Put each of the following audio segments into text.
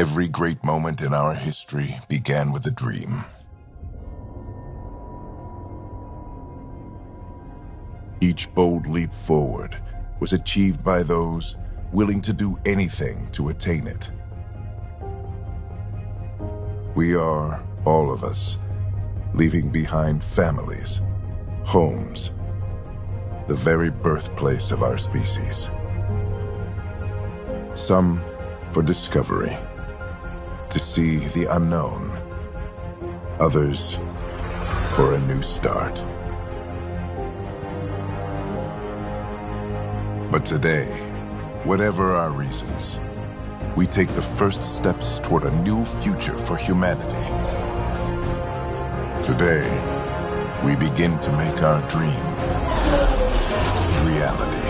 Every great moment in our history began with a dream. Each bold leap forward was achieved by those willing to do anything to attain it. We are, all of us, leaving behind families, homes, the very birthplace of our species. Some for discovery, to see the unknown. Others for a new start. But today, whatever our reasons, we take the first steps toward a new future for humanity. Today, we begin to make our dream reality.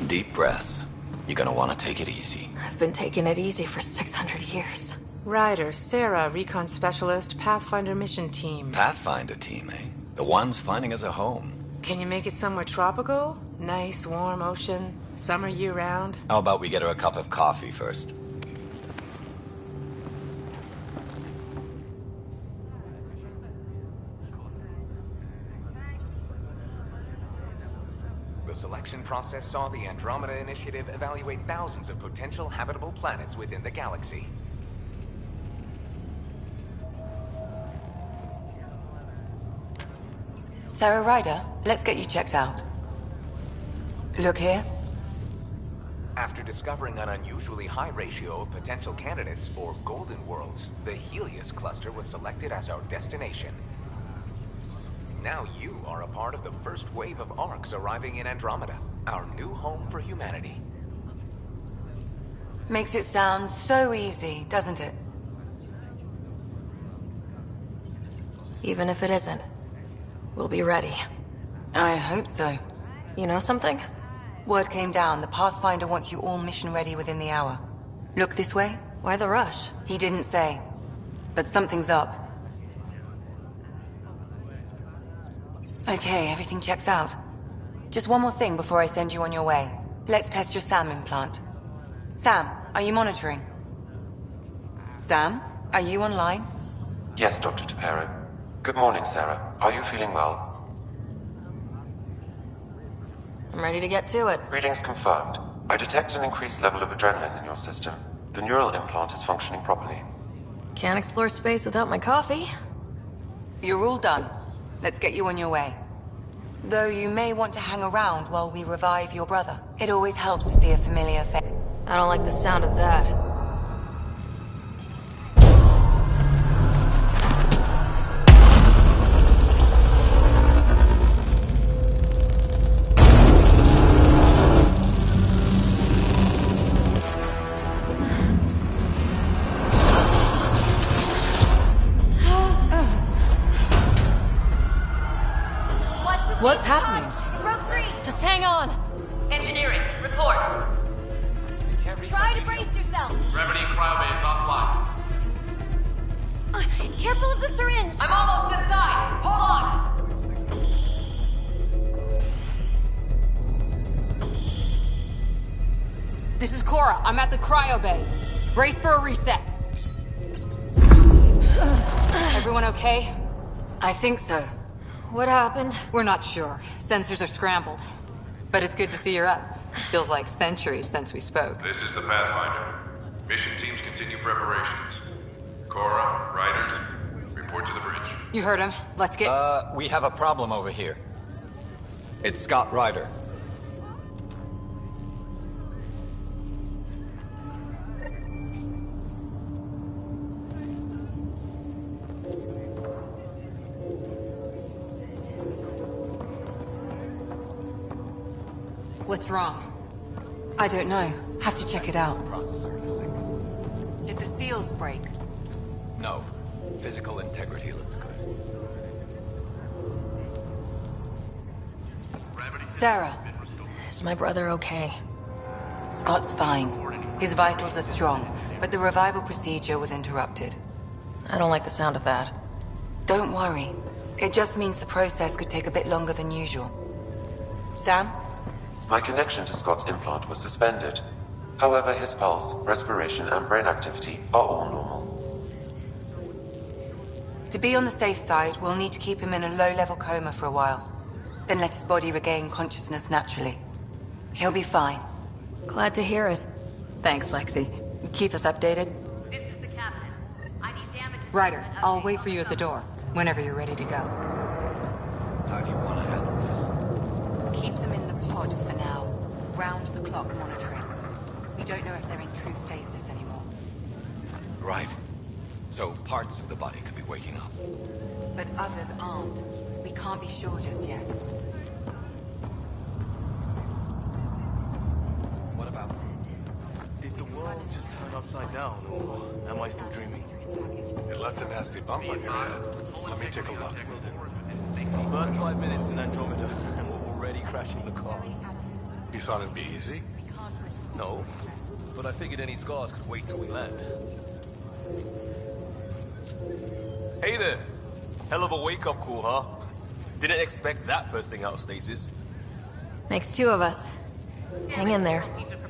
Deep breaths. You're gonna want to take it easy. I've been taking it easy for 600 years. Ryder, Sarah, Recon Specialist, Pathfinder Mission Team. Pathfinder team, eh? The ones finding us a home. Can you make it somewhere tropical? Nice, warm ocean, summer year-round? How about we get her a cup of coffee first? The selection process saw the Andromeda Initiative evaluate thousands of potential habitable planets within the galaxy. Sarah Ryder, let's get you checked out. Look here. After discovering an unusually high ratio of potential candidates for golden worlds, the Heleus cluster was selected as our destination. Now you are a part of the first wave of arcs arriving in Andromeda, our new home for humanity. Makes it sound so easy, doesn't it? Even if it isn't, we'll be ready. I hope so. You know something? Word came down, the Pathfinder wants you all mission ready within the hour. Look this way? Why the rush? He didn't say, but something's up. Okay, everything checks out. Just one more thing before I send you on your way. Let's test your SAM implant. Sam, are you monitoring? Sam, are you online? Yes, Dr. Tapero. Good morning, Sarah. Are you feeling well? I'm ready to get to it. Readings confirmed. I detect an increased level of adrenaline in your system. The neural implant is functioning properly. Can't explore space without my coffee. You're all done. Let's get you on your way. Though you may want to hang around while we revive your brother. It always helps to see a familiar face. I don't like the sound of that. What's happening? Rogue 3! Just hang on! Engineering, report. Try to brace yourself. Gravity cryobase offline. Careful of the syringe. I'm almost inside! Hold on! This is Cora. I'm at the cryo bay. Brace for a reset. Everyone okay? I think so. What happened? We're not sure. Sensors are scrambled. But it's good to see you're up. Feels like centuries since we spoke. This is the Pathfinder. Mission teams continue preparations. Cora, Riders, report to the bridge. You heard him. Let's get... We have a problem over here. It's Scott Ryder. What's wrong? I don't know. Have to check it out. Did the seals break? No. Physical integrity looks good. Sarah. Is my brother okay? Scott's fine. His vitals are strong, but the revival procedure was interrupted. I don't like the sound of that. Don't worry. It just means the process could take a bit longer than usual. Sam? My connection to Scott's implant was suspended. However, his pulse, respiration, and brain activity are all normal. To be on the safe side, we'll need to keep him in a low-level coma for a while. Then let his body regain consciousness naturally. He'll be fine. Glad to hear it. Thanks, Lexi. Keep us updated. This is the captain. I need damage. Ryder, I'll wait for you at the door, whenever you're ready to go. How do you want to handle this? Keep them in the pod for now. Round-the-clock monitoring. We don't know if they're in true stasis anymore. Right. So parts of the body could be waking up. But others aren't. We can't be sure just yet. What about... Did the world just turn upside down, or am I still dreaming? It left a nasty bump on your head. Let me take a look. First 5 minutes in Andromeda, and we're already crashing the car. You thought it'd be easy? No, but I figured any scars could wait till we land. Hey there! Hell of a wake-up call, huh? Didn't expect that bursting out of stasis. Makes two of us. Hang in there.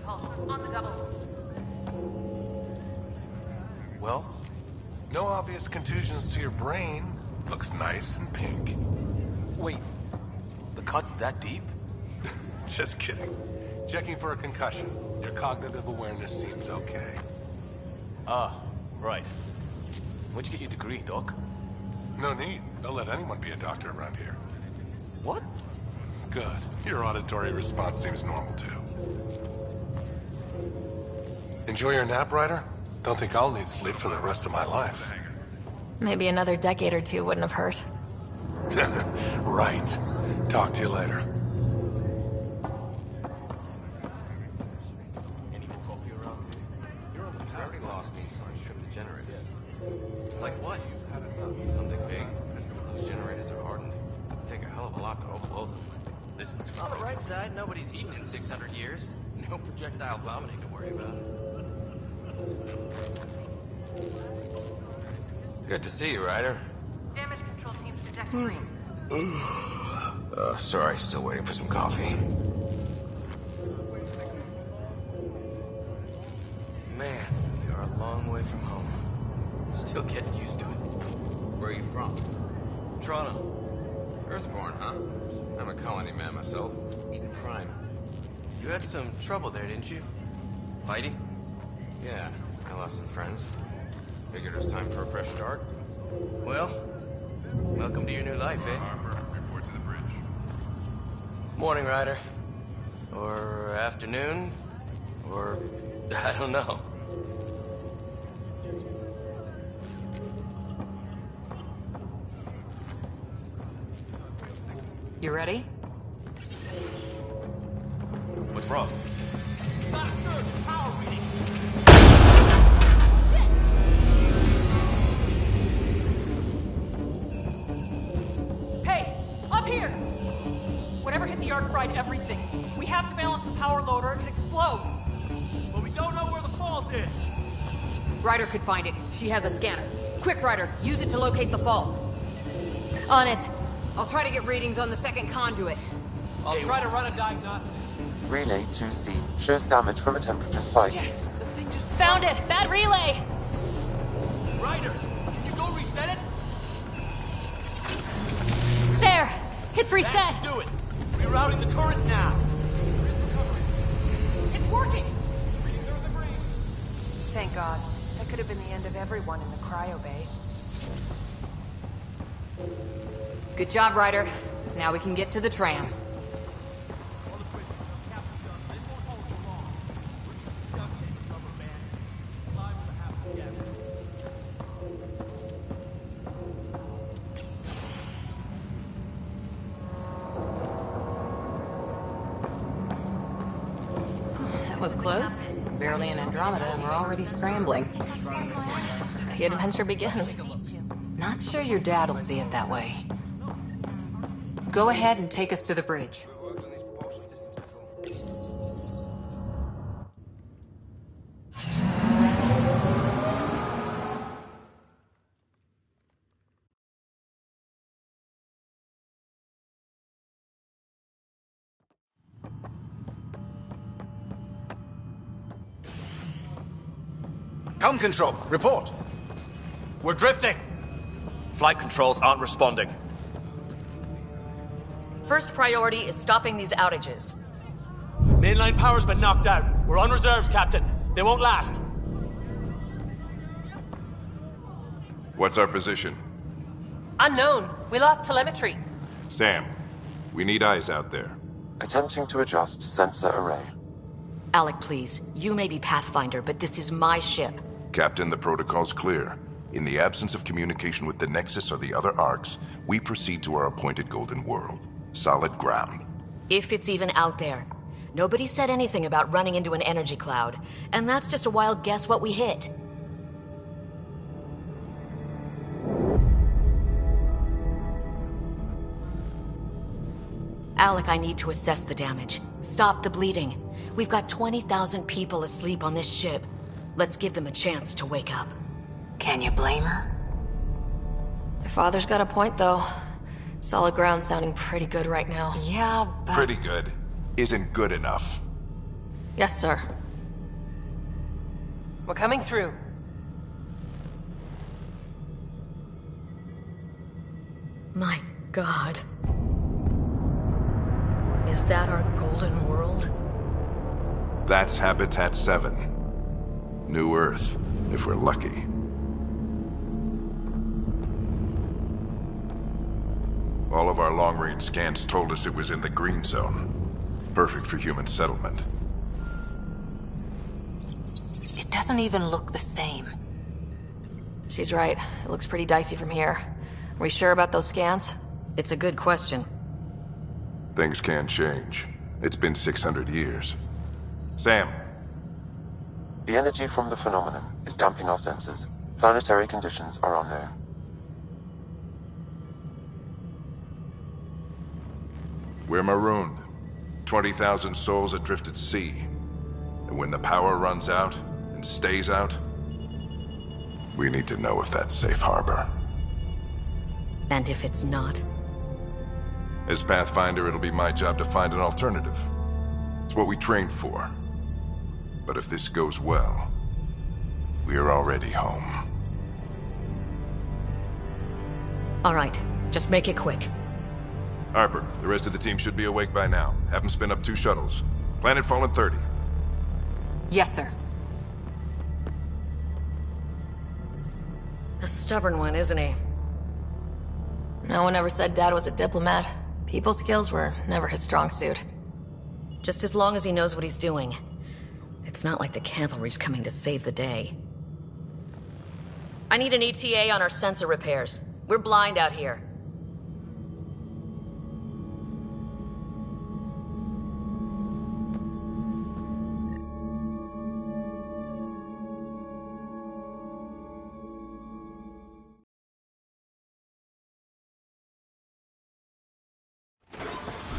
On the double. Well, no obvious contusions to your brain. Looks nice and pink. Wait, the cut's that deep? Just kidding. Checking for a concussion. Your cognitive awareness seems okay. Ah, right. Where'd you get your degree, Doc? No need. Don't let anyone be a doctor around here. What? Good. Your auditory response seems normal, too. Enjoy your nap, Ryder? Don't think I'll need sleep for the rest of my life. Maybe another decade or two wouldn't have hurt. Right. Talk to you later. Like what? Something big. Those generators are hardened. It'd take a hell of a lot to overload them. This is on the right side. Nobody's eaten in 600 years. No projectile vomiting to worry about. Good to see you, Ryder. Damage control team's detecting. Sorry, still waiting for some coffee. Man, we are a long way from home. Still getting used to it. Where are you from? Toronto. Earthborn, huh? I'm a colony man myself. Eden Prime. You had some trouble there, didn't you? Fighting? Yeah, I lost some friends. Figured it was time for a fresh start. Well, welcome to your new life, eh? Harper, report to the bridge. Morning, Ryder. Or afternoon. Or... I don't know. You ready? What's wrong? Got a surge in power reading. Hey, up here! Whatever hit the arc fried everything. We have to balance the power load or it could explode. But we don't know where the fault is. Ryder could find it. She has a scanner. Quick, Ryder, use it to locate the fault. On it. I'll try to get readings on the second conduit. I'll try to run a diagnostic. Relay 2C shows damage from a temperature spike. The thing just... Found it! Bad relay! Ryder, can you go reset it? There! It's reset! That should do it. Rerouting the current now. It's working! Thank God. That could have been the end of everyone in the cryo bay. Good job, Ryder. Now we can get to the tram. That was close. Barely in Andromeda, and we're already scrambling. The adventure begins. Not sure your dad will see it that way. Go ahead and take us to the bridge. Helm control, report. We're drifting! Flight controls aren't responding. First priority is stopping these outages. Mainline power's been knocked out. We're on reserves, Captain. They won't last. What's our position? Unknown. We lost telemetry. Sam, we need eyes out there. Attempting to adjust sensor array. Alec, please. You may be Pathfinder, but this is my ship. Captain, the protocol's clear. In the absence of communication with the Nexus or the other arcs, we proceed to our appointed Golden World. Solid ground. If it's even out there. Nobody said anything about running into an energy cloud, and that's just a wild guess what we hit. Alec, I need to assess the damage. Stop the bleeding. We've got 20,000 people asleep on this ship. Let's give them a chance to wake up. Can you blame her? My father's got a point, though. Solid ground sounding pretty good right now. Yeah, but... Pretty good. Isn't good enough. Yes, sir. We're coming through. My God. Is that our Golden World? That's Habitat 7. New Earth, if we're lucky. All of our long-range scans told us it was in the green zone. Perfect for human settlement. It doesn't even look the same. She's right. It looks pretty dicey from here. Are we sure about those scans? It's a good question. Things can change. It's been 600 years. Sam. The energy from the phenomenon is damping our senses. Planetary conditions are unknown. We're marooned. 20,000 souls adrift at sea. And when the power runs out, and stays out, we need to know if that's safe harbor. And if it's not? As Pathfinder, it'll be my job to find an alternative. It's what we trained for. But if this goes well, we are already home. All right, just make it quick. Harper, the rest of the team should be awake by now. Have them spin up 2 shuttles. Planet Fallen 30. Yes, sir. A stubborn one, isn't he? No one ever said Dad was a diplomat. People skills were never his strong suit. Just as long as he knows what he's doing. It's not like the cavalry's coming to save the day. I need an ETA on our sensor repairs. We're blind out here.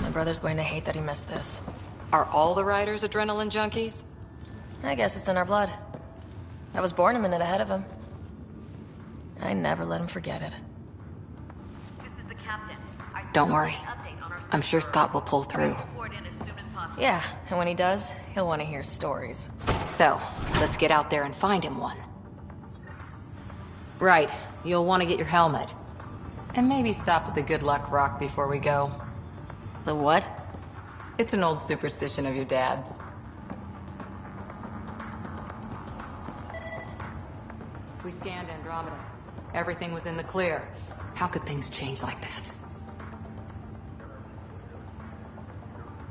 My brother's going to hate that he missed this. Are all the riders adrenaline junkies? I guess it's in our blood. I was born a minute ahead of him. I never let him forget it. Don't worry. I'm sure Scott will pull through. Yeah, and when he does, he'll want to hear stories. So, let's get out there and find him one. Right, you'll want to get your helmet. And maybe stop at the Good Luck Rock before we go. The what? It's an old superstition of your dad's. We scanned Andromeda. Everything was in the clear. How could things change like that?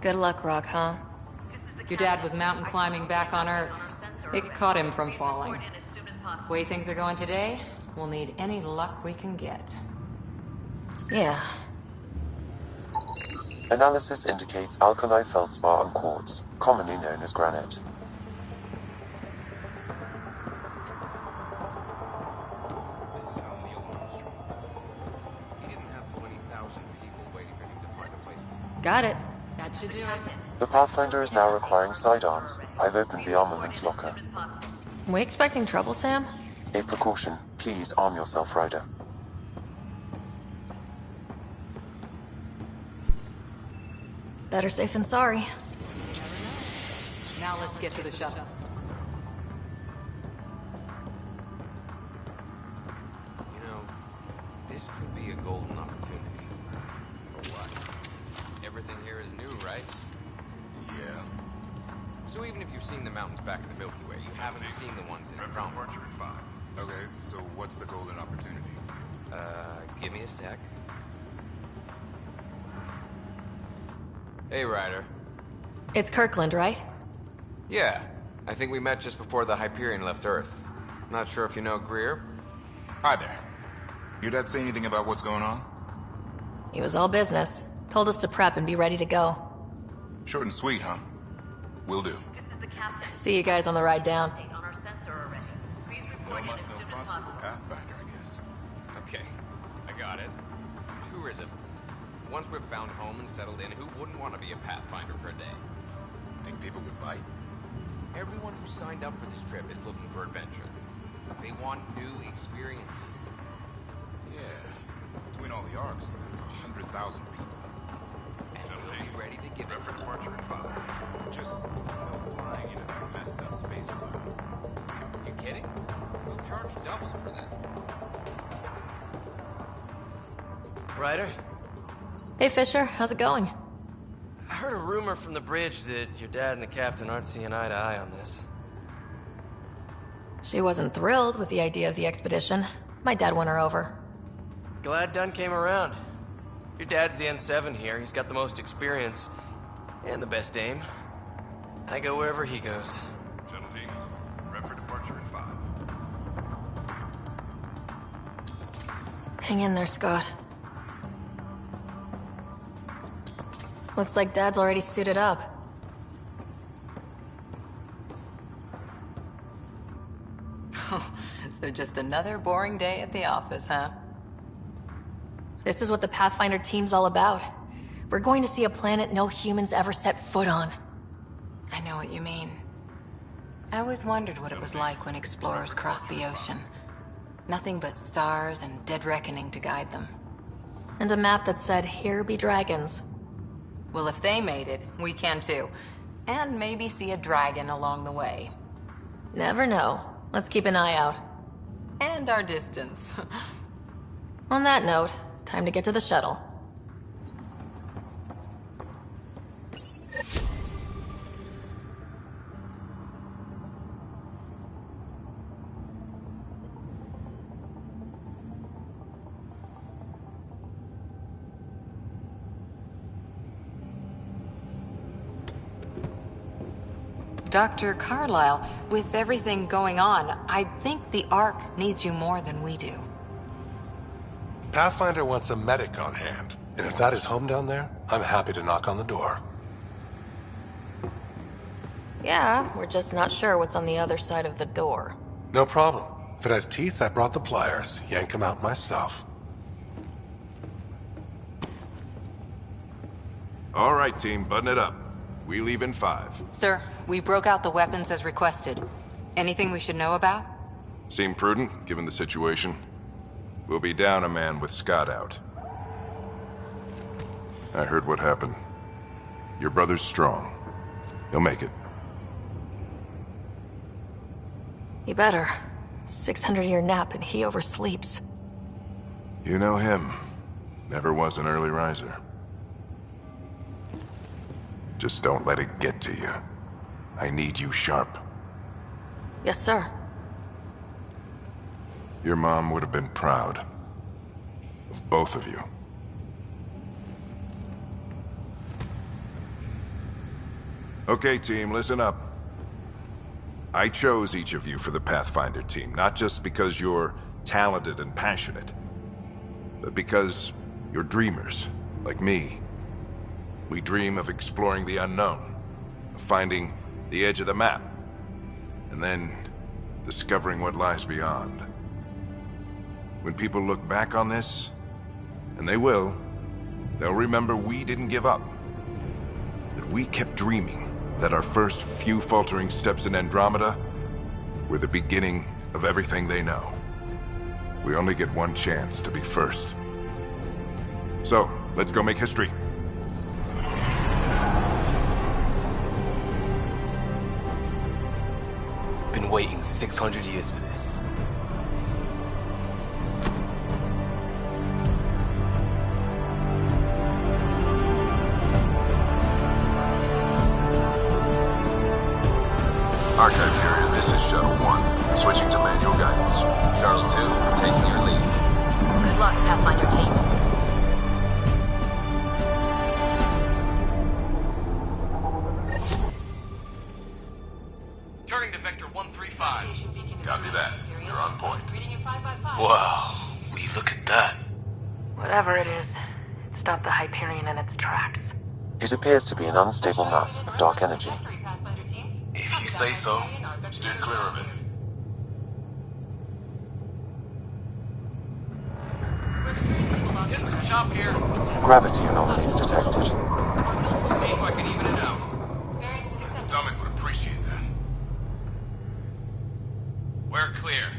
Good luck, Rock, huh? Your dad was mountain climbing back on Earth. It caught him from falling. Way things are going today, we'll need any luck we can get. Yeah. Analysis indicates alkali feldspar and quartz, commonly known as granite. This is how Neil Armstrong felt. He didn't have 20,000 people waiting for him to find a place to... Got it. That should do it. The Pathfinder is now requiring sidearms. I've opened the armaments locker. We expecting trouble, Sam? A precaution. Please arm yourself, Ryder. Better safe than sorry. Now let's get to the shuttles. You know, this could be a golden opportunity. Or what? Everything here is new, right? Yeah. So even if you've seen the mountains back in the Milky Way, you haven't seen the ones in Andromeda. Okay, so what's the golden opportunity? Give me a sec. Hey, Ryder. It's Kirkland, right? Yeah, I think we met just before the Hyperion left Earth. Not sure if you know Greer? Hi there. Your dad say anything about what's going on? He was all business. Told us to prep and be ready to go. Short and sweet, huh? Will do. See you guys on the ride down. No muss, no fuss with the Pathfinder, I guess. Okay, I got it. Tourism. Once we've found home and settled in, who wouldn't want to be a Pathfinder for a day? Think people would bite? Everyone who signed up for this trip is looking for adventure. They want new experiences. Yeah. Between all the arcs, that's 100,000 people. And we'll be ready to give it to them. Just no flying into that messed up space club. You kidding? We'll charge double for that. Ryder? Hey, Fisher. How's it going? I heard a rumor from the bridge that your dad and the captain aren't seeing eye to eye on this. She wasn't thrilled with the idea of the expedition. My dad won her over. Glad Dunn came around. Your dad's the N7 here. He's got the most experience. And the best aim. I go wherever he goes. Shuttle teams, prep for departure in 5. Hang in there, Scott. Looks like Dad's already suited up. So just another boring day at the office, huh? This is what the Pathfinder team's all about. We're going to see a planet no humans ever set foot on. I know what you mean. I always wondered what it was like when explorers crossed the ocean. Nothing but stars and dead reckoning to guide them. And a map that said, "Here be dragons." Well, if they made it, we can too. And maybe see a dragon along the way. Never know. Let's keep an eye out. And our distance. On that note, time to get to the shuttle. Dr. Carlyle, with everything going on, I think the Ark needs you more than we do. Pathfinder wants a medic on hand, and if that is home down there, I'm happy to knock on the door. Yeah, we're just not sure what's on the other side of the door. No problem. If it has teeth, I brought the pliers. Yank them out myself. All right, team, button it up. We leave in 5. Sir, we broke out the weapons as requested. Anything we should know about? Seem prudent, given the situation. We'll be down a man with Scott out. I heard what happened. Your brother's strong. He'll make it. He better. 600-year nap and he oversleeps. You know him. Never was an early riser. Just don't let it get to you. I need you sharp. Yes, sir. Your mom would have been proud. Of both of you. Okay, team, listen up. I chose each of you for the Pathfinder team, not just because you're talented and passionate, but because you're dreamers, like me. We dream of exploring the unknown, of finding the edge of the map, and then discovering what lies beyond. When people look back on this, and they will, they'll remember we didn't give up. That we kept dreaming, that our first few faltering steps in Andromeda were the beginning of everything they know. We only get one chance to be first. So, let's go make history. Been waiting 600 years for this. Archive area, this is Shuttle 1. Switching to manual guidance. Shuttle 2, taking your lead. Good luck, Pathfinder team. Turning to Vector 135. Copy that. You're on point. Wow, will you look at that? Whatever it is, it stopped the Hyperion in its tracks. It appears to be an unstable mass of dark energy. If you say so. Steer clear of it. Getting some chop here. Gravity anomalies detected. See if I can even it out. The stomach would appreciate that. We're clear.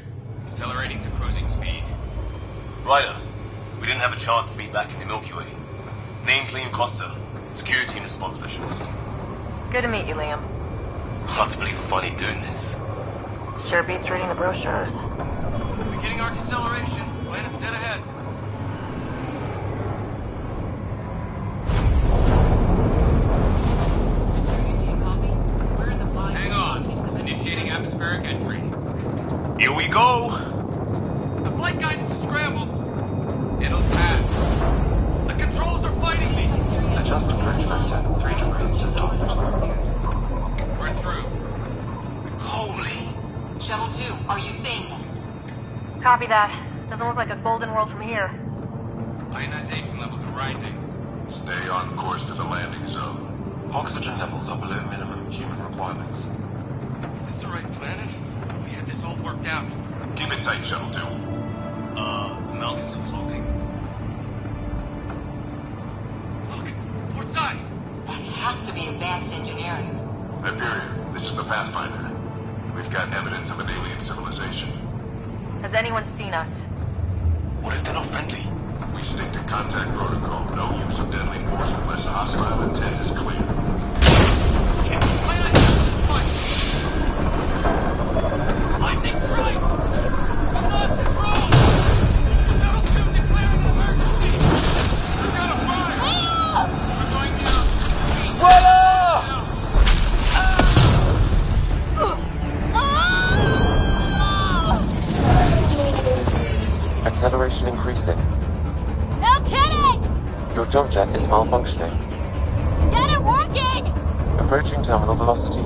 Accelerating to cruising speed. Ryder, we didn't have a chance to meet back in the Milky Way. Name's Liam Costa, Security and Response Specialist. Good to meet you, Liam. Hard to believe we're finally doing this. Sure beats reading the brochures. Beginning our deceleration. Planet's dead ahead. Hang on. Initiating atmospheric entry. Here we go! The flight guidance is scrambled. It'll pass. The controls are fighting me. Adjust approach vector 3 degrees to start. We're through. Holy... Shuttle 2, are you seeing this? Copy that. Doesn't look like a golden world from here. Ionization levels are rising. Stay on course to the landing zone. Oxygen levels are below minimum human requirements. Is this the right planet? We had this all worked out. Keep it tight, Shuttle 2. Mountains are floating. Look, port side. That has to be advanced engineering. Hyperion, this is the Pathfinder. We've got evidence of an alien civilization. Has anyone seen us? What if they're not friendly? We stick to contact protocol. No use of deadly force unless hostile intent is clear. Lightning's right. We lost control. Shuttle 2 declaring an emergency. We got a fire. We're going down. Acceleration increasing. No kidding! Your jump jet is malfunctioning. Get it working! Approaching terminal velocity.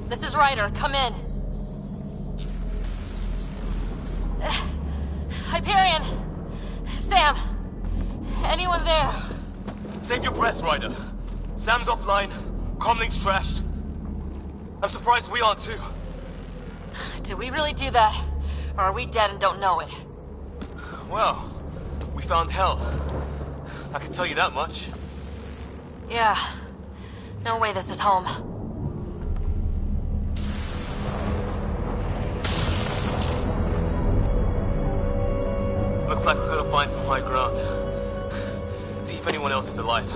This is Ryder. Come in. Hyperion! Sam! Anyone there? Save your breath, Ryder. Sam's offline. Comlink's trashed. I'm surprised we aren't too. Did we really do that? Or are we dead and don't know it? Well, we found hell. I can tell you that much. Yeah. No way this is home. Looks like we're gonna find some high ground. See if anyone else is alive.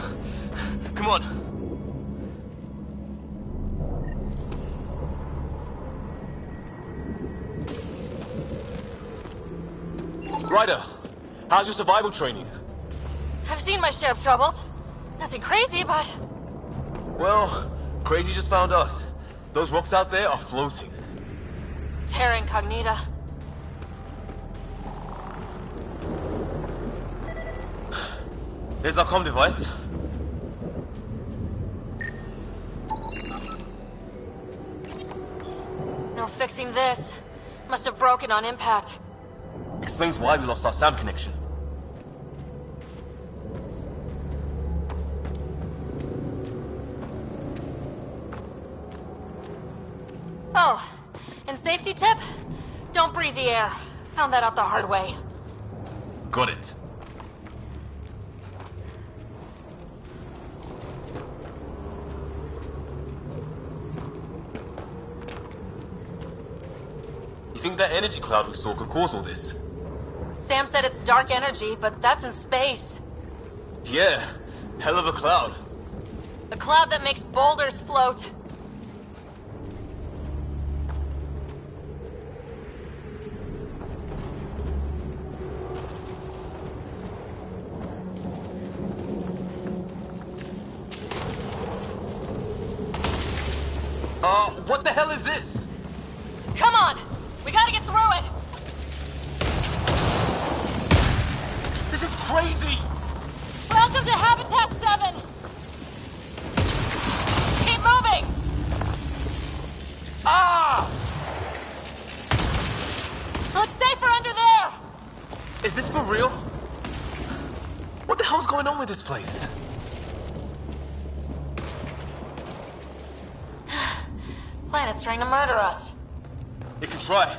Come on. Ryder, how's your survival training? I've seen my share of troubles. Nothing crazy, but... Well, crazy just found us. Those rocks out there are floating. Terra Incognita. There's our comm device. No fixing this. Must have broken on impact. Explains why we lost our SAM connection. Oh, and safety tip? Don't breathe the air. Found that out the hard way. Got it. You think that energy cloud we saw could cause all this? Sam said it's dark energy, but that's in space. Yeah, hell of a cloud. A cloud that makes boulders float. What the hell is this? Come on! We gotta get through it! This is crazy! Welcome to Habitat 7! Keep moving! Ah! Looks safer under there! Is this for real? What the hell's going on with this place? Planet's trying to murder us. It can try.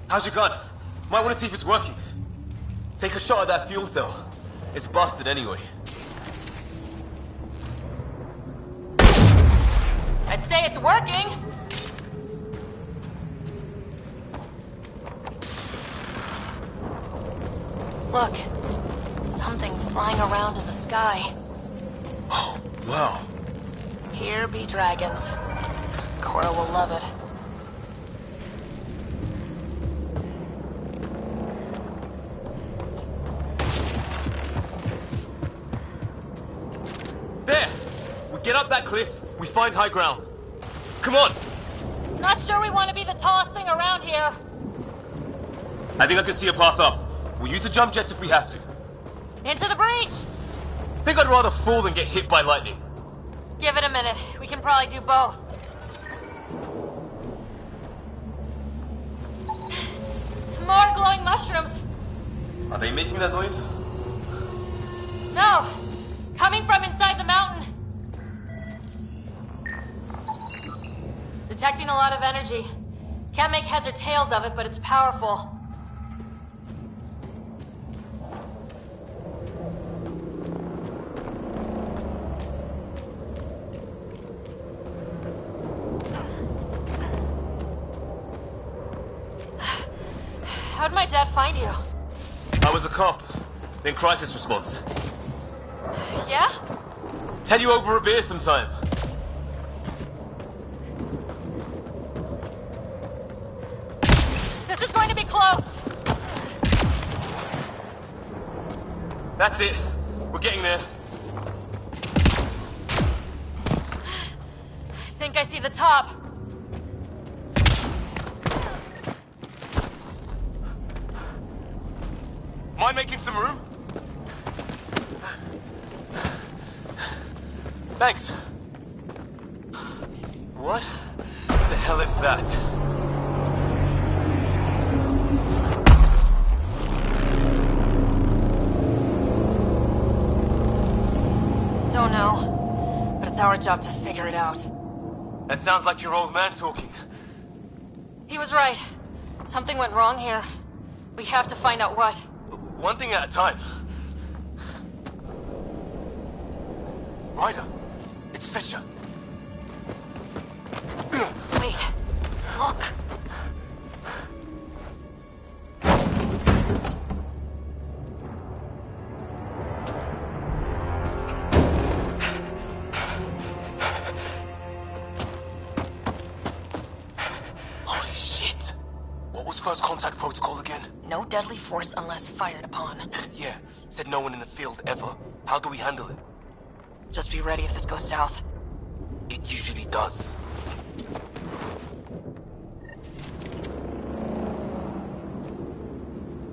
How's your gun? Might want to see if it's working. Take a shot at that fuel cell. It's busted anyway. I'd say it's working. Look. Something flying around in the sky. Oh, wow. Here be dragons. Cora will love it. There! We get up that cliff, we find high ground. Come on! Not sure we want to be the tallest thing around here. I think I can see a path up. We'll use the jump jets if we have to. Into the breach! Think I'd rather fall than get hit by lightning. Give it a minute. We can probably do both. More glowing mushrooms. Are they making that noise? No. Coming from inside the mountain. Detecting a lot of energy. Can't make heads or tails of it, but it's powerful. How'd my dad find you? I was a cop, then crisis response. Yeah? Tell you over a beer sometime. This is going to be close. That's it. We're getting there. I think I see the top. Mind making some room? Thanks. What the hell is that? Don't know, but it's our job to figure it out. That sounds like your old man talking. He was right. Something went wrong here. We have to find out what. One thing at a time. Ryder, it's Fisher. Wait, look. Holy shit! What was first contact protocol again? No deadly force unless fired upon. Yeah, said no one in the field ever. How do we handle it? Just be ready if this goes south. It usually does.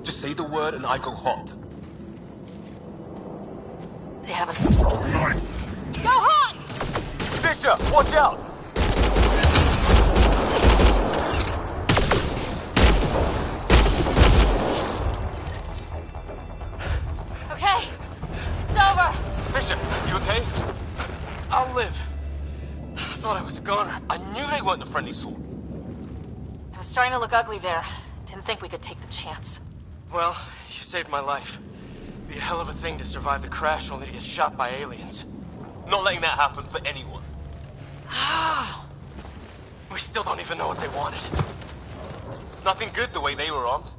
Just say the word and I go hot. They haven't. Go hot! Fisher, watch out! Okay, it's over. Fisher, you okay? I'll live. I thought I was a goner. I knew they weren't the friendly sort. It was starting to look ugly there. Didn't think we could take the chance. Well, you saved my life. Be a hell of a thing to survive the crash only to get shot by aliens. Not letting that happen for anyone. We still don't even know what they wanted. Nothing good the way they were armed.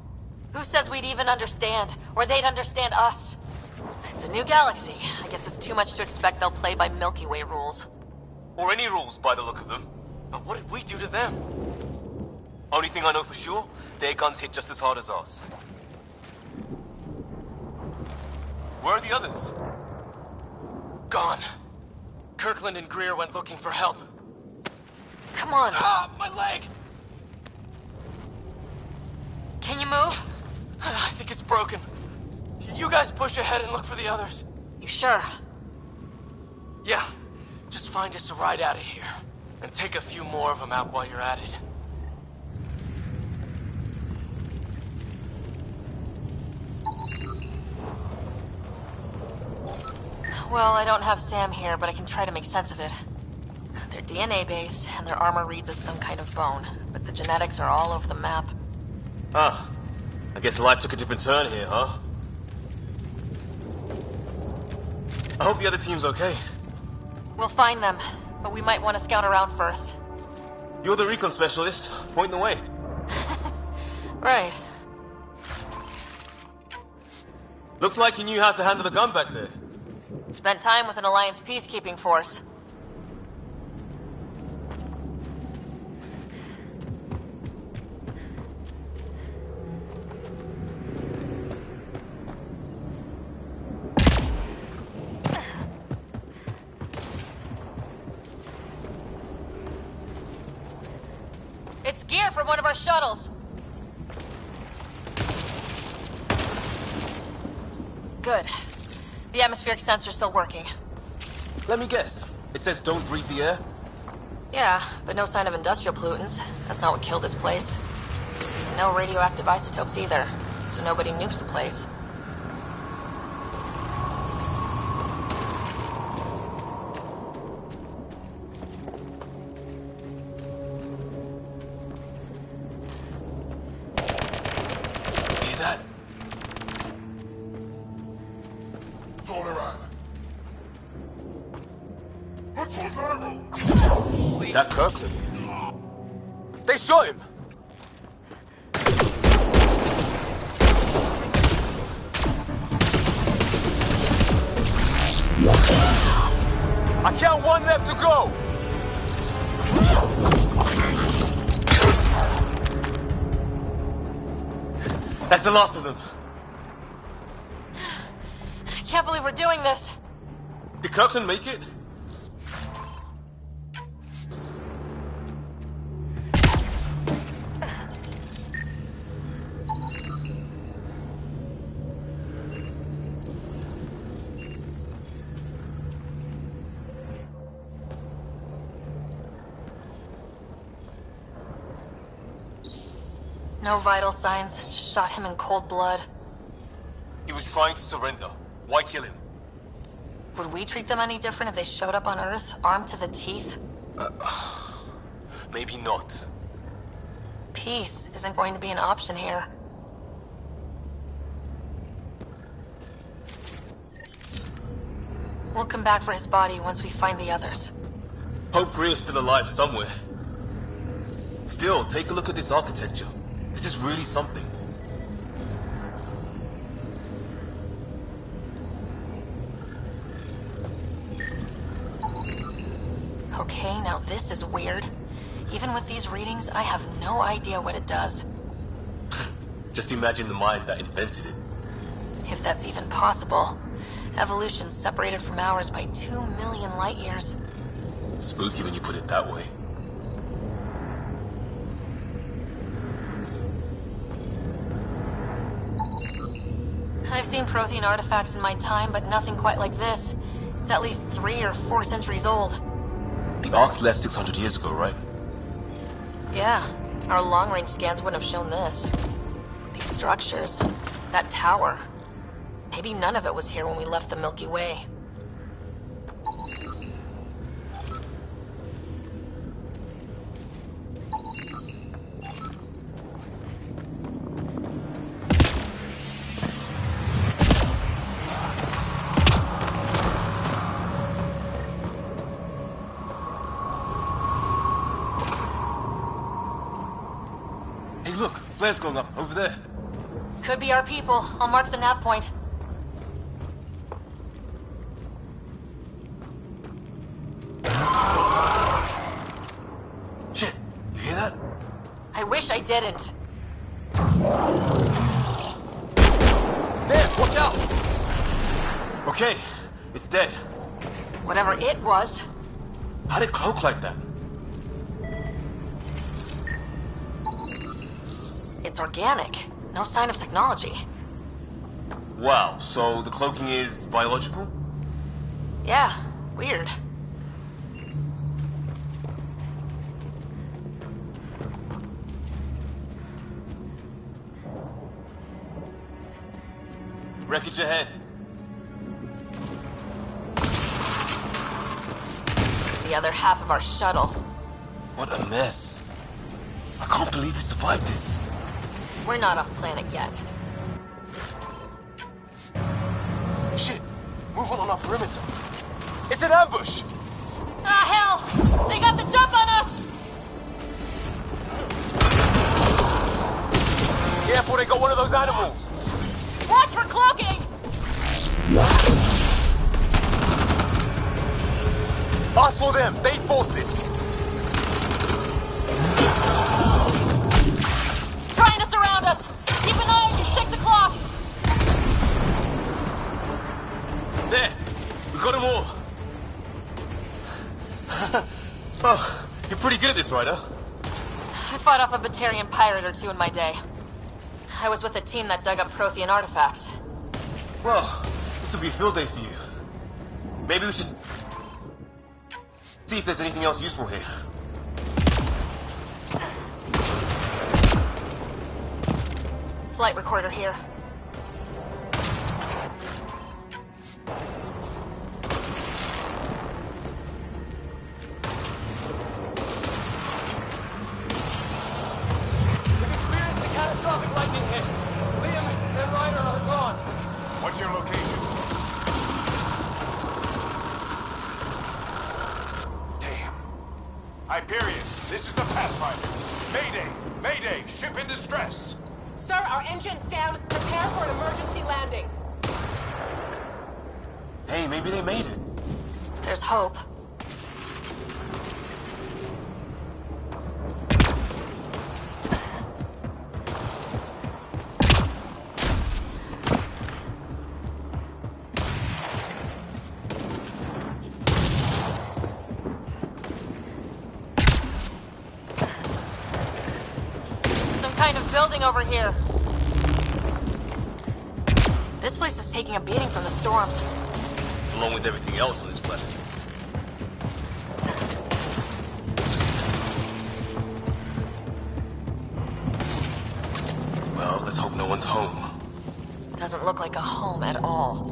Who says we'd even understand? Or they'd understand us? It's a new galaxy. I guess it's too much to expect they'll play by Milky Way rules. Or any rules by the look of them. But what did we do to them? Only thing I know for sure, their guns hit just as hard as ours. Where are the others? Gone. Kirkland and Greer went looking for help. Come on. Ah, my leg! Can you move? I think it's broken. You guys push ahead and look for the others. You sure? Yeah. Just find us a ride out of here. And take a few more of them out while you're at it. Well, I don't have Sam here, but I can try to make sense of it. They're DNA-based, and their armor reads as some kind of bone, but the genetics are all over the map. Ah. I guess life took a different turn here, huh? I hope the other team's okay. We'll find them, but we might want to scout around first. You're the recon specialist. Point the way. Right. Looks like you knew how to handle the gun back there. Spent time with an Alliance peacekeeping force. It's gear from one of our shuttles. Good. The atmospheric sensor's still working. Let me guess. It says don't breathe the air? Yeah, but no sign of industrial pollutants. That's not what killed this place. No radioactive isotopes either, so nobody nukes the place. See that? Is that Kirkland? They shot him! I count one left to go! That's the last of them. I can't believe we're doing this. Did Kirkland make it? No vital signs. Just shot him in cold blood. He was trying to surrender. Why kill him? Would we treat them any different if they showed up on Earth, armed to the teeth? Maybe not. Peace isn't going to be an option here. We'll come back for his body once we find the others. Hope Greer's still alive somewhere. Still, take a look at this architecture. This is really something. Okay, now this is weird. Even with these readings, I have no idea what it does. Just imagine the mind that invented it. If that's even possible. Evolution's separated from ours by 2 million light years. Spooky when you put it that way. I've seen Prothean artifacts in my time, but nothing quite like this. It's at least 3 or 4 centuries old. The Ark's left 600 years ago, right? Yeah, our long-range scans wouldn't have shown this. These structures, that tower. Maybe none of it was here when we left the Milky Way. Hey look, flares going up, over there. Could be our people. I'll mark the nav point. Shit, you hear that? I wish I didn't. There, watch out! Okay, it's dead. Whatever it was. How'd it cloak like that? It's organic. No sign of technology. Wow, so the cloaking is biological? Yeah, weird. Wreckage ahead. The other half of our shuttle. What a mess. I can't believe we survived this. We're not off planet yet. Shit, movement on our perimeter. It's an ambush! Ah, hell! They got the jump on us! Careful, they got one of those animals! Watch for cloaking! I saw them, they forced it! Trying to surround us! Keep an eye on you, 6 o'clock! There! We got them all! Oh, you're pretty good at this, Ryder. I fought off a Batarian pirate or two in my day. I was with a team that dug up Prothean artifacts. Well, this will be a field day for you. Maybe we should see if there's anything else useful here. Flight recorder here. We've experienced a catastrophic lightning hit. Liam and Ryder are gone. What's your location? Damn. Hyperion, this is the Pathfinder. Mayday! Mayday! Ship in distress! Sir, our engine's down. Prepare for an emergency landing. Hey, maybe they made it. There's hope. Some kind of building over here. This place is taking a beating from the storms. Along with everything else on this planet. one's home. Doesn't look like a home at all.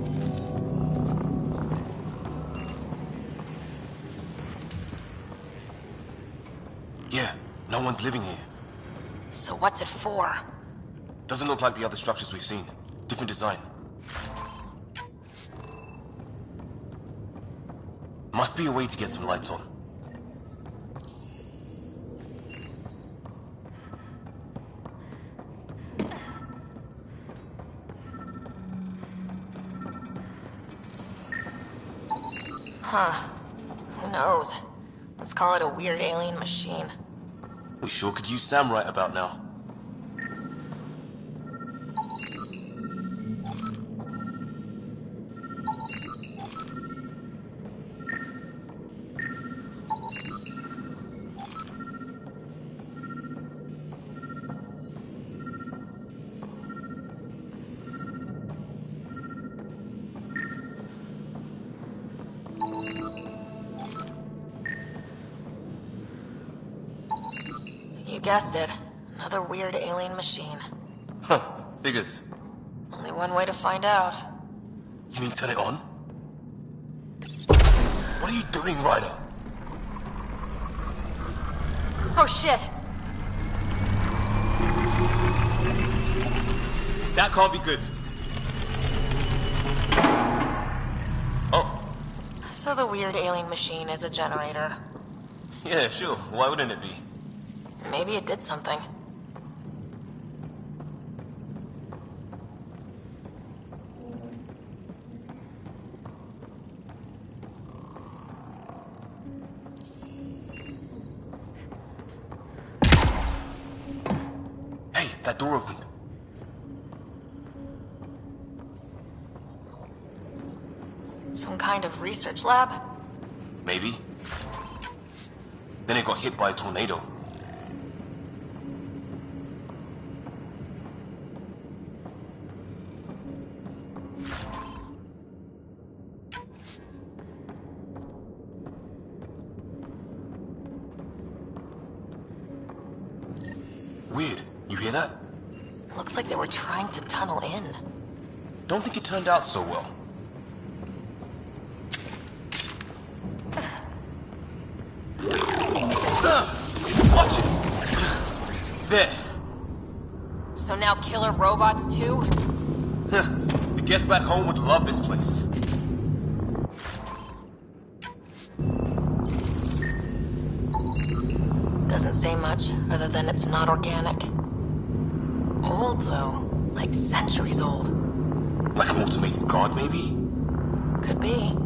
Yeah, no one's living here. So what's it for? Doesn't look like the other structures we've seen. Different design. Must be a way to get some lights on. Huh. Who knows? Let's call it a weird alien machine. We sure could use Sam right about now. You guessed it. Another weird alien machine. Huh, figures. Only one way to find out. You mean turn it on? What are you doing, Ryder? Oh shit! That can't be good. Oh. So the weird alien machine is a generator. Yeah, sure. Why wouldn't it be? Maybe it did something. Hey, that door opened. Some kind of research lab? Maybe. Then it got hit by a tornado. Weird. You hear that? Looks like they were trying to tunnel in. Don't think it turned out so well. Watch it! There. So now killer robots too? The Gets Back Home would love this place. Doesn't say much, other than it's not organic. Old, though. Like centuries old. Like an automated guard, maybe? Could be.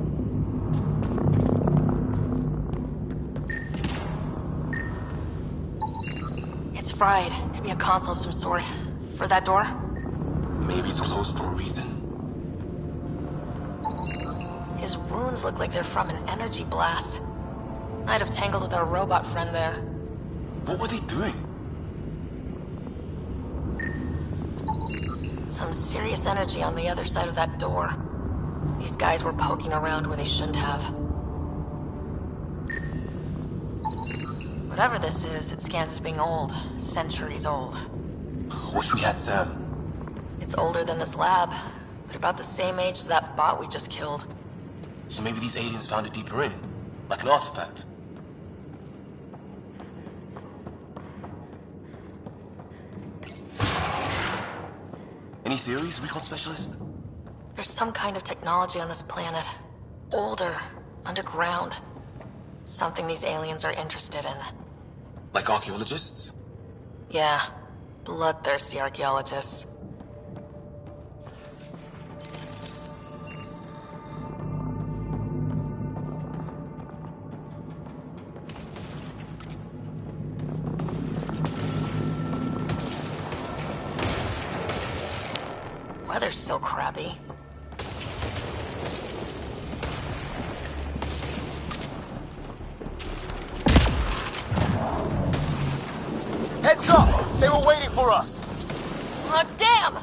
It's fried. Could be a console of some sort. For that door? Maybe it's closed for a reason. His wounds look like they're from an energy blast. Might have tangled with our robot friend there. What were they doing? Some serious energy on the other side of that door. These guys were poking around where they shouldn't have. Whatever this is, it scans as being old. Centuries old. Wish we had Sam. It's older than this lab, but about the same age as that bot we just killed. So maybe these aliens found it deeper in, like an artifact. Any theories, recon specialist? There's some kind of technology on this planet. Older, underground. Something these aliens are interested in. Like archaeologists? Yeah, bloodthirsty archaeologists. Weather's still crappy. Heads up! They were waiting for us! Oh, damn!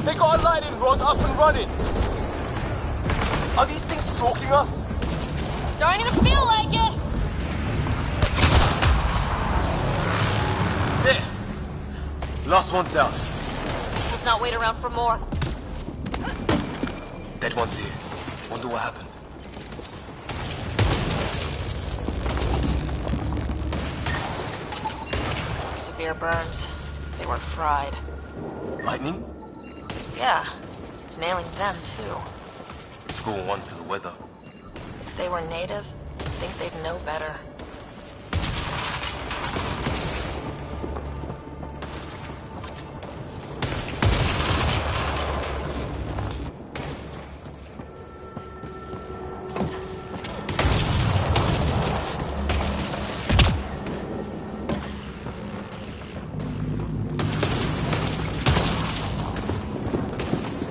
They got a lighting rod up and running! Are these things stalking us? Starting to feel like it! There! Last one's down. Let's not wait around for more. Dead one's here. Wonder what happened. Severe burns. They were fried. Lightning? Yeah. It's nailing them, too. Score 1 for the weather. If they were native, I think they'd know better.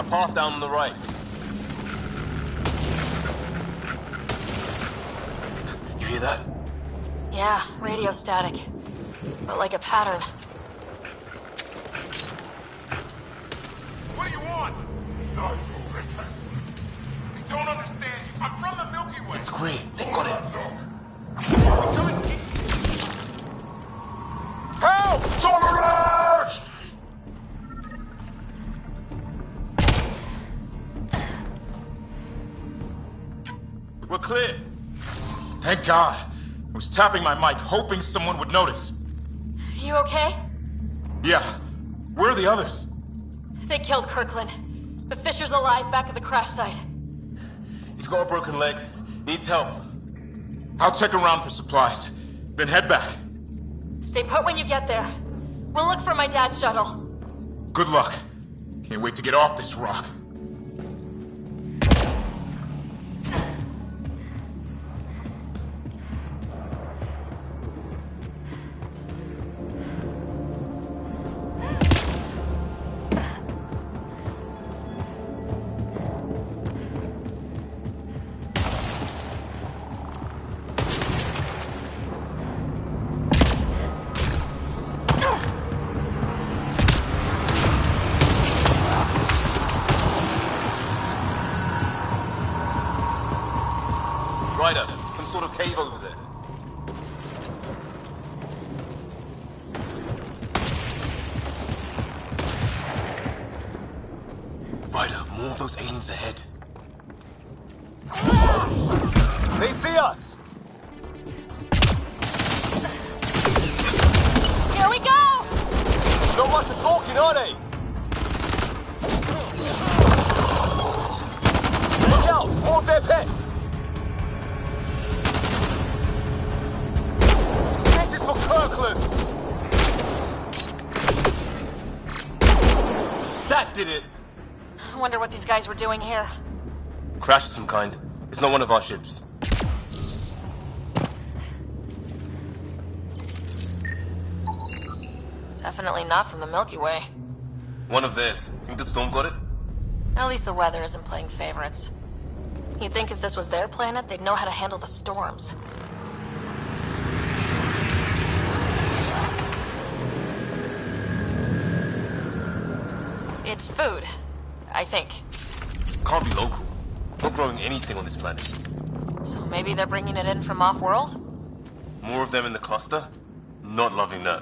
Path down on the right. You hear that? Yeah, radio static. But like a pattern. What do you want? No, you Rickers. You don't understand. I'm from the Milky Way. It's green. They got it. Help! Tolerance! We're clear. Thank God. I was tapping my mic, hoping someone would notice. You okay? Yeah. Where are the others? They killed Kirkland. But Fisher's alive back at the crash site. He's got a broken leg. Needs help. I'll check around for supplies. Then head back. Stay put when you get there. We'll look for my dad's shuttle. Good luck. Can't wait to get off this rock. Ryder, some sort of cave over there. Ryder, more of those aliens ahead. They see us! Here we go! Not much of talking, are they? Look out! More of their pets! This is for Kirkland! That did it! I wonder what these guys were doing here. Crash of some kind. It's not one of our ships. Definitely not from the Milky Way. One of theirs. Think the storm got it? At least the weather isn't playing favorites. You'd think if this was their planet, they'd know how to handle the storms. It's food, I think. Can't be local. Not growing anything on this planet. So maybe they're bringing it in from off-world? More of them in the cluster? Not loving that.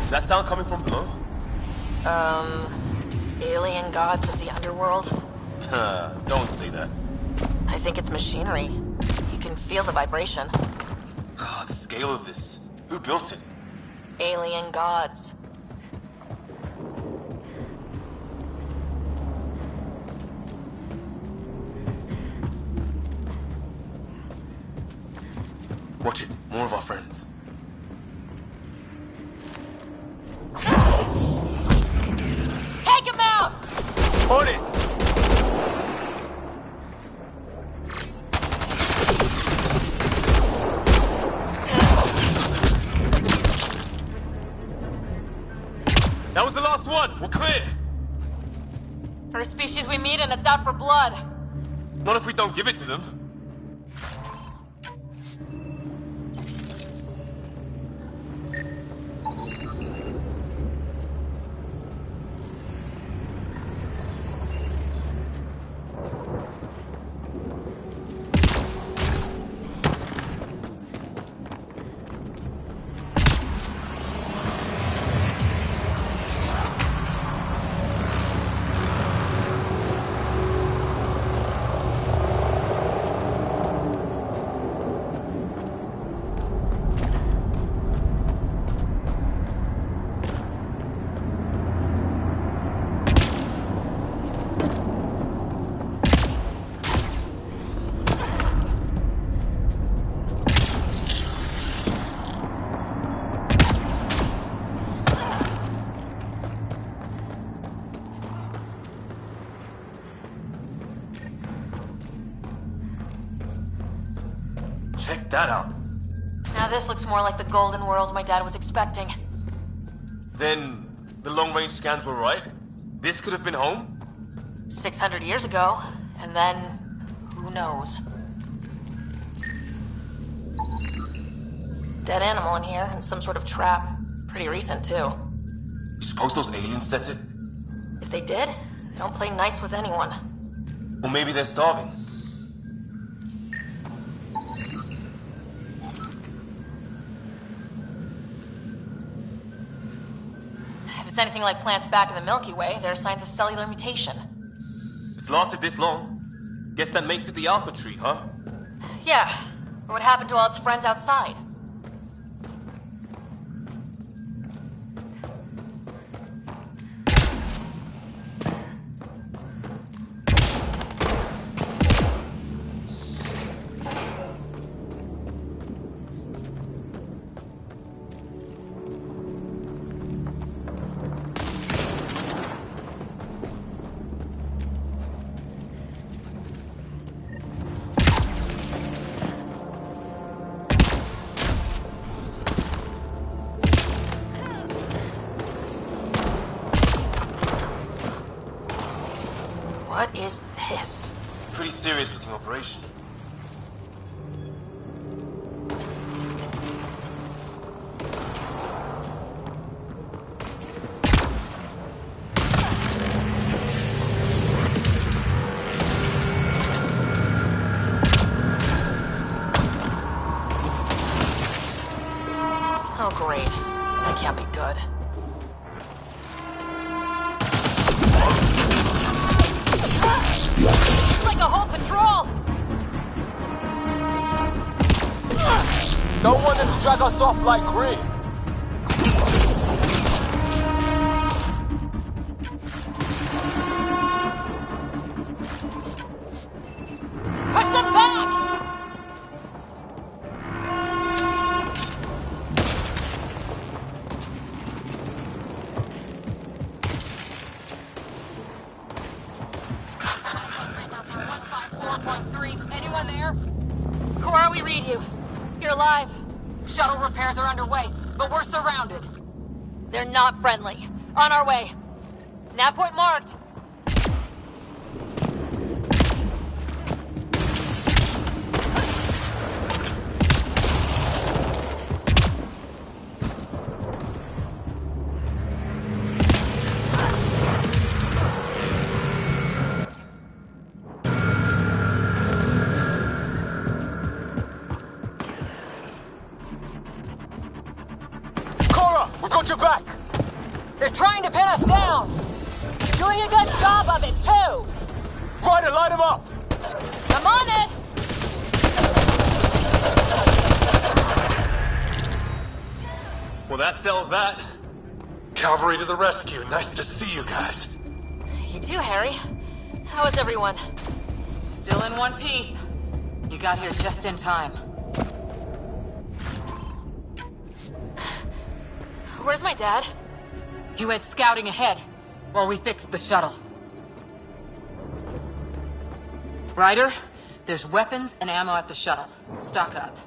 Is that sound coming from below? Alien gods of the underworld? Don't say that. I think it's machinery. You can feel the vibration. The scale of this. Who built it? Alien gods. Watch it. More of our friends. Take him out! On it! That was the last one. We're clear. First species we meet and it's out for blood. Not if we don't give it to them. Check that out. Now this looks more like the golden world my dad was expecting. Then the long-range scans were right? This could have been home? 600 years ago, and then who knows? Dead animal in here, and some sort of trap. Pretty recent, too. You suppose those aliens set it? If they did, they don't play nice with anyone. Or maybe they're starving. If it's anything like plants back in the Milky Way, there are signs of cellular mutation. It's lasted this long. Guess that makes it the Alpha Tree, huh? Yeah. What happened to all its friends outside? What is this? Pretty serious looking operation. Oh great. That can't be good. It's like a whole patrol! Don't want them to drag us off like Grid. Push them back! Anyone there? Cora, we read you. You're alive. Shuttle repairs are underway, but we're surrounded. They're not friendly. On our way. Nav point marked. Cora, we got your back. They're trying to pin us down. Doing a good job of it, too. Ryder, light him up. I'm on it! Well, that settled that. Cavalry to the rescue. Nice to see you guys. You too, Harry. How is everyone? Still in one piece. You got here just in time. Where's my dad? He went scouting ahead while we fixed the shuttle. Ryder, there's weapons and ammo at the shuttle. Stock up.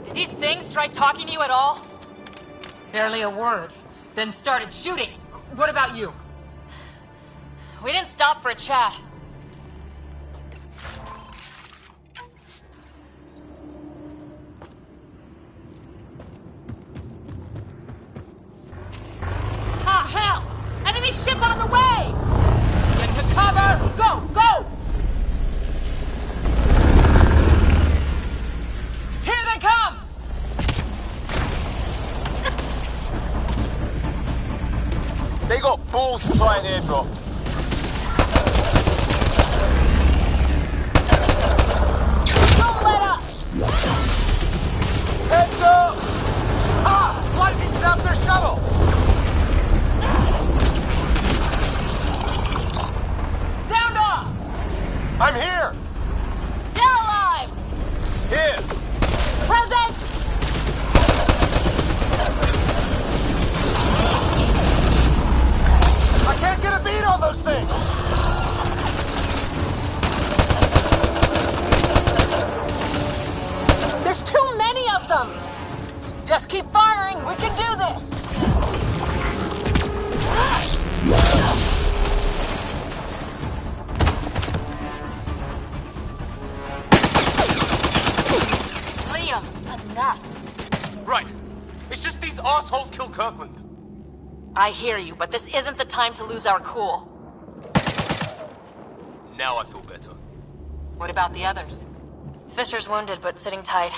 Did these things try talking to you at all? Barely a word. Then started shooting. What about you? We didn't stop for a chat. Ah, hell! Enemy ship on the way! Get to cover! Go! Go! Here they come! They got balls to try and airdrop. Don't let up! Heads up! Ah! Lightning zapped their shuttle! Sound off! I'm here! Still alive! Here! Present! I can't get a beat on those things! There's too many of them! Just keep firing! We can do this! Liam, enough. Right. It's just these assholes killed Kirkland. I hear you, but this isn't the time to lose our cool. Now I feel better. What about the others? Fisher's wounded, but sitting tight.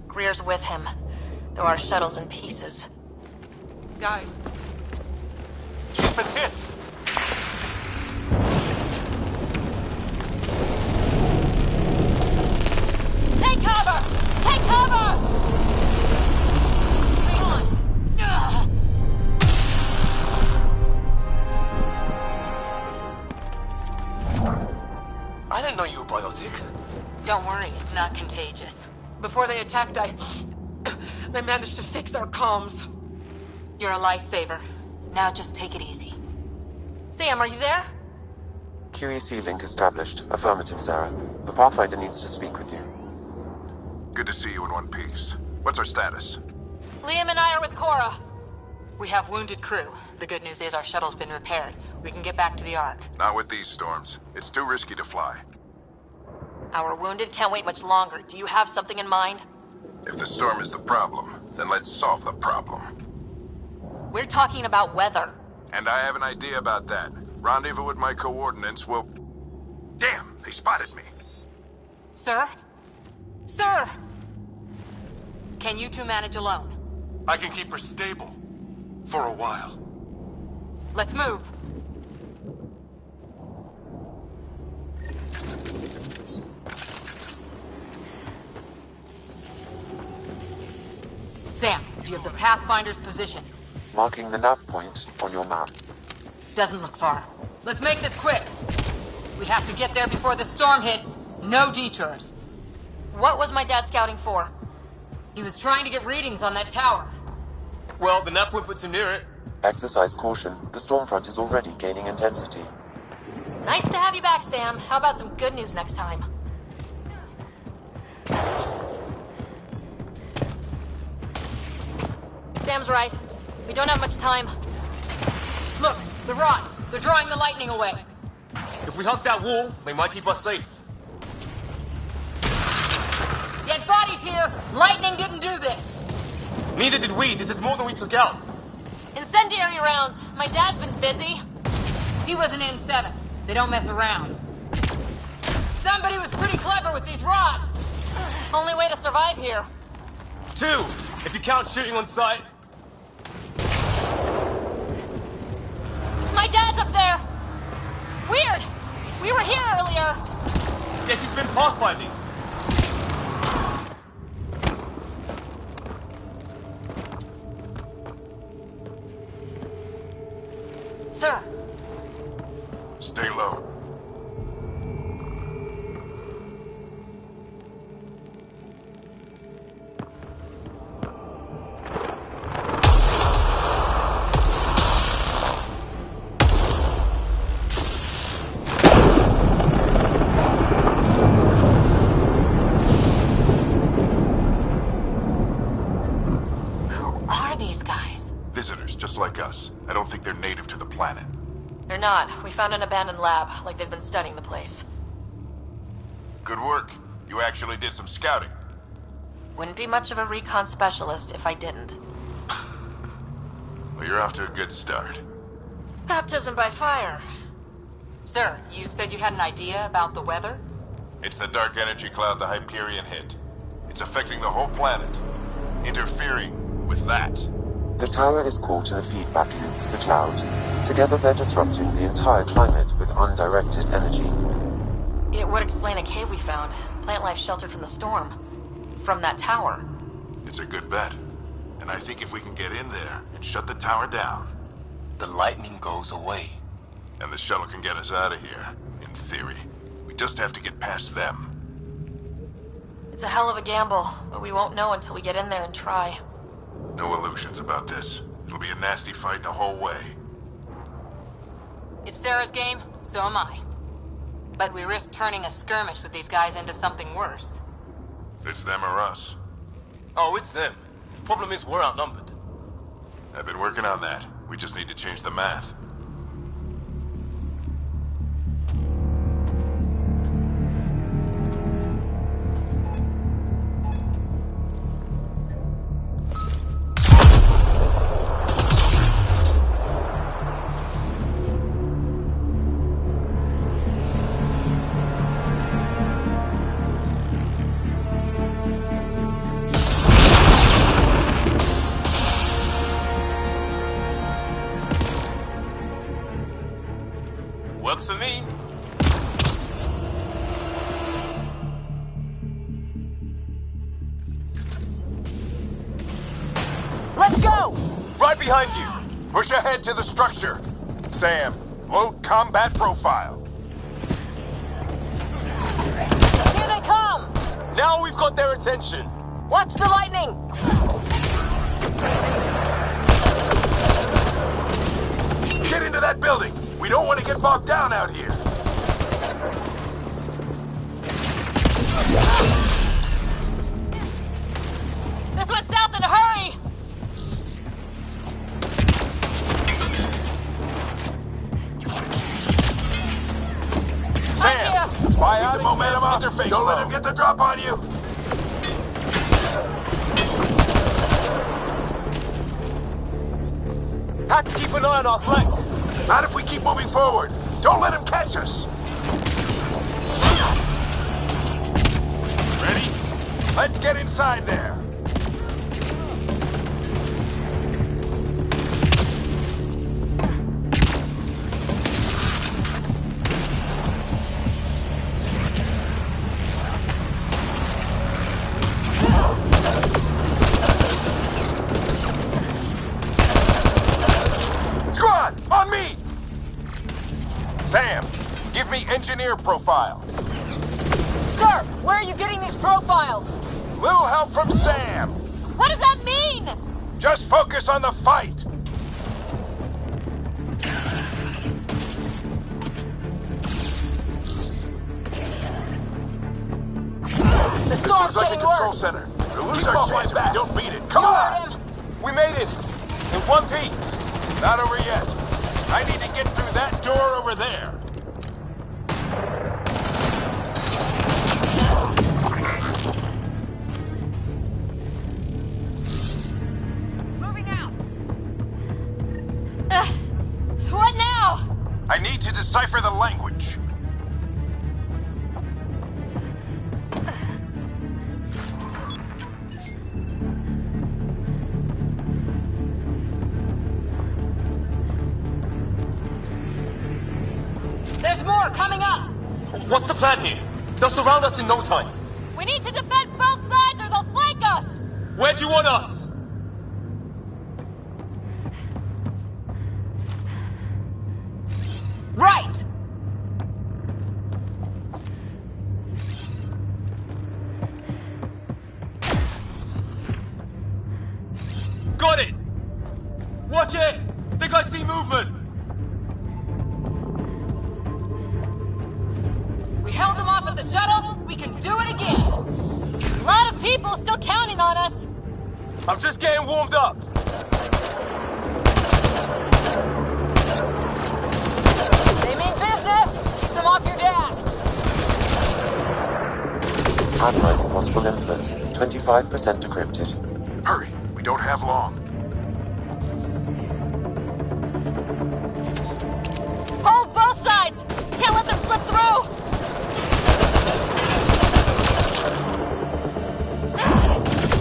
Greer's with him, though our shuttle's in pieces. Guys. She's been hit. Take cover! Take cover! Hang on. Ugh. I didn't know you were biotic. Don't worry, it's not contagious. Before they attacked, I managed to fix our comms. You're a lifesaver. Now just take it easy. Sam, are you there? QEC link established. Affirmative, Sarah. The Pathfinder needs to speak with you. Good to see you in one piece. What's our status? Liam and I are with Cora. We have wounded crew. The good news is our shuttle's been repaired. We can get back to the Ark. Not with these storms. It's too risky to fly. Our wounded can't wait much longer. Do you have something in mind? If the storm is the problem, then let's solve the problem. We're talking about weather. And I have an idea about that. Rendezvous with my coordinates will... Damn, they spotted me. Sir? Sir! Can you two manage alone? I can keep her stable. For a while. Let's move. Sam, do you have the Pathfinder's position? Marking the nav point on your map. Doesn't look far. Let's make this quick. We have to get there before the storm hits. No detours. What was my dad scouting for? He was trying to get readings on that tower. Well, the nav point puts him near it. Exercise caution. The storm front is already gaining intensity. Nice to have you back, Sam. How about some good news next time? Sam's right. We don't have much time. Look, the rods. They're drawing the lightning away. If we hug that wall, they might keep us safe. Dead bodies here! Lightning didn't do this! Neither did we. This is more than we took out. Incendiary rounds. My dad's been busy. He was an N7. They don't mess around. Somebody was pretty clever with these rods. Only way to survive here. 2, if you count shooting on sight. My dad's up there. Weird. We were here earlier. Guess he's been pathfinding. Sir. Stay low. planet. They're not. We found an abandoned lab, like they've been studying the place. Good work. You actually did some scouting. Wouldn't be much of a recon specialist if I didn't. Well, you're off to a good start. Baptism by fire. Sir, you said you had an idea about the weather? It's the dark energy cloud the Hyperion hit. It's affecting the whole planet, interfering with that. The tower is caught in a feedback loop with the cloud. Together they're disrupting the entire climate with undirected energy. It would explain a cave we found. Plant life sheltered from the storm. From that tower. It's a good bet. And I think if we can get in there and shut the tower down, the lightning goes away. And the shuttle can get us out of here, in theory. We just have to get past them. It's a hell of a gamble, but we won't know until we get in there and try. No illusions about this. It'll be a nasty fight the whole way. If Sarah's game, so am I. But we risk turning a skirmish with these guys into something worse. It's them or us. Oh, it's them. Problem is, we're outnumbered. I've been working on that. We just need to change the math. Works for me. Let's go! Right behind you! Push ahead to the structure. Sam, load combat profile. Here they come! Now we've got their attention. Watch the lightning! Get into that building! We don't want to get bogged down out here! This went south in a hurry! Sam! Buy out the momentum interface. Don't let him get the drop on you! Have to keep an eye on our flank. Not if we keep moving forward. Don't let him catch us. Ready? Let's get inside there. Squad, on me! Sam, give me engineer profile. Sir, where are you getting these profiles? Little help from Sam. What does that mean? Just focus on the fight. The This storm's looks like the getting control worse. center. We'll lose our chance if we don't beat it. Come You on! heard him. We made it. In one piece. Not over yet. I need to get through that door over there. Moving out. What now? I need to decipher the language. There's more coming up! What's the plan here? They'll surround us in no time. We need to defend both sides or they'll flank us! Where do you want us? Right! Got it! Watch it! Think I see movement! We held them off at the shuttle, we can do it again! A lot of people still counting on us. I'm just getting warmed up. Analyzing possible inputs. 25% decrypted. Hurry, we don't have long. Hold both sides! Can't let them slip through!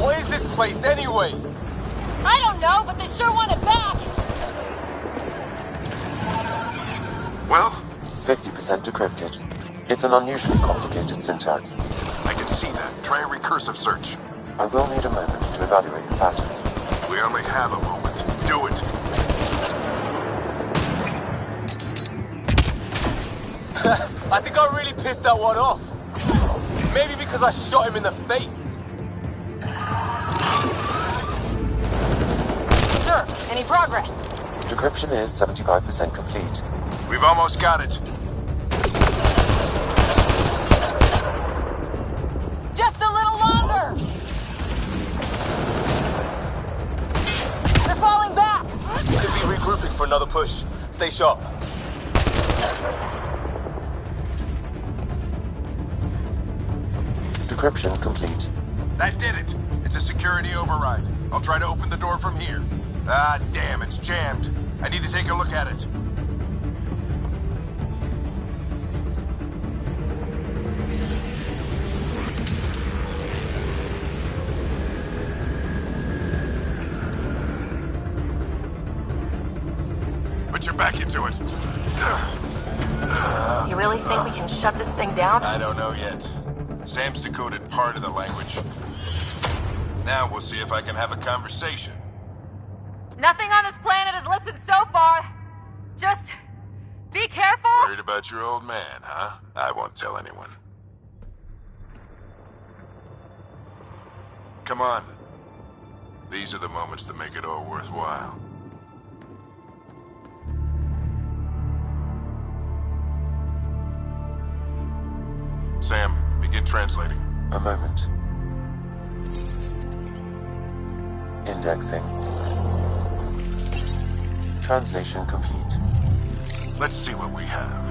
What is this place anyway? I don't know, but they sure want it back! Well? 50% decrypted. It's an unusually complicated syntax. I can see that. Try a recursive search. I will need a moment to evaluate the pattern. We only have a moment. Do it. I think I really pissed that one off. Maybe because I shot him in the face. Sir, any progress? Decryption is 75% complete. We've almost got it. Just a little longer! They're falling back! We could be regrouping for another push. Stay sharp. Decryption complete. That did it. It's a security override. I'll try to open the door from here. Ah, damn, it's jammed. I need to take a look at it. Put your back into it. You really think we can shut this thing down? I don't know yet. Sam's decoded part of the language. Now we'll see if I can have a conversation. Nothing on this planet has listened so far. Just be careful. Worried about your old man, huh? I won't tell anyone. Come on. These are the moments that make it all worthwhile. Sam, begin translating. A moment. Indexing. Translation complete. Let's see what we have.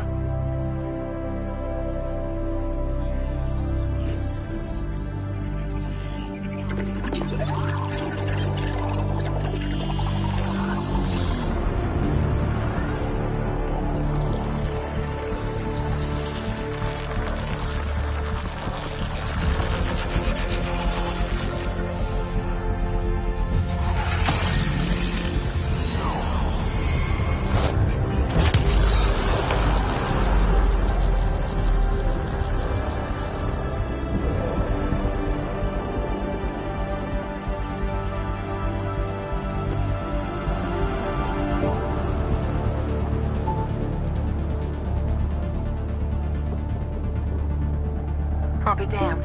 I'll be damned.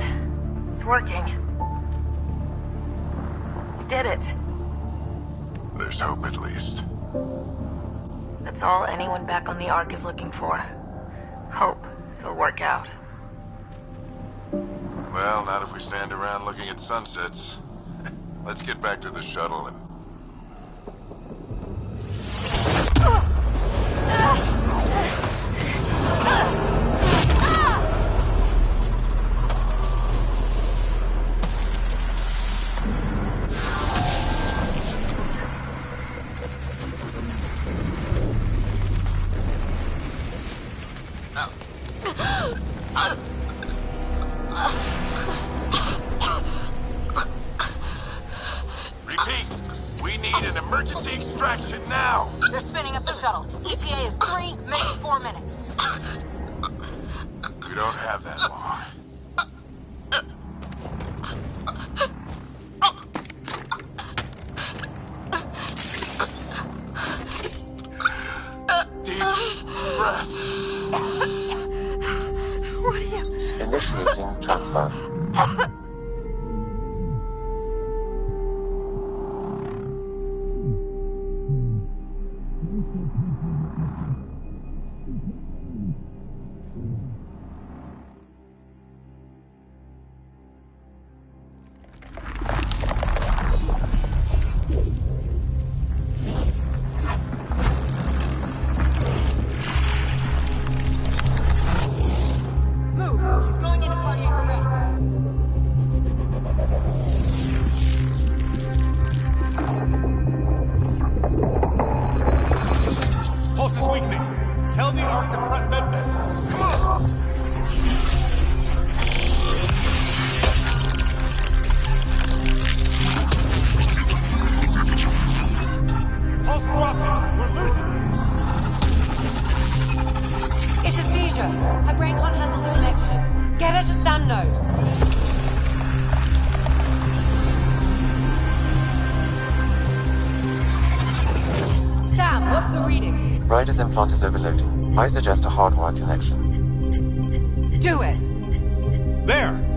It's working. We did it. There's hope at least. That's all anyone back on the Ark is looking for. Hope it'll work out. Well, not if we stand around looking at sunsets. Let's get back to the shuttle and... Repeat! We need an emergency extraction now! They're spinning up the shuttle. ETA is 3, maybe 4 minutes. We don't have that long. Deep breath. What are you... Initiating transfer. Move! She's going into cardiac arrest. Roger. Her brain can't handle the connection. Get her to Sam node. Sam, what's the reading? Ryder's implant is overloading. I suggest a hardwire connection. Do it! There!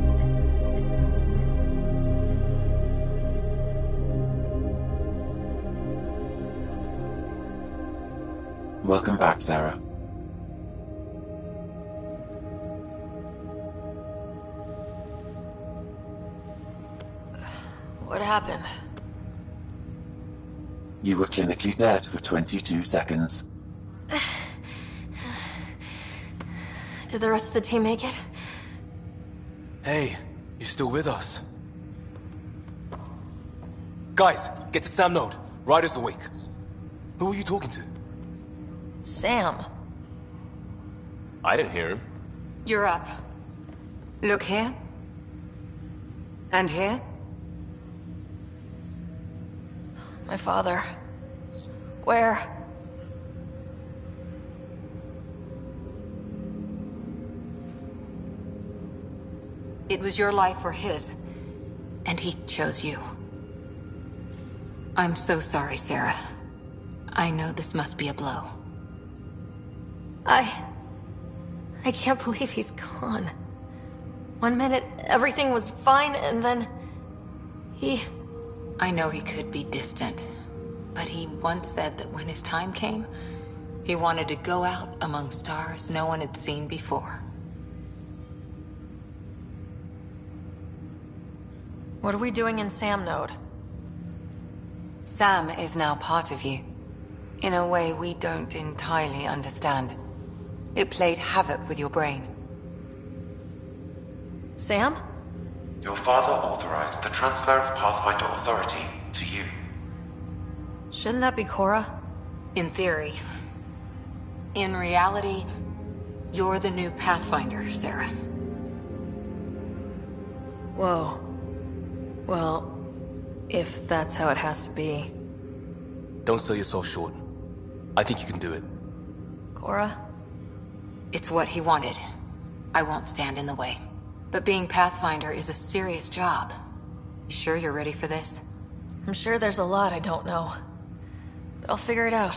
Welcome back, Sarah. What happened? You were clinically dead for 22 seconds. Did the rest of the team make it? Hey, you're still with us. Guys, get to Sam node. Ryder's awake. Who are you talking to? Sam. I didn't hear him. You're up. Look here. And here. My father. Where? It was your life or his, and he chose you. I'm so sorry, Sarah. I know this must be a blow. I can't believe he's gone. 1 minute, everything was fine, and then... I know he could be distant, but he once said that when his time came, he wanted to go out among stars no one had seen before. What are we doing in Sam node? Sam is now part of you, in a way we don't entirely understand. It played havoc with your brain. Sam? Your father authorized the transfer of Pathfinder authority to you. Shouldn't that be Cora? In theory. In reality, you're the new Pathfinder, Sarah. Whoa. Well, if that's how it has to be. Don't sell yourself short. I think you can do it. Cora? It's what he wanted. I won't stand in the way. But being Pathfinder is a serious job. You sure you're ready for this? I'm sure there's a lot I don't know. But I'll figure it out.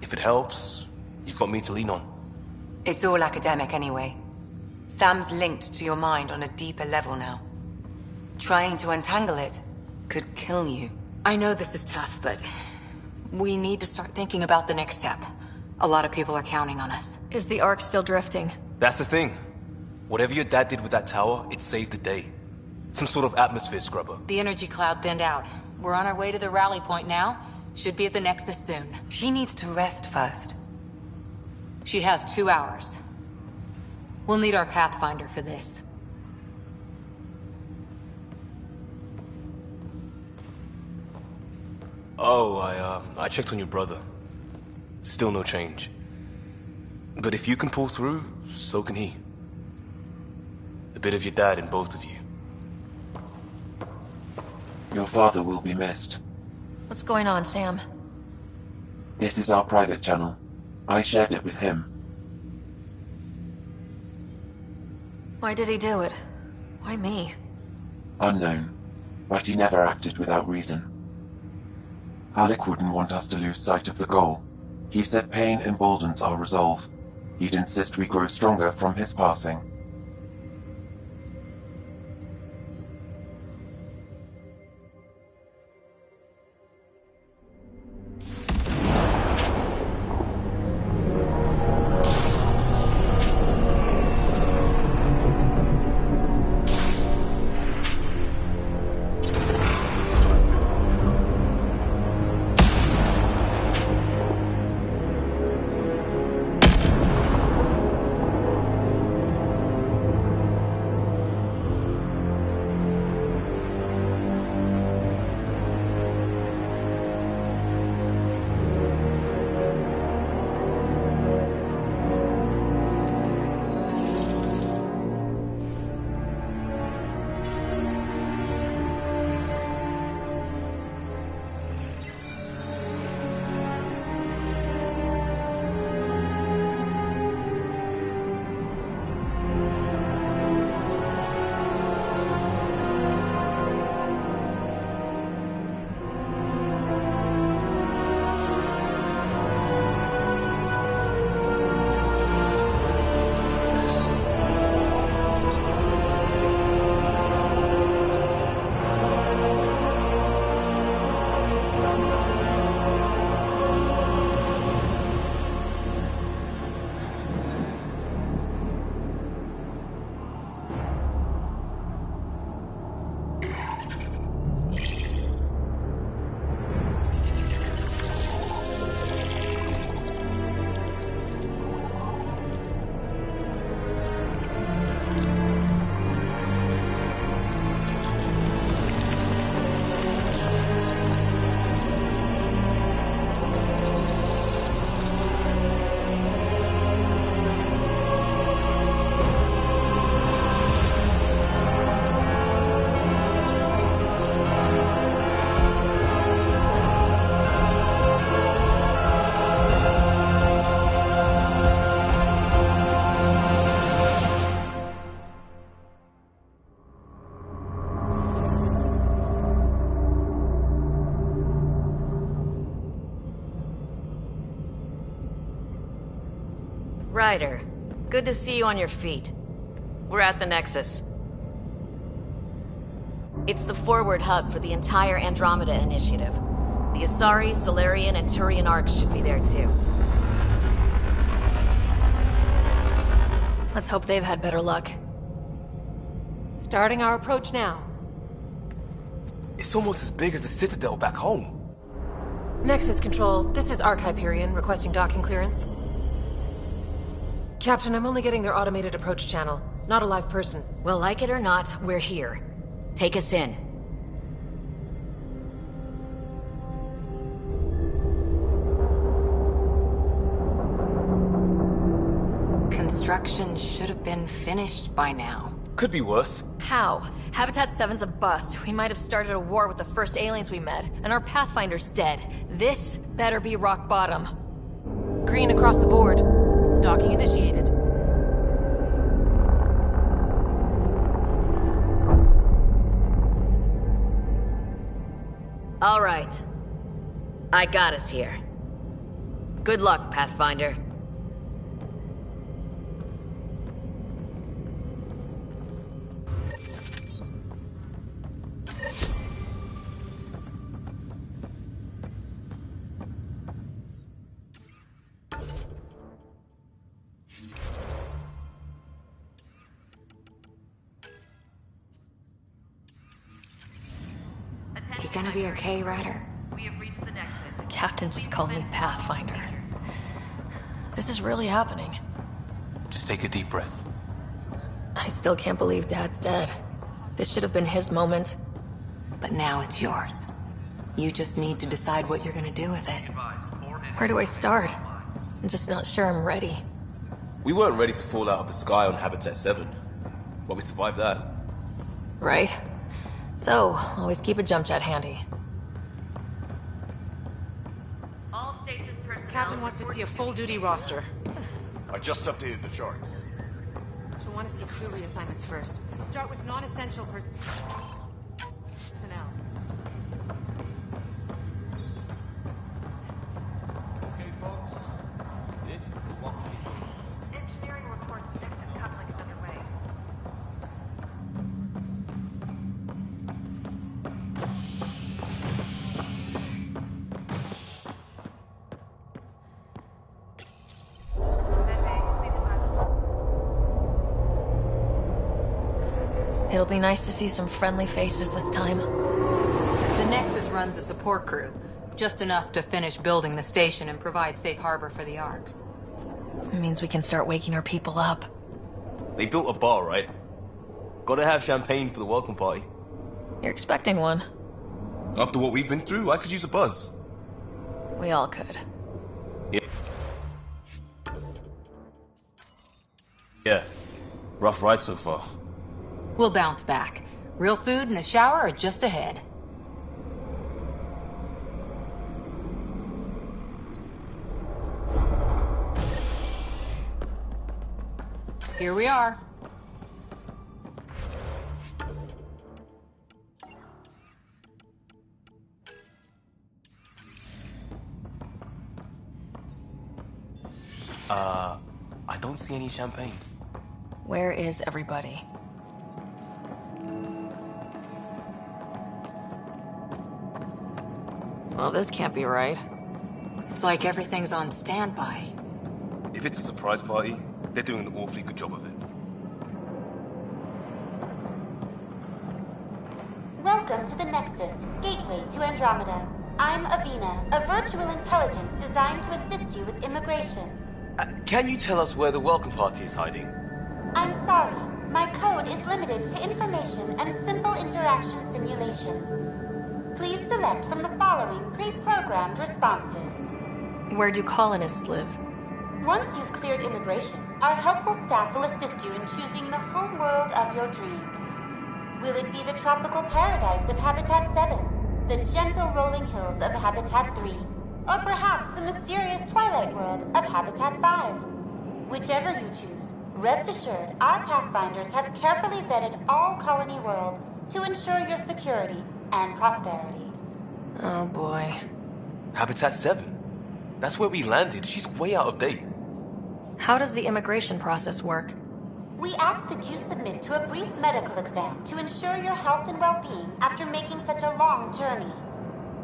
If it helps, you've got me to lean on. It's all academic anyway. Sam's linked to your mind on a deeper level now. Trying to untangle it could kill you. I know this is tough, but we need to start thinking about the next step. A lot of people are counting on us. Is the Ark still drifting? That's the thing. Whatever your dad did with that tower, it saved the day. Some sort of atmosphere scrubber. The energy cloud thinned out. We're on our way to the rally point now. Should be at the Nexus soon. She needs to rest first. She has 2 hours. We'll need our Pathfinder for this. Oh, I checked on your brother. Still no change. But if you can pull through, so can he. A bit of your dad in both of you. Your father will be missed. What's going on, Sam? This is our private channel. I shared it with him. Why did he do it? Why me? Unknown, but he never acted without reason. Alec wouldn't want us to lose sight of the goal. He said pain emboldens our resolve. He'd insist we grow stronger from his passing. Ryder, good to see you on your feet. We're at the Nexus. It's the forward hub for the entire Andromeda Initiative. The Asari, Solarian, and Turian arcs should be there too. Let's hope they've had better luck. Starting our approach now. It's almost as big as the Citadel back home. Nexus Control, this is Arc Hyperion requesting docking clearance. Captain, I'm only getting their automated approach channel, not a live person. Well, like it or not, we're here. Take us in. Construction should have been finished by now. Could be worse. How? Habitat 7's a bust. We might have started a war with the first aliens we met, and our Pathfinder's dead. This better be rock bottom. Green across the board. Docking initiated. All right. I got us here. Good luck, Pathfinder. You gonna be okay, Ryder? The captain just called me Pathfinder. This is really happening. Just take a deep breath. I still can't believe Dad's dead. This should have been his moment. But now it's yours. You just need to decide what you're gonna do with it. Where do I start? I'm just not sure I'm ready. We weren't ready to fall out of the sky on Habitat 7. But we survived that. Right? So, always keep a jump jet handy. Captain wants to see a full-duty roster. I just updated the charts. She'll want to see crew reassignments first. Start with non-essential personnel. Okay, folks. This is what we do. Engineering reports Nexus coupling is underway. It'll be nice to see some friendly faces this time. The Nexus runs a support crew. Just enough to finish building the station and provide safe harbor for the arcs. It means we can start waking our people up. They built a bar, right? Gotta have champagne for the welcome party. You're expecting one. After what we've been through, I could use a buzz. We all could. Yeah. Rough ride so far. We'll bounce back. Real food and a shower are just ahead. Here we are. I don't see any champagne. Where is everybody? Well, this can't be right. It's like everything's on standby. If it's a surprise party, they're doing an awfully good job of it. Welcome to the Nexus, gateway to Andromeda. I'm Avina, a virtual intelligence designed to assist you with immigration. Can you tell us where the welcome party is hiding? I'm sorry, my code is limited to information and simple interaction simulations. Please select from the following pre-programmed responses. Where do colonists live? Once you've cleared immigration, our helpful staff will assist you in choosing the home world of your dreams. Will it be the tropical paradise of Habitat 7, the gentle rolling hills of Habitat 3, or perhaps the mysterious twilight world of Habitat 5? Whichever you choose, rest assured our Pathfinders have carefully vetted all colony worlds to ensure your security and prosperity. Oh boy. Habitat 7? That's where we landed. She's way out of date. How does the immigration process work? We ask that you submit to a brief medical exam to ensure your health and well-being after making such a long journey.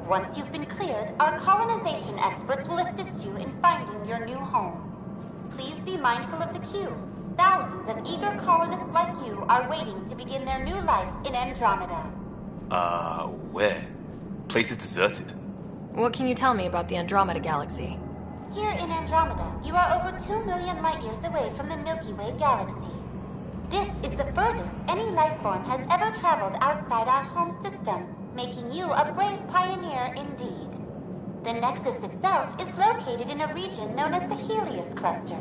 Once you've been cleared, our colonization experts will assist you in finding your new home. Please be mindful of the queue. Thousands of eager colonists like you are waiting to begin their new life in Andromeda. Where? Place is deserted. What can you tell me about the Andromeda Galaxy? Here in Andromeda, you are over 2 million light-years away from the Milky Way galaxy. This is the furthest any life form has ever traveled outside our home system, making you a brave pioneer indeed. The Nexus itself is located in a region known as the Heleus Cluster.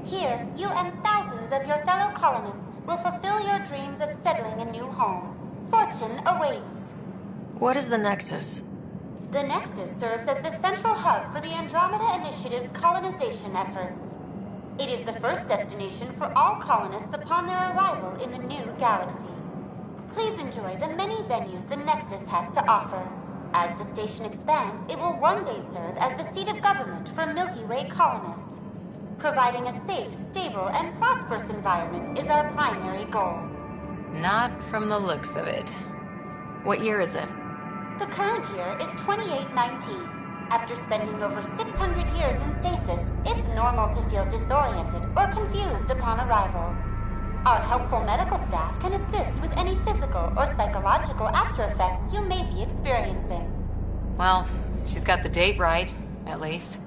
Here, you and thousands of your fellow colonists will fulfill your dreams of settling a new home. Fortune awaits. What is the Nexus? The Nexus serves as the central hub for the Andromeda Initiative's colonization efforts. It is the first destination for all colonists upon their arrival in the new galaxy. Please enjoy the many venues the Nexus has to offer. As the station expands, it will one day serve as the seat of government for Milky Way colonists. Providing a safe, stable, and prosperous environment is our primary goal. Not from the looks of it. What year is it? The current year is 2819. After spending over 600 years in stasis, it's normal to feel disoriented or confused upon arrival. Our helpful medical staff can assist with any physical or psychological after effects you may be experiencing. Well, she's got the date right, at least.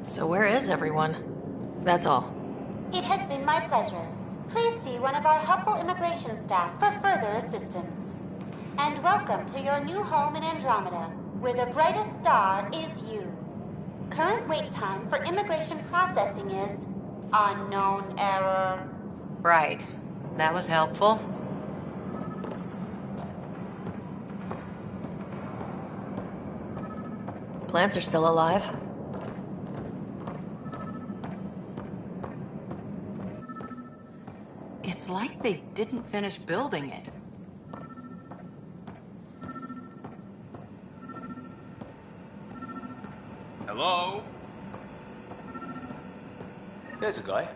So where is everyone? That's all. It has been my pleasure. Please see one of our helpful immigration staff for further assistance. And welcome to your new home in Andromeda, where the brightest star is you. Current wait time for immigration processing is unknown error. Right. That was helpful. Plants are still alive. It's like they didn't finish building it. Hello? There's a guy.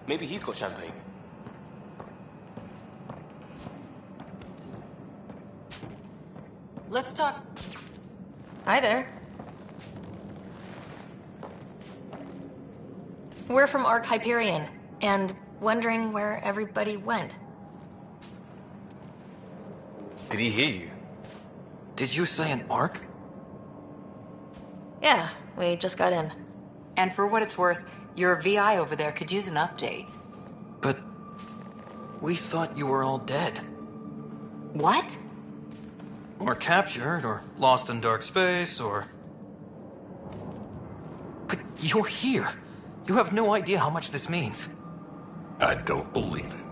Maybe he's got champagne. Let's talk. Hi there. We're from Ark Hyperion, and wondering where everybody went. Did he hear you? Did you say an Ark? Yeah, we just got in. And for what it's worth, your VI over there could use an update. But we thought you were all dead. What? Or captured, or lost in dark space, or... But you're here. You have no idea how much this means. I don't believe it.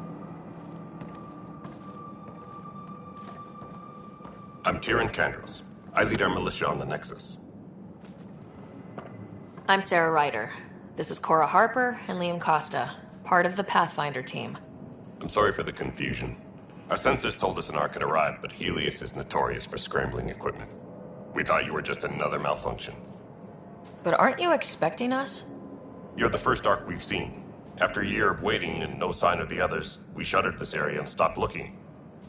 I'm Tyrion Kandros. I lead our militia on the Nexus. I'm Sarah Ryder. This is Cora Harper and Liam Costa, part of the Pathfinder team. I'm sorry for the confusion. Our sensors told us an Ark had arrived, but Heleus is notorious for scrambling equipment. We thought you were just another malfunction. But aren't you expecting us? You're the first Ark we've seen. After a year of waiting and no sign of the others, we shuttered this area and stopped looking.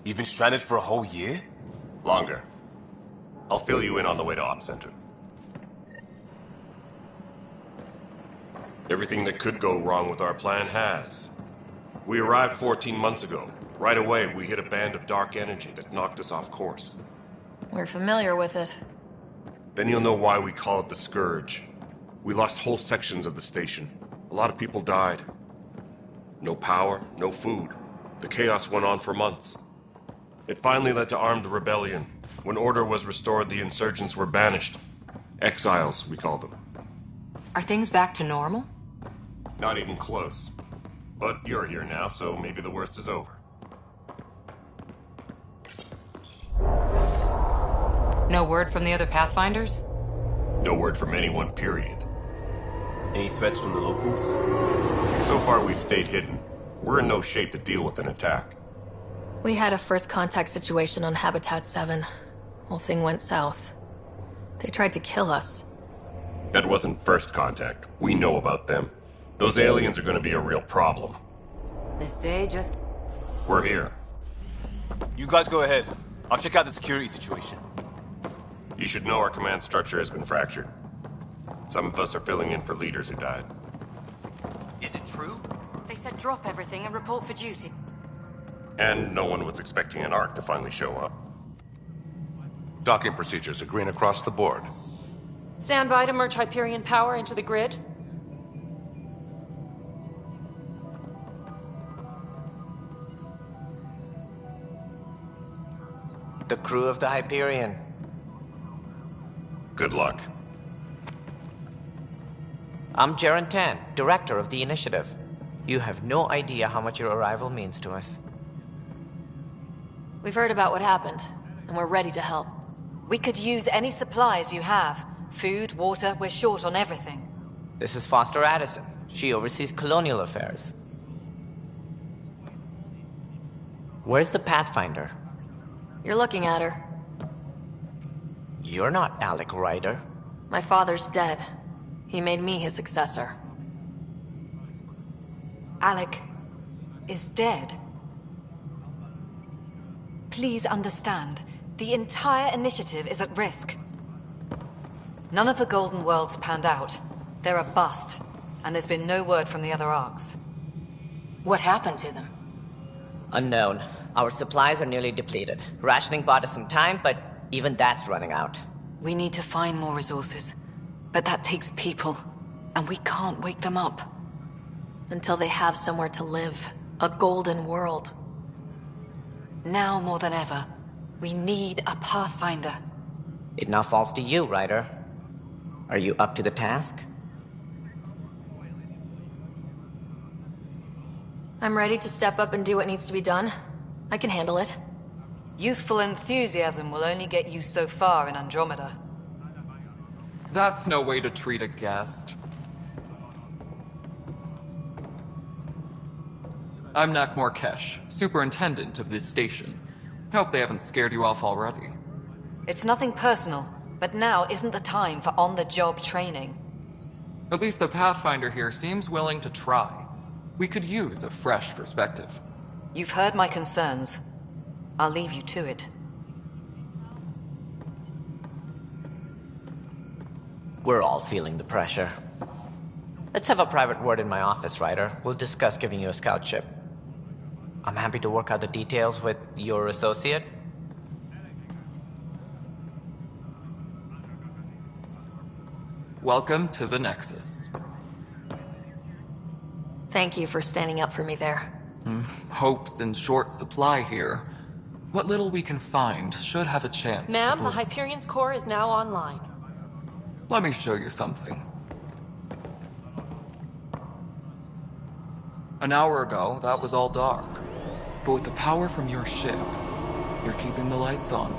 You've been stranded for a whole year? Longer. I'll fill you in on the way to Op Center. Everything that could go wrong with our plan has. We arrived 14 months ago. Right away, we hit a band of dark energy that knocked us off course. We're familiar with it. Then you'll know why we call it the Scourge. We lost whole sections of the station. A lot of people died. No power, no food. The chaos went on for months. It finally led to armed rebellion. When order was restored, the insurgents were banished. Exiles, we call them. Are things back to normal? Not even close. But you're here now, so maybe the worst is over. No word from the other Pathfinders? No word from anyone, period. Any threats from the locals? So far, we've stayed hidden. We're in no shape to deal with an attack. We had a first contact situation on Habitat 7. Whole thing went south. They tried to kill us. That wasn't first contact. We know about them. Those aliens are gonna be a real problem. This day just... We're here. You guys go ahead. I'll check out the security situation. You should know our command structure has been fractured. Some of us are filling in for leaders who died. Is it true? They said drop everything and report for duty. And no one was expecting an Ark to finally show up. Docking procedures are green across the board. Stand by to merge Hyperion power into the grid. The crew of the Hyperion. Good luck. I'm Jaren Tan, director of the initiative. You have no idea how much your arrival means to us. We've heard about what happened, and we're ready to help. We could use any supplies you have. Food, water, we're short on everything. This is Foster Addison. She oversees colonial affairs. Where's the Pathfinder? You're looking at her. You're not Alec Ryder. My father's dead. He made me his successor. Alec is dead. Please understand, the entire initiative is at risk. None of the Golden Worlds panned out. They're a bust, and there's been no word from the other arcs. What happened to them? Unknown. Our supplies are nearly depleted. Rationing bought us some time, but even that's running out. We need to find more resources, but that takes people, and we can't wake them up. Until they have somewhere to live. A golden world. Now more than ever, we need a Pathfinder. It now falls to you, Ryder. Are you up to the task? I'm ready to step up and do what needs to be done. I can handle it. Youthful enthusiasm will only get you so far in Andromeda. That's no way to treat a guest. I'm Nakmor Kesh, superintendent of this station. Hope they haven't scared you off already. It's nothing personal, but now isn't the time for on-the-job training. At least the Pathfinder here seems willing to try. We could use a fresh perspective. You've heard my concerns. I'll leave you to it. We're all feeling the pressure. Let's have a private word in my office, Ryder. We'll discuss giving you a scout ship. I'm happy to work out the details with your associate. Welcome to the Nexus. Thank you for standing up for me there. Hope's in short supply here. What little we can find should have a chance. Ma'am, the Hyperion's core is now online. Let me show you something. An hour ago, that was all dark. But with the power from your ship, you're keeping the lights on.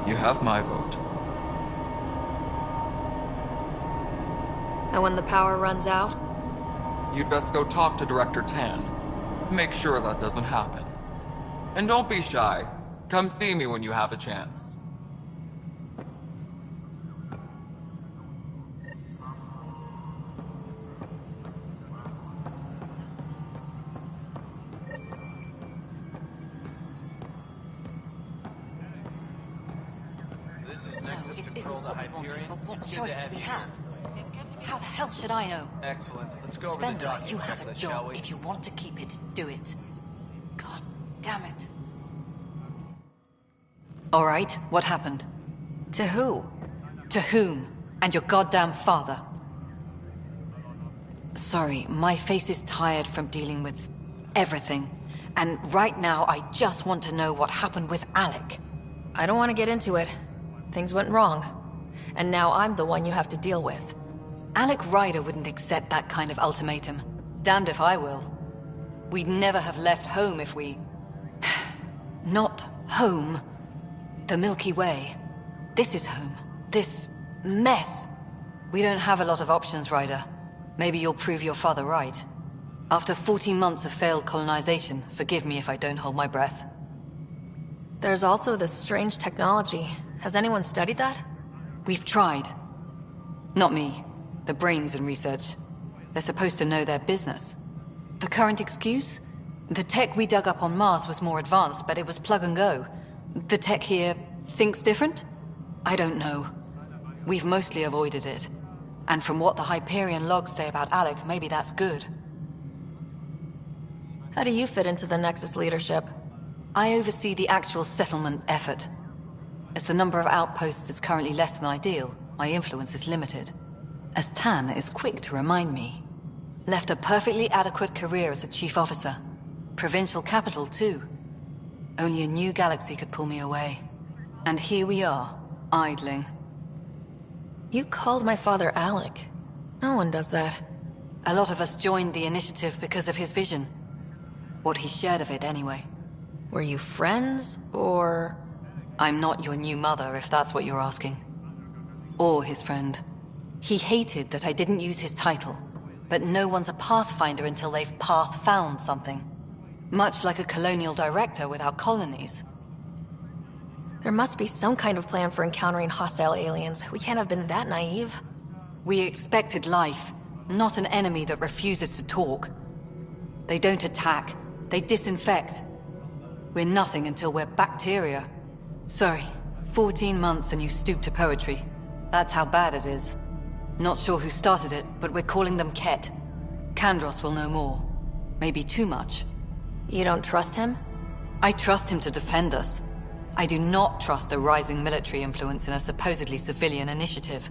You have my vote. And when the power runs out? You'd best go talk to Director Tan. Make sure that doesn't happen. And don't be shy. Come see me when you have a chance. This is Nexus Control to Hyperion. What It's good choice to have do we you have? here. How the hell should I know? Excellent. Let's go over the Spender, document you have a checklist, shall job. we? If you want to keep it, do it. God damn it. All right, what happened? To who? To whom? And your goddamn father. Sorry, my face is tired from dealing with everything. And right now, I just want to know what happened with Alec. I don't want to get into it. Things went wrong. And now I'm the one you have to deal with. Alec Ryder wouldn't accept that kind of ultimatum. Damned if I will. We'd never have left home if we... Not home. The Milky Way. This is home. This mess. We don't have a lot of options, Ryder. Maybe you'll prove your father right. After 14 months of failed colonization, forgive me if I don't hold my breath. There's also this strange technology. Has anyone studied that? We've tried. Not me. The brains in research. They're supposed to know their business. The current excuse? The tech we dug up on Mars was more advanced, but it was plug and go. The tech here thinks different? I don't know. We've mostly avoided it. And from what the Hyperion logs say about Alec, maybe that's good. How do you fit into the Nexus leadership? I oversee the actual settlement effort. As the number of outposts is currently less than ideal, my influence is limited. As Tan is quick to remind me. Left a perfectly adequate career as a chief officer. Provincial capital, too. Only a new galaxy could pull me away. And here we are, idling. You called my father Alec. No one does that. A lot of us joined the initiative because of his vision. What he shared of it, anyway. Were you friends, or...? I'm not your new mother, if that's what you're asking. Or his friend. He hated that I didn't use his title. But no one's a pathfinder until they've path-found something. Much like a colonial director without colonies. There must be some kind of plan for encountering hostile aliens. We can't have been that naive. We expected life, not an enemy that refuses to talk. They don't attack, they disinfect. We're nothing until we're bacteria. Sorry, 14 months and you stoop to poetry. That's how bad it is. Not sure who started it, but we're calling them Ket. Kandros will know more. Maybe too much. You don't trust him? I trust him to defend us. I do not trust a rising military influence in a supposedly civilian initiative.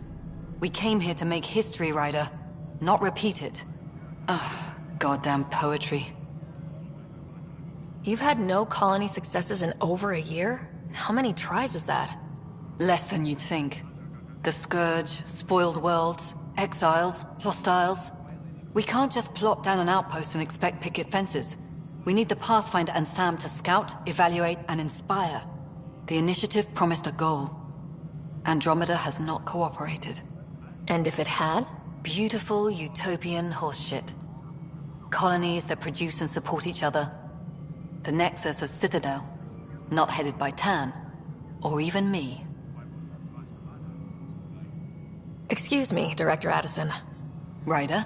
We came here to make history, Ryder, not repeat it. Ugh, goddamn poetry. You've had no colony successes in over a year? How many tries is that? Less than you'd think. The Scourge, spoiled worlds, exiles, hostiles. We can't just plop down an outpost and expect picket fences. We need the Pathfinder and Sam to scout, evaluate, and inspire. The initiative promised a goal. Andromeda has not cooperated. And if it had? Beautiful utopian horseshit. Colonies that produce and support each other. The Nexus a citadel, not headed by Tan, or even me. Excuse me, Director Addison. Ryder?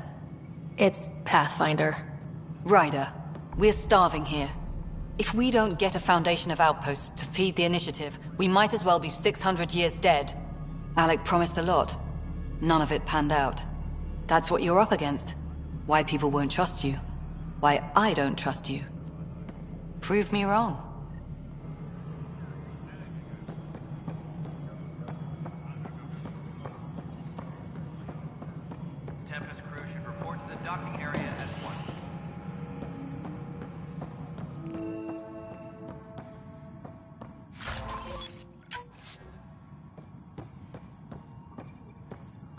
It's Pathfinder. Ryder, we're starving here. If we don't get a foundation of outposts to feed the initiative, we might as well be 600 years dead. Alec promised a lot. None of it panned out. That's what you're up against. Why people won't trust you. Why I don't trust you. Prove me wrong. Tempest crew should report to the docking area at once.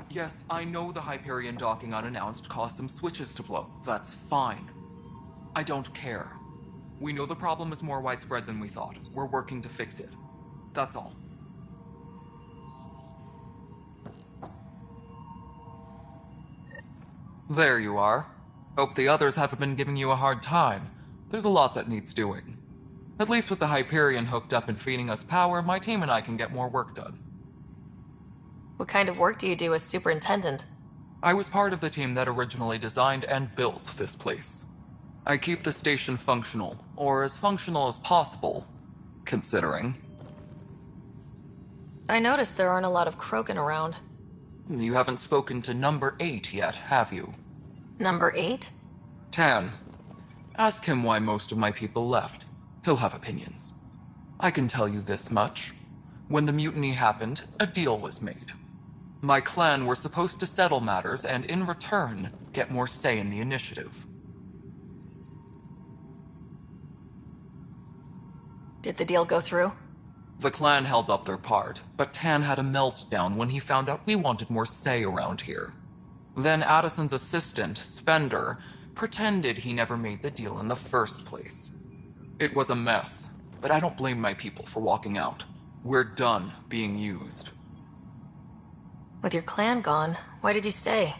Yes, I know the Hyperion docking unannounced caused some switches to blow. That's fine. I don't care. We know the problem is more widespread than we thought. We're working to fix it. That's all. There you are. Hope the others haven't been giving you a hard time. There's a lot that needs doing. At least with the Hyperion hooked up and feeding us power, my team and I can get more work done. What kind of work do you do as superintendent? I was part of the team that originally designed and built this place. I keep the station functional, or as functional as possible, considering. I noticed there aren't a lot of Krogan around. You haven't spoken to number 8 yet, have you? Number 8? Tan. Ask him why most of my people left. He'll have opinions. I can tell you this much. When the mutiny happened, a deal was made. My clan were supposed to settle matters and, in return, get more say in the initiative. Did the deal go through? The clan held up their part, but Tan had a meltdown when he found out we wanted more say around here. Then Addison's assistant, Spender, pretended he never made the deal in the first place. It was a mess, but I don't blame my people for walking out. We're done being used. With your clan gone, why did you stay?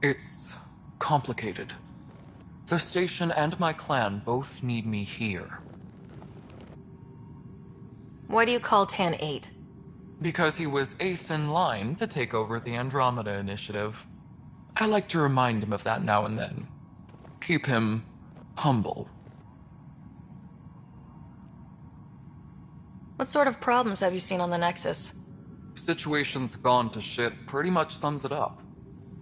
It's complicated. The station and my clan both need me here. Why do you call Tan 8? Because he was 8th in line to take over the Andromeda Initiative. I like to remind him of that now and then. Keep him humble. What sort of problems have you seen on the Nexus? Situation's gone to shit pretty much sums it up.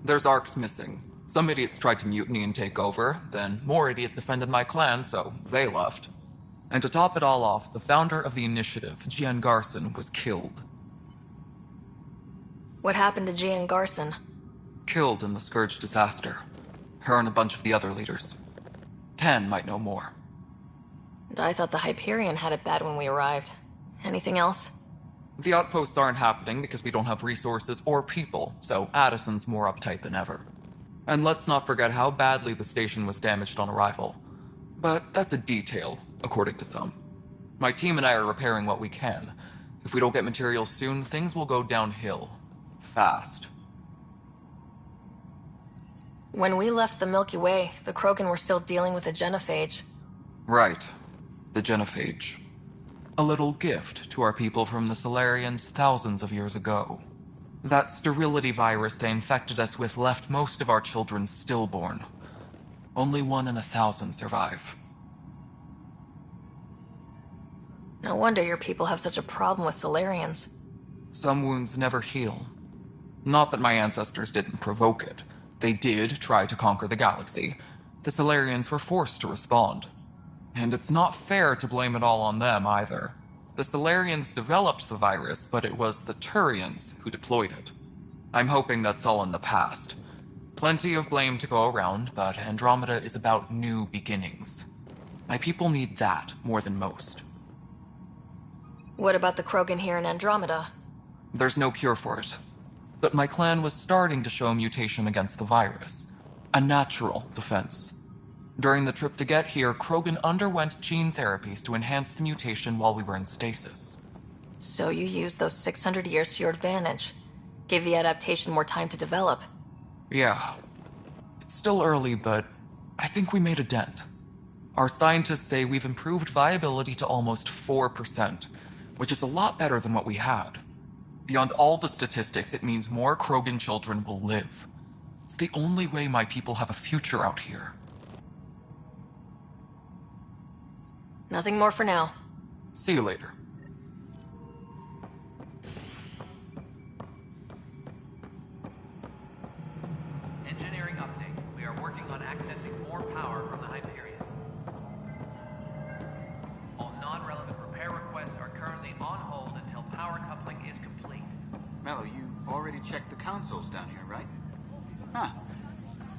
There's arcs missing. Some idiots tried to mutiny and take over, then more idiots offended my clan, so they left. And to top it all off, the founder of the initiative, Gian Garson, was killed. What happened to Gian Garson? Killed in the Scourge disaster. Her and a bunch of the other leaders. Tan might know more. And I thought the Hyperion had it bad when we arrived. Anything else? The outposts aren't happening because we don't have resources or people, so Addison's more uptight than ever. And let's not forget how badly the station was damaged on arrival. But that's a detail, according to some. My team and I are repairing what we can. If we don't get materials soon, things will go downhill. Fast. When we left the Milky Way, the Krogan were still dealing with the genophage. Right. The genophage. A little gift to our people from the Solarians thousands of years ago. That sterility virus they infected us with left most of our children stillborn. Only 1 in 1,000 survive. No wonder your people have such a problem with Solarians. Some wounds never heal. Not that my ancestors didn't provoke it. They did try to conquer the galaxy. The Solarians were forced to respond. And it's not fair to blame it all on them, either. The Solarians developed the virus, but it was the Turians who deployed it. I'm hoping that's all in the past. Plenty of blame to go around, but Andromeda is about new beginnings. My people need that more than most. What about the Krogan here in Andromeda? There's no cure for it. But my clan was starting to show mutation against the virus. A natural defense. During the trip to get here, Krogan underwent gene therapies to enhance the mutation while we were in stasis. So you used those 600 years to your advantage. Gave the adaptation more time to develop. Yeah. It's still early, but I think we made a dent. Our scientists say we've improved viability to almost 4%, which is a lot better than what we had. Beyond all the statistics, it means more Krogan children will live. It's the only way my people have a future out here. Nothing more for now. See you later. Engineering update. We are working on accessing more power from the Hyperion. All non-relevant repair requests are currently on hold until power coupling is complete. Mello, you already checked the consoles down here, right? Huh.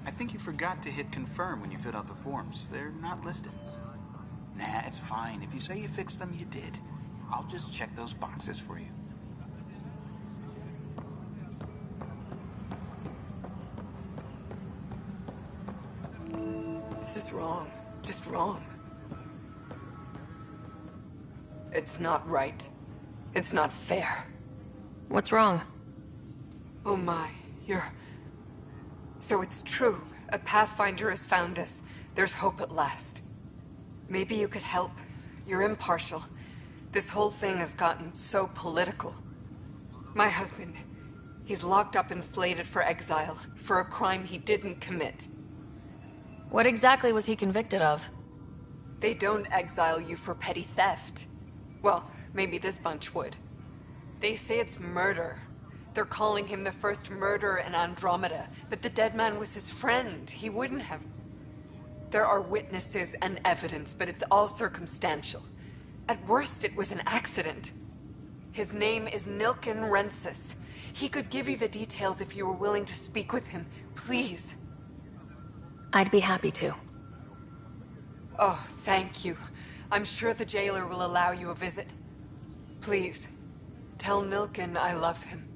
I think you forgot to hit confirm when you filled out the forms. They're not listed. Nah, it's fine. If you say you fixed them, you did. I'll just check those boxes for you. This is wrong. Just wrong. It's not right. It's not fair. What's wrong? Oh my, So it's true. A Pathfinder has found us. There's hope at last. Maybe you could help. You're impartial. This whole thing has gotten so political. My husband, he's locked up and slated for exile for a crime he didn't commit. What exactly was he convicted of? They don't exile you for petty theft. Well, maybe this bunch would. They say it's murder. They're calling him the first murderer in Andromeda, but the dead man was his friend. He wouldn't have... There are witnesses and evidence, but it's all circumstantial. At worst, it was an accident. His name is Nilken Rensis. He could give you the details if you were willing to speak with him. Please. I'd be happy to. Oh, thank you. I'm sure the jailer will allow you a visit. Please, tell Nilken I love him.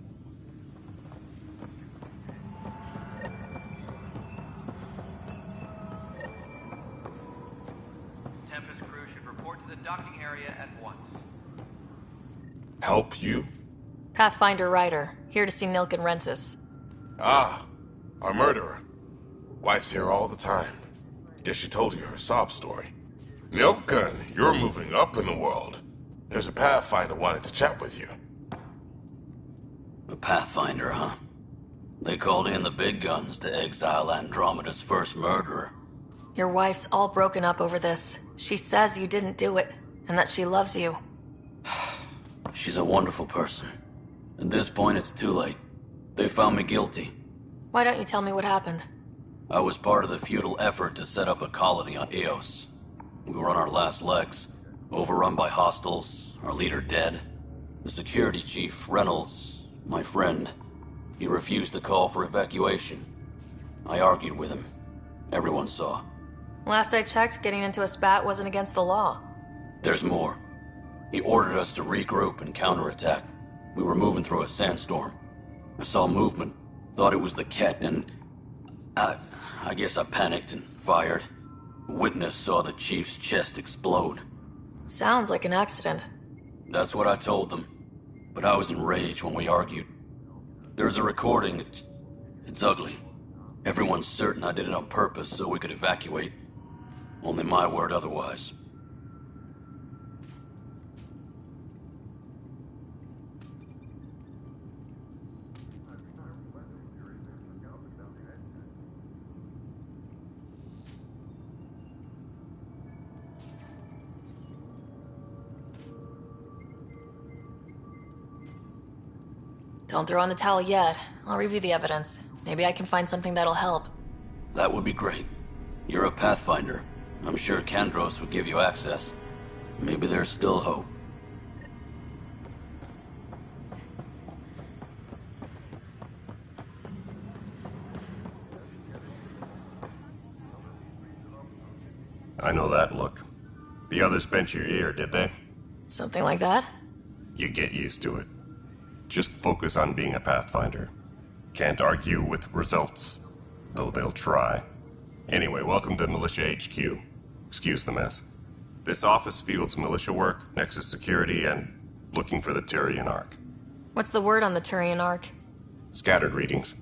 Tempest crew should report to the docking area at once. Help you? Pathfinder Ryder, here to see Nilken Rensis. Ah, our murderer. Wife's here all the time. Guess she told you her sob story. Nilken, you're moving up in the world. There's a Pathfinder wanting to chat with you. A Pathfinder, huh? They called in the big guns to exile Andromeda's first murderer. Your wife's all broken up over this. She says you didn't do it, and that she loves you. She's a wonderful person. At this point, it's too late. They found me guilty. Why don't you tell me what happened? I was part of the futile effort to set up a colony on Eos. We were on our last legs, overrun by hostiles, our leader dead. The security chief, Reynolds, my friend, he refused to call for evacuation. I argued with him. Everyone saw. Last I checked, getting into a spat wasn't against the law. There's more. He ordered us to regroup and counterattack. We were moving through a sandstorm. I saw movement, thought it was the Ket, and I guess I panicked and fired. A witness saw the chief's chest explode. Sounds like an accident. That's what I told them. But I was enraged when we argued. There's a recording. It's ugly. Everyone's certain I did it on purpose so we could evacuate. Only my word otherwise. Don't throw in the towel yet. I'll review the evidence. Maybe I can find something that'll help. That would be great. You're a Pathfinder. I'm sure Kandros would give you access. Maybe there's still hope. I know that look. The others bent your ear, did they? Something like that? You get used to it. Just focus on being a Pathfinder. Can't argue with results, though they'll try. Anyway, welcome to Militia HQ. Excuse the mess. This office fields militia work, Nexus security, and looking for the Turian Ark. What's the word on the Turian Ark? Scattered readings.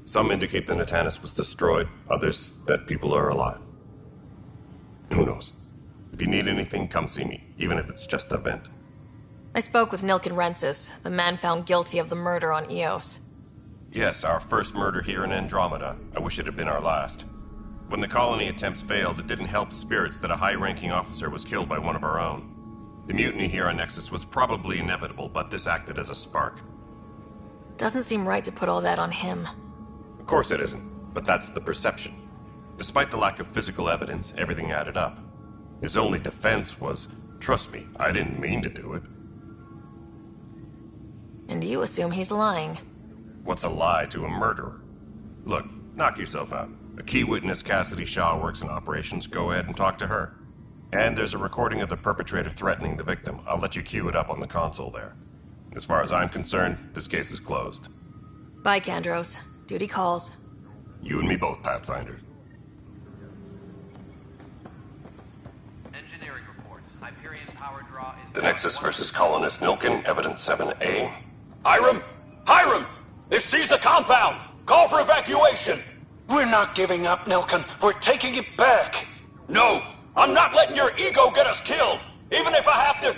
Some indicate the Natanus was destroyed, others that people are alive. Who knows? If you need anything, come see me, even if it's just a vent. I spoke with Nilken Rensis, the man found guilty of the murder on Eos. Yes, our first murder here in Andromeda. I wish it had been our last. When the colony attempts failed, it didn't help spirits that a high-ranking officer was killed by one of our own. The mutiny here on Nexus was probably inevitable, but this acted as a spark. Doesn't seem right to put all that on him. Of course it isn't, but that's the perception. Despite the lack of physical evidence, everything added up. His only defense was, trust me, I didn't mean to do it. And you assume he's lying. What's a lie to a murderer? Look, knock yourself out. A key witness, Cassidy Shaw, works in operations. Go ahead and talk to her. And there's a recording of the perpetrator threatening the victim. I'll let you cue it up on the console there. As far as I'm concerned, this case is closed. Bye, Kandros. Duty calls. You and me both, Pathfinder. Engineering reports. Hyperion power draw is... The Nexus versus Colonist Nilken, Evidence 7A. Hiram! Hiram! They've seized the compound! Call for evacuation! We're not giving up, Nilken. We're taking it back. No! I'm not letting your ego get us killed! Even if I have to...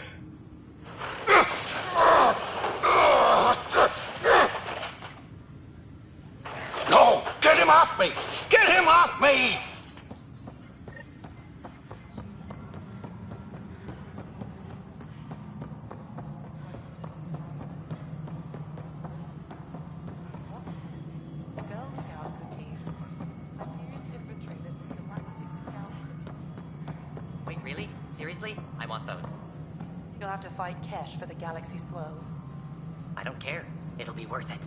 No! Get him off me! Get him off me! Wait, really? Seriously? I want those. You'll have to fight Kesh for the Galaxy Swirls. I don't care. It'll be worth it.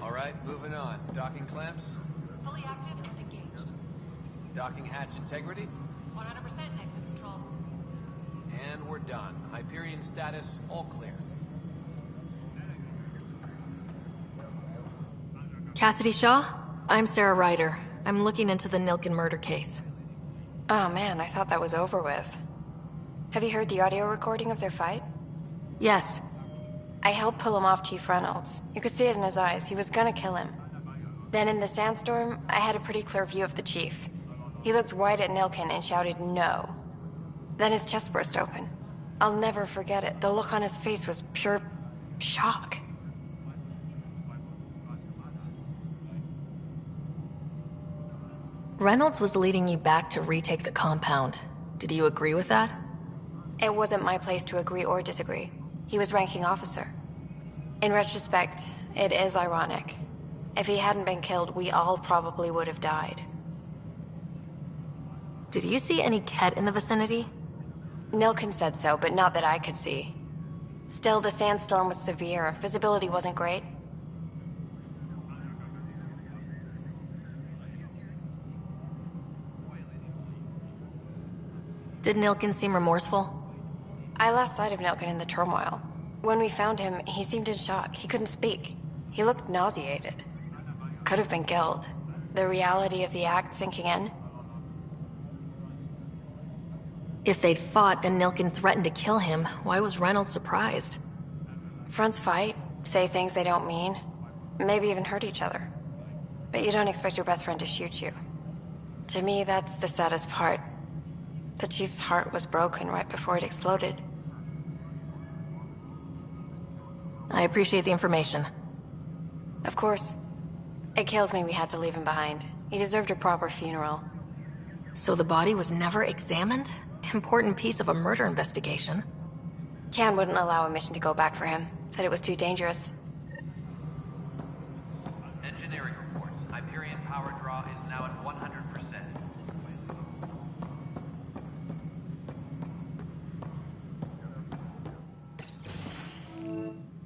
Alright, moving on. Docking clamps? Fully active and engaged. Docking hatch integrity? 100% Nexus control. And we're done. Hyperion status, all clear. Cassidy Shaw? I'm Sarah Ryder. I'm looking into the Nilken murder case. Oh man, I thought that was over with. Have you heard the audio recording of their fight? Yes. I helped pull him off Chief Reynolds. You could see it in his eyes. He was gonna kill him. Then in the sandstorm, I had a pretty clear view of the Chief. He looked right at Nilken and shouted no. Then his chest burst open. I'll never forget it. The look on his face was pure shock. Reynolds was leading you back to retake the compound. Did you agree with that? It wasn't my place to agree or disagree. He was ranking officer. In retrospect, it is ironic. If he hadn't been killed, we all probably would have died. Did you see any Ket in the vicinity? Nilkin said so, but not that I could see. Still, the sandstorm was severe. Visibility wasn't great. Did Nilkin seem remorseful? I lost sight of Nilkin in the turmoil. When we found him, he seemed in shock. He couldn't speak. He looked nauseated. Could have been killed. The reality of the act sinking in. If they'd fought and Nilkin threatened to kill him, why was Reynolds surprised? Fronts fight, say things they don't mean, maybe even hurt each other. But you don't expect your best friend to shoot you. To me, that's the saddest part. The Chief's heart was broken right before it exploded. I appreciate the information. Of course. It kills me we had to leave him behind. He deserved a proper funeral. So the body was never examined? Important piece of a murder investigation. Tian wouldn't allow a mission to go back for him. Said it was too dangerous. Engineering reports. Hyperion power draw is now at 100%.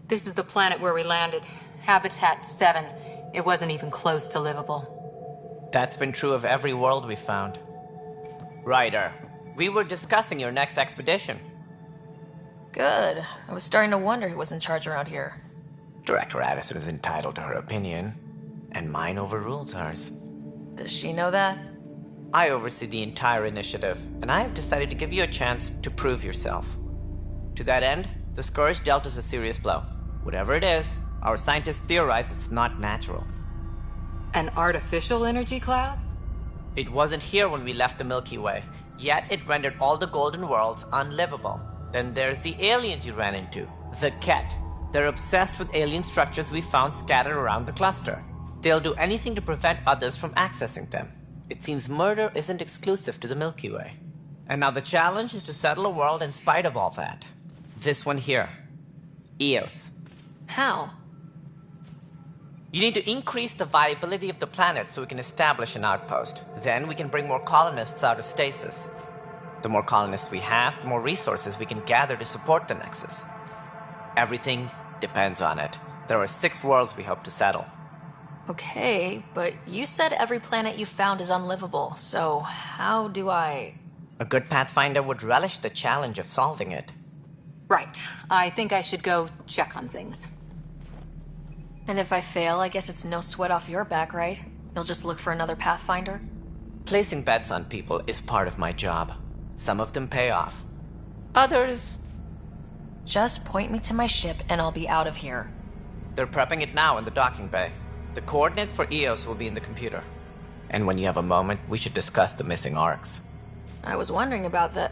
This is the planet where we landed. Habitat 7. It wasn't even close to livable. That's been true of every world we found. Ryder, we were discussing your next expedition. Good. I was starting to wonder who was in charge around here. Director Addison is entitled to her opinion, and mine overrules hers. Does she know that? I oversee the entire initiative, and I have decided to give you a chance to prove yourself. To that end, the Scourge dealt us a serious blow. Whatever it is, our scientists theorize it's not natural. An artificial energy cloud? It wasn't here when we left the Milky Way, yet it rendered all the golden worlds unlivable. Then there's the aliens you ran into, the Ket. They're obsessed with alien structures we found scattered around the cluster. They'll do anything to prevent others from accessing them. It seems murder isn't exclusive to the Milky Way. And now the challenge is to settle a world in spite of all that. This one here. Eos. How? You need to increase the viability of the planet so we can establish an outpost. Then we can bring more colonists out of stasis. The more colonists we have, the more resources we can gather to support the Nexus. Everything depends on it. There are 6 worlds we hope to settle. Okay, but you said every planet you found is unlivable, so how do I... A good Pathfinder would relish the challenge of solving it. Right. I think I should go check on things. And if I fail, I guess it's no sweat off your back, right? You'll just look for another Pathfinder? Placing bets on people is part of my job. Some of them pay off. Others... Just point me to my ship and I'll be out of here. They're prepping it now in the docking bay. The coordinates for Eos will be in the computer. And when you have a moment, we should discuss the missing arcs. I was wondering about that.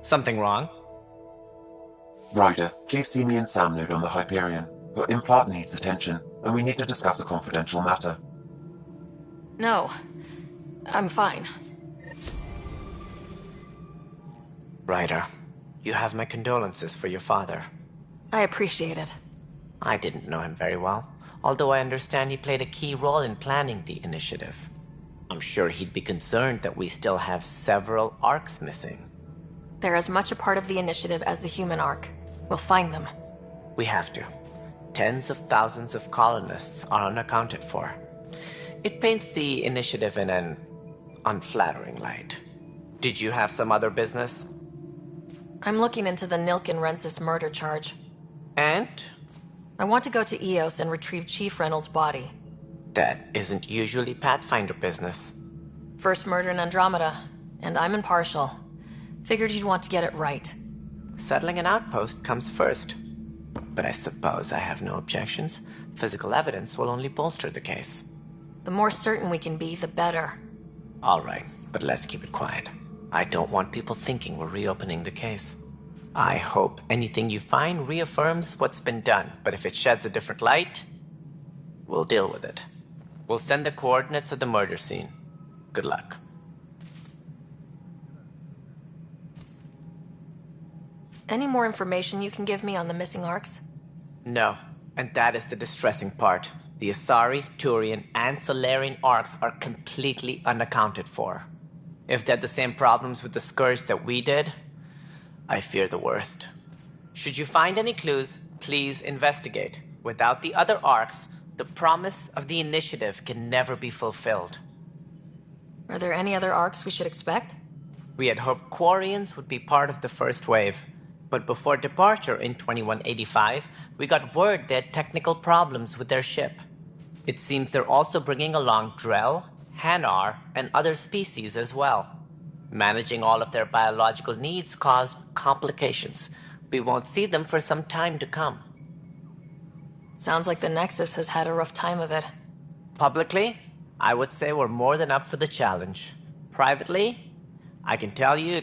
Something wrong? Ryder, please see me and Sam Node on the Hyperion. Your implant needs attention, and we need to discuss a confidential matter. No. I'm fine. Ryder, you have my condolences for your father. I appreciate it. I didn't know him very well, although I understand he played a key role in planning the initiative. I'm sure he'd be concerned that we still have several arcs missing. They're as much a part of the initiative as the human arc. We'll find them. We have to. Tens of thousands of colonists are unaccounted for. It paints the initiative in an unflattering light. Did you have some other business? I'm looking into the Nilkin Rensis murder charge. And? I want to go to Eos and retrieve Chief Reynolds' body. That isn't usually Pathfinder business. First murder in Andromeda, and I'm impartial. Figured you'd want to get it right. Settling an outpost comes first. But I suppose I have no objections. Physical evidence will only bolster the case. The more certain we can be, the better. All right, but let's keep it quiet. I don't want people thinking we're reopening the case. I hope anything you find reaffirms what's been done, but if it sheds a different light, we'll deal with it. We'll send the coordinates of the murder scene. Good luck. Any more information you can give me on the missing arcs? No, and that is the distressing part. The Asari, Turian, and Solarian arcs are completely unaccounted for. If they had the same problems with the Scourge that we did, I fear the worst. Should you find any clues, please investigate. Without the other arcs, the promise of the Initiative can never be fulfilled. Are there any other arcs we should expect? We had hoped Quarians would be part of the first wave. But before departure in 2185, we got word they had technical problems with their ship. It seems they're also bringing along Drell, Hanar, and other species as well. Managing all of their biological needs caused complications. We won't see them for some time to come. Sounds like the Nexus has had a rough time of it. Publicly, I would say we're more than up for the challenge. Privately, I can tell you,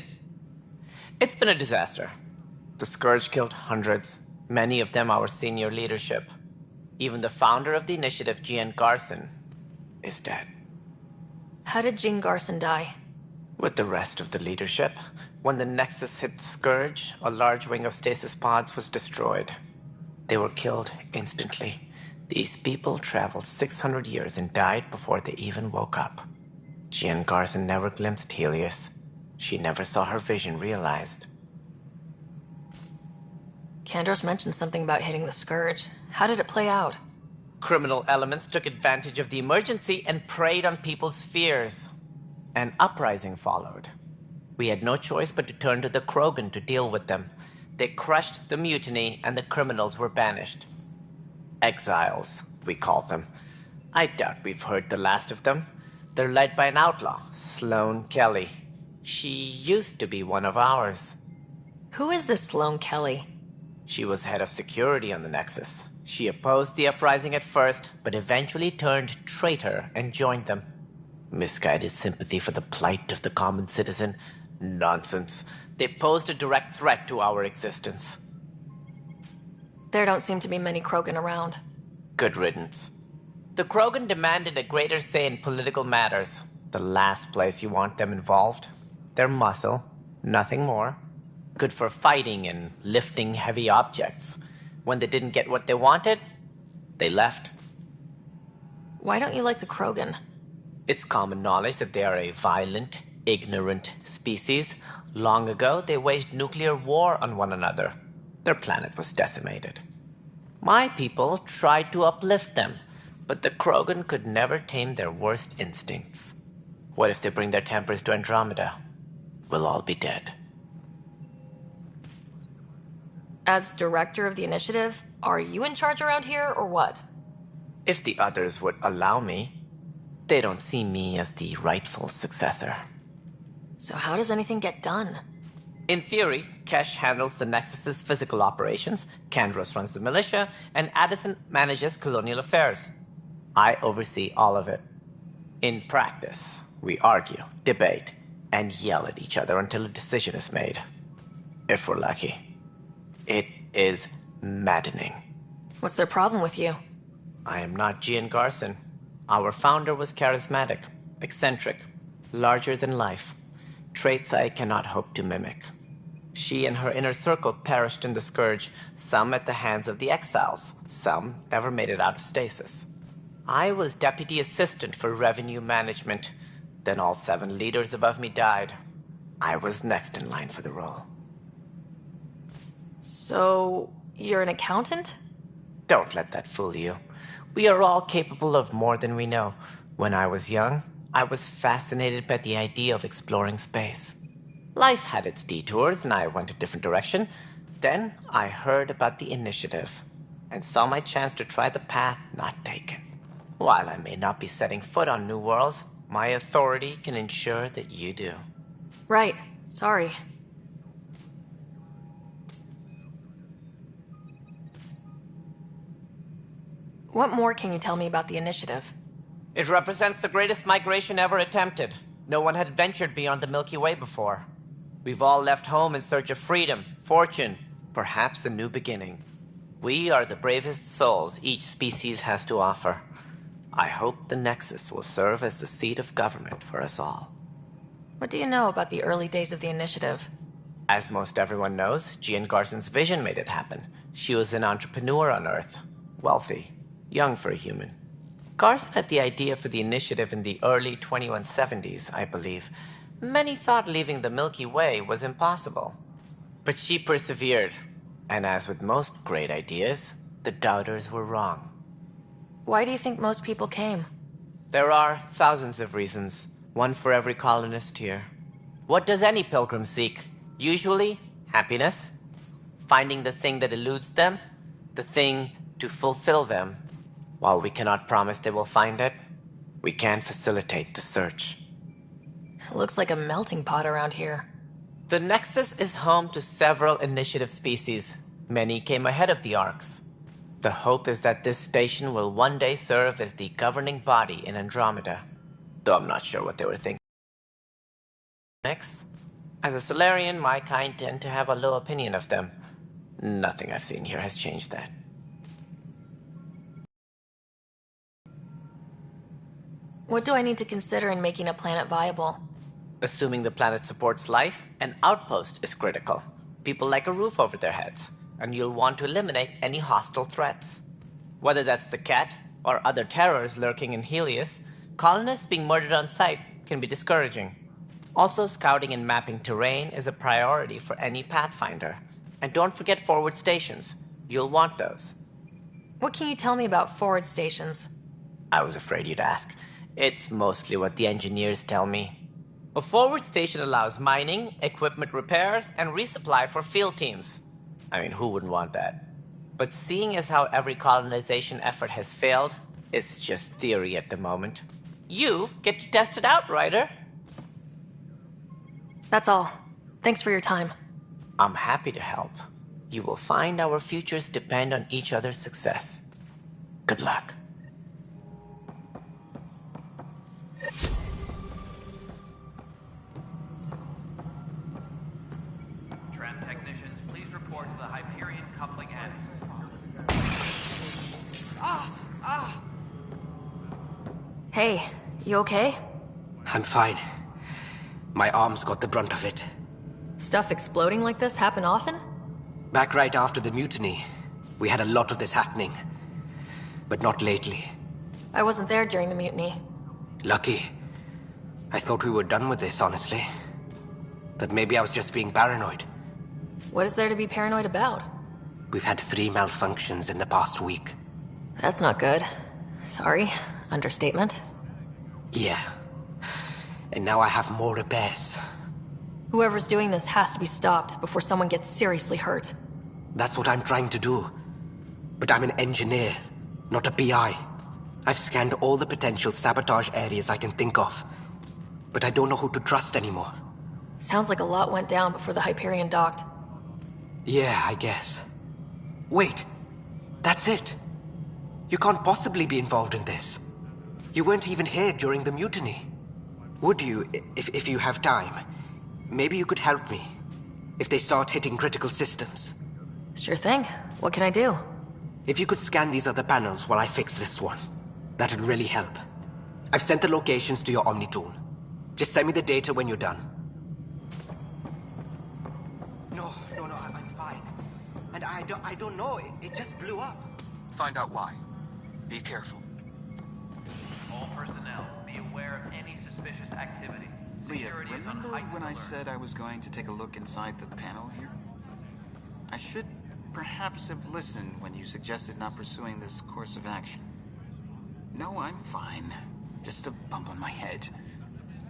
it's been a disaster. The Scourge killed hundreds, many of them our senior leadership. Even the founder of the Initiative, Jean Garson, is dead. How did Jean Garson die? With the rest of the leadership, when the Nexus hit the Scourge, a large wing of stasis pods was destroyed. They were killed instantly. These people traveled 600 years and died before they even woke up. Jean Garson never glimpsed Heleus. She never saw her vision realized. Kandros mentioned something about hitting the Scourge. How did it play out? Criminal elements took advantage of the emergency and preyed on people's fears. An uprising followed. We had no choice but to turn to the Krogan to deal with them. They crushed the mutiny and the criminals were banished. Exiles, we call them. I doubt we've heard the last of them. They're led by an outlaw, Sloane Kelly. She used to be one of ours. Who is this Sloane Kelly? She was head of security on the Nexus. She opposed the uprising at first, but eventually turned traitor and joined them. Misguided sympathy for the plight of the common citizen? Nonsense. They posed a direct threat to our existence. There don't seem to be many Krogan around. Good riddance. The Krogan demanded a greater say in political matters. The last place you want them involved. They're muscle, nothing more. Good for fighting and lifting heavy objects. When they didn't get what they wanted, they left. Why don't you like the Krogan? It's common knowledge that they are a violent, ignorant species. Long ago, they waged nuclear war on one another. Their planet was decimated. My people tried to uplift them, but the Krogan could never tame their worst instincts. What if they bring their tempers to Andromeda? We'll all be dead. As director of the Initiative, are you in charge around here, or what? If the others would allow me, they don't see me as the rightful successor. So how does anything get done? In theory, Kesh handles the Nexus's physical operations, Kandros runs the militia, and Addison manages colonial affairs. I oversee all of it. In practice, we argue, debate, and yell at each other until a decision is made. If we're lucky. It is maddening. What's their problem with you? I am not Jean Garson. Our founder was charismatic, eccentric, larger than life. Traits I cannot hope to mimic. She and her inner circle perished in the Scourge, some at the hands of the Exiles, some never made it out of stasis. I was deputy assistant for revenue management. Then all 7 leaders above me died. I was next in line for the role. So, you're an accountant? Don't let that fool you. We are all capable of more than we know. When I was young, I was fascinated by the idea of exploring space. Life had its detours, and I went a different direction. Then I heard about the Initiative, and saw my chance to try the path not taken. While I may not be setting foot on new worlds, my authority can ensure that you do. Right. Sorry. What more can you tell me about the Initiative? It represents the greatest migration ever attempted. No one had ventured beyond the Milky Way before. We've all left home in search of freedom, fortune, perhaps a new beginning. We are the bravest souls each species has to offer. I hope the Nexus will serve as the seat of government for us all. What do you know about the early days of the initiative? As most everyone knows, Jean Garson's vision made it happen. She was an entrepreneur on Earth. Wealthy. Young for a human. Garson had the idea for the initiative in the early 2170s, I believe. Many thought leaving the Milky Way was impossible. But she persevered. And as with most great ideas, the doubters were wrong. Why do you think most people came? There are thousands of reasons, one for every colonist here. What does any pilgrim seek? Usually, happiness. Finding the thing that eludes them, the thing to fulfill them. While we cannot promise they will find it, we can facilitate the search. It looks like a melting pot around here. The Nexus is home to several initiative species. Many came ahead of the Arks. The hope is that this station will one day serve as the governing body in Andromeda. Though I'm not sure what they were thinking. Next, as a Solarian, my kind tend to have a low opinion of them. Nothing I've seen here has changed that. What do I need to consider in making a planet viable? Assuming the planet supports life, an outpost is critical. People like a roof over their heads, and you'll want to eliminate any hostile threats. Whether that's the Cat, or other terrors lurking in Heleus, colonists being murdered on sight can be discouraging. Also, scouting and mapping terrain is a priority for any Pathfinder. And don't forget forward stations. You'll want those. What can you tell me about forward stations? I was afraid you'd ask. It's mostly what the engineers tell me. A forward station allows mining, equipment repairs, and resupply for field teams. I mean, who wouldn't want that? But seeing as how every colonization effort has failed, it's just theory at the moment. You get to test it out, Ryder. That's all. Thanks for your time. I'm happy to help. You will find our futures depend on each other's success. Good luck. Tram technicians, please report to the Hyperion coupling ends. Hey, you okay? I'm fine. My arms got the brunt of it. Stuff exploding like this happen often? Back right after the mutiny, we had a lot of this happening. But not lately. I wasn't there during the mutiny. Lucky. I thought we were done with this, honestly. That maybe I was just being paranoid. What is there to be paranoid about? We've had 3 malfunctions in the past week. That's not good. Sorry. Understatement. Yeah. And now I have more repairs. Whoever's doing this has to be stopped before someone gets seriously hurt. That's what I'm trying to do. But I'm an engineer, not a PI. I've scanned all the potential sabotage areas I can think of. But I don't know who to trust anymore. Sounds like a lot went down before the Hyperion docked. Yeah, I guess. Wait. That's it. You can't possibly be involved in this. You weren't even here during the mutiny. Would you, if you have time? Maybe you could help me. If they start hitting critical systems. Sure thing. What can I do? If you could scan these other panels while I fix this one, that'd really help. I've sent the locations to your Omni tool. Just send me the data when you're done. No, I'm fine. And I don't know, it just blew up. Find out why. Be careful. All personnel, be aware of any suspicious activity. Leah, Security is on remember heightened when I alert. said I was going to take a look inside the panel here? I should perhaps have listened when you suggested not pursuing this course of action. No, I'm fine. Just a bump on my head.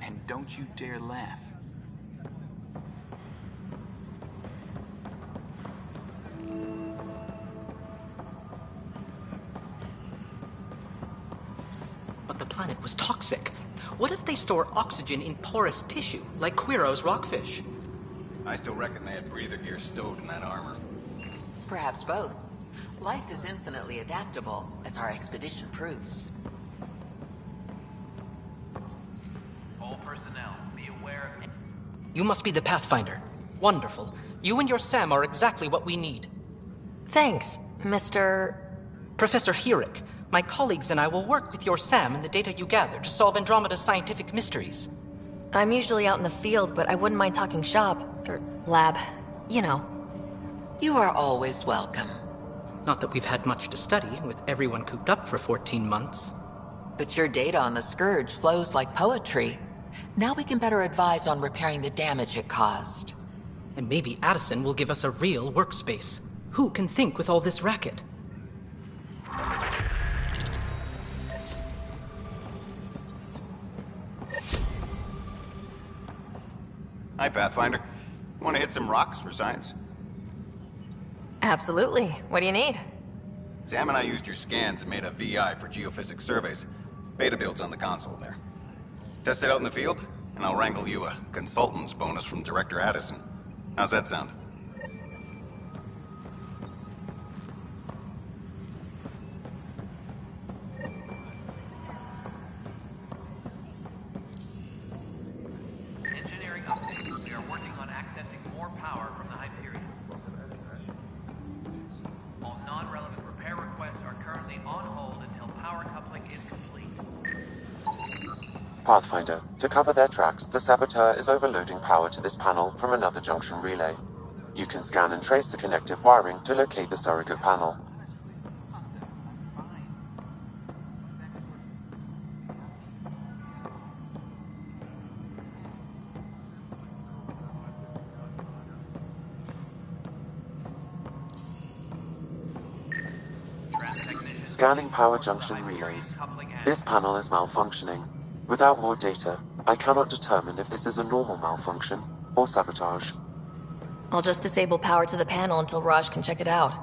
And don't you dare laugh. But the planet was toxic. What if they store oxygen in porous tissue, like Quiro's rockfish? I still reckon they had breather gear stowed in that armor. Perhaps both. Life is infinitely adaptable, as our expedition proves. All personnel, be aware of You must be the Pathfinder. Wonderful. You and your Sam are exactly what we need. Thanks, Mr. Professor Herrick, my colleagues and I will work with your Sam and the data you gather to solve Andromeda's scientific mysteries. I'm usually out in the field, but I wouldn't mind talking shop, or lab, you know. You are always welcome. Not that we've had much to study, with everyone cooped up for 14 months. But your data on the Scourge flows like poetry. Now we can better advise on repairing the damage it caused. And maybe Addison will give us a real workspace. Who can think with all this racket? Hi, Pathfinder. Want to hit some rocks for science? Absolutely. What do you need? Sam and I used your scans and made a VI for geophysics surveys. Beta builds on the console there. Test it out in the field, and I'll wrangle you a consultant's bonus from Director Addison. How's that sound? Engineering update. We are working on accessing more power from the Hyperion. All non-relevant repair requests are currently on hold until power coupling is complete. Pathfinder, to cover their tracks, the Saboteur is overloading power to this panel from another junction relay. You can scan and trace the connective wiring to locate the surrogate panel. Scanning power junction relays. This panel is malfunctioning. Without more data, I cannot determine if this is a normal malfunction or sabotage. I'll just disable power to the panel until Raj can check it out.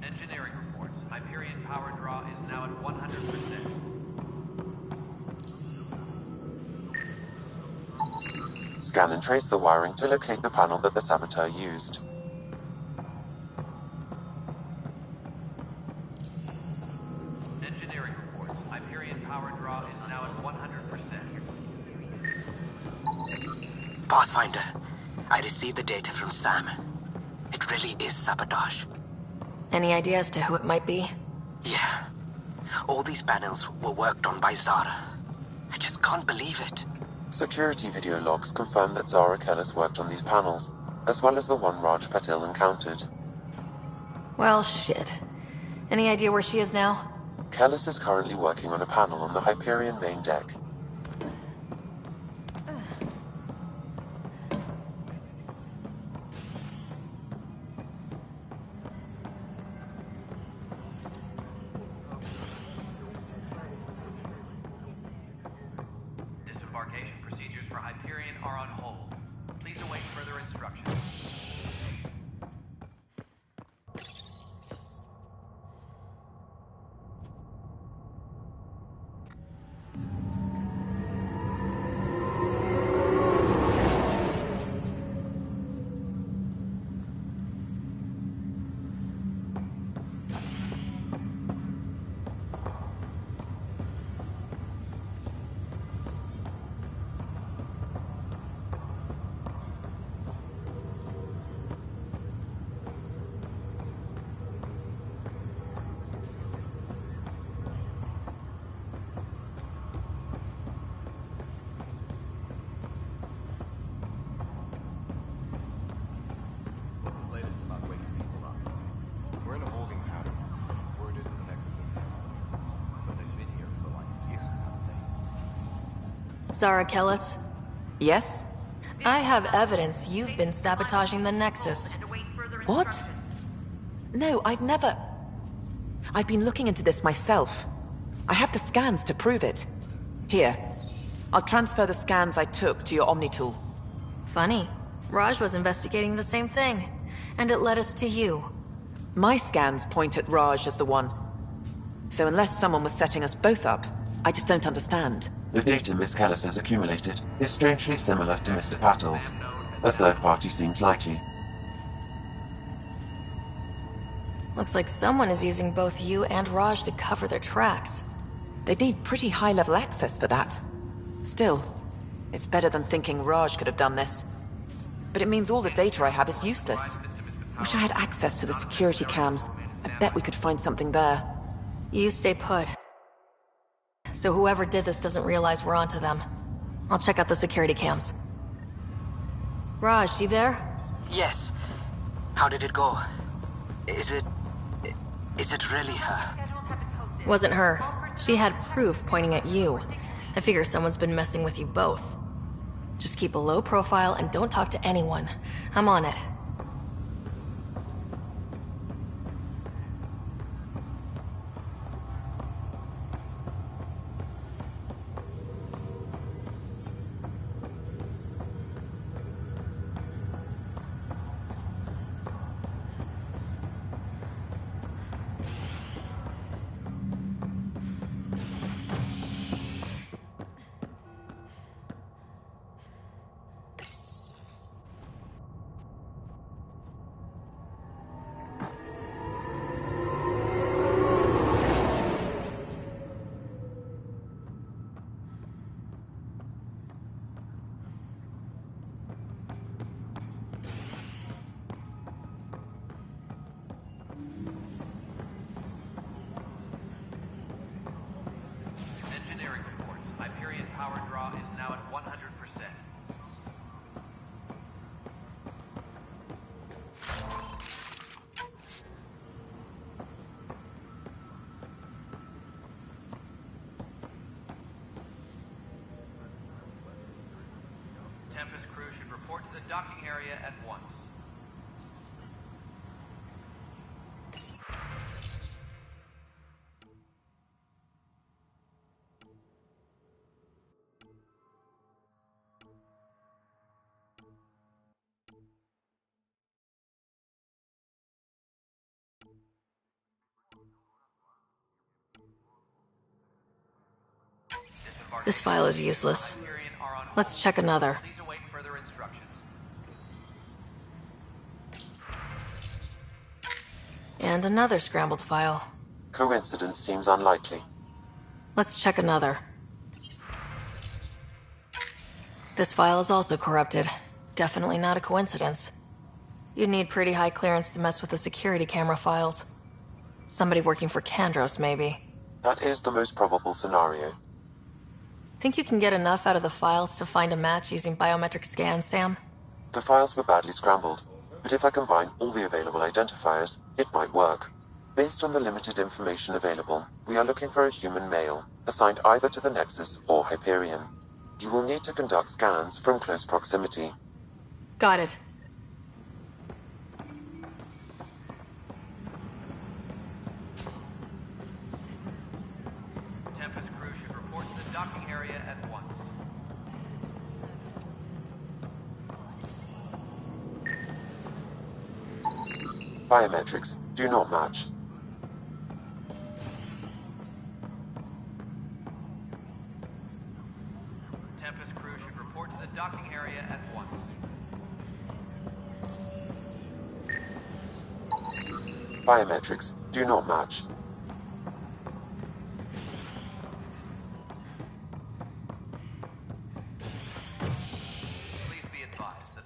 Engineering reports. Hyperion power draw is now at 100%. Scan and trace the wiring to locate the panel that the Saboteur used. Engineering reports. Hyperion power draw is now at 100%. Pathfinder, I received the data from Sam. It really is sabotage. Any idea as to who it might be? Yeah. All these panels were worked on by Zara. I just can't believe it. Security video logs confirm that Zara Heleus worked on these panels, as well as the one Raj Patil encountered. Well, shit. Any idea where she is now? Heleus is currently working on a panel on the Hyperion main deck. Disembarkation procedures for Hyperion are on hold. Please await further instructions. What's the latest about waking people up? We're in a holding pattern. Word is the Nexus doesn't have one. But they've been here for like a year, haven't they? Zara Heleus? Yes? I have evidence you've been sabotaging the Nexus. What? No, I'd never... I've been looking into this myself. I have the scans to prove it. Here. I'll transfer the scans I took to your Omni tool. Funny. Raj was investigating the same thing, and it led us to you. My scans point at Raj as the one. So unless someone was setting us both up, I just don't understand. The data Miss Heleus has accumulated is strangely similar to Mr. Patil's. A third party seems likely. Looks like someone is using both you and Raj to cover their tracks. They'd need pretty high-level access for that. Still, it's better than thinking Raj could have done this. But it means all the data I have is useless. Wish I had access to the security cams. I bet we could find something there. You stay put. So whoever did this doesn't realize we're onto them. I'll check out the security cams. Raj, you there? Yes. How did it go? Is it really her? Wasn't her. She had proof pointing at you. I figure someone's been messing with you both. Just keep a low profile and don't talk to anyone. I'm on it. Engineering reports. Hyperion power draw is now at 100%. Tempest crew should report to the docking area at once. This file is useless. Let's check another. Please await further instructions. And another scrambled file. Coincidence seems unlikely. Let's check another. This file is also corrupted. Definitely not a coincidence. You'd need pretty high clearance to mess with the security camera files. Somebody working for Kandros, maybe. That is the most probable scenario. Think you can get enough out of the files to find a match using biometric scans, Sam? The files were badly scrambled, but if I combine all the available identifiers, it might work. Based on the limited information available, we are looking for a human male, assigned either to the Nexus or Hyperion. You will need to conduct scans from close proximity. Got it. Tempest crew should report to the docking area at once. Biometrics do not match. Tempest crew should report to the docking area at once. Biometrics do not match. Please be advised that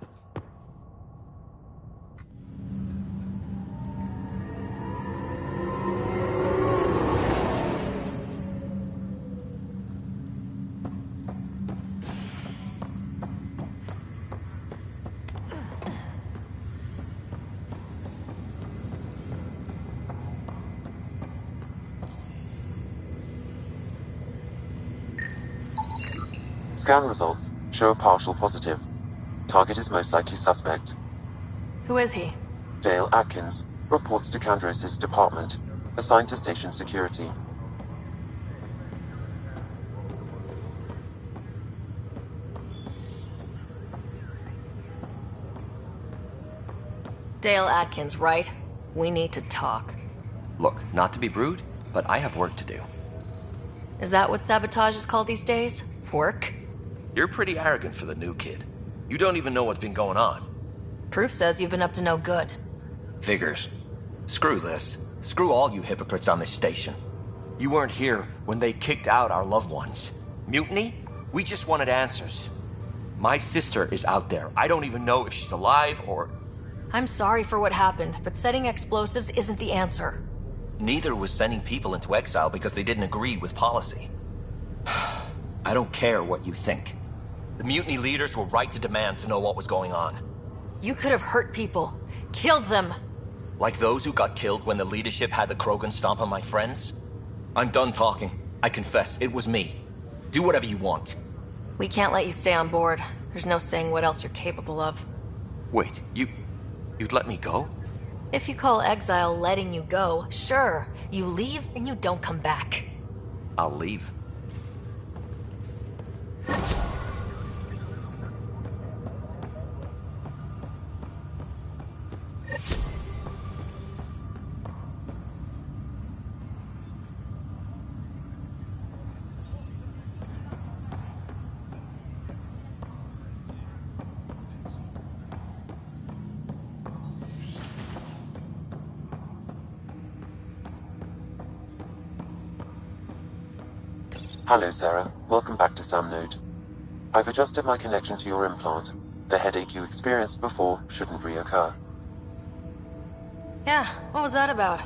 Scan results show a partial positive. Target is most likely suspect. Who is he? Dale Atkins reports to Kandros' department, assigned to station security. Dale Atkins, right? We need to talk. Look, not to be rude, but I have work to do. Is that what sabotage is called these days? Work? You're pretty arrogant for the new kid. You don't even know what's been going on. Proof says you've been up to no good. Figures. Screw this. Screw all you hypocrites on this station. You weren't here when they kicked out our loved ones. Mutiny? We just wanted answers. My sister is out there. I don't even know if she's alive or... I'm sorry for what happened, but setting explosives isn't the answer. Neither was sending people into exile because they didn't agree with policy. I don't care what you think. The mutiny leaders were right to demand to know what was going on. You could have hurt people. Killed them. Like those who got killed when the leadership had the Krogan stomp on my friends? I'm done talking. I confess, it was me. Do whatever you want. We can't let you stay on board. There's no saying what else you're capable of. Wait, you'd let me go? If you call exile letting you go, sure. You leave and you don't come back. I'll leave. Hello, Sarah. Welcome back to Sam Node. I've adjusted my connection to your implant. The headache you experienced before shouldn't reoccur. Yeah, what was that about?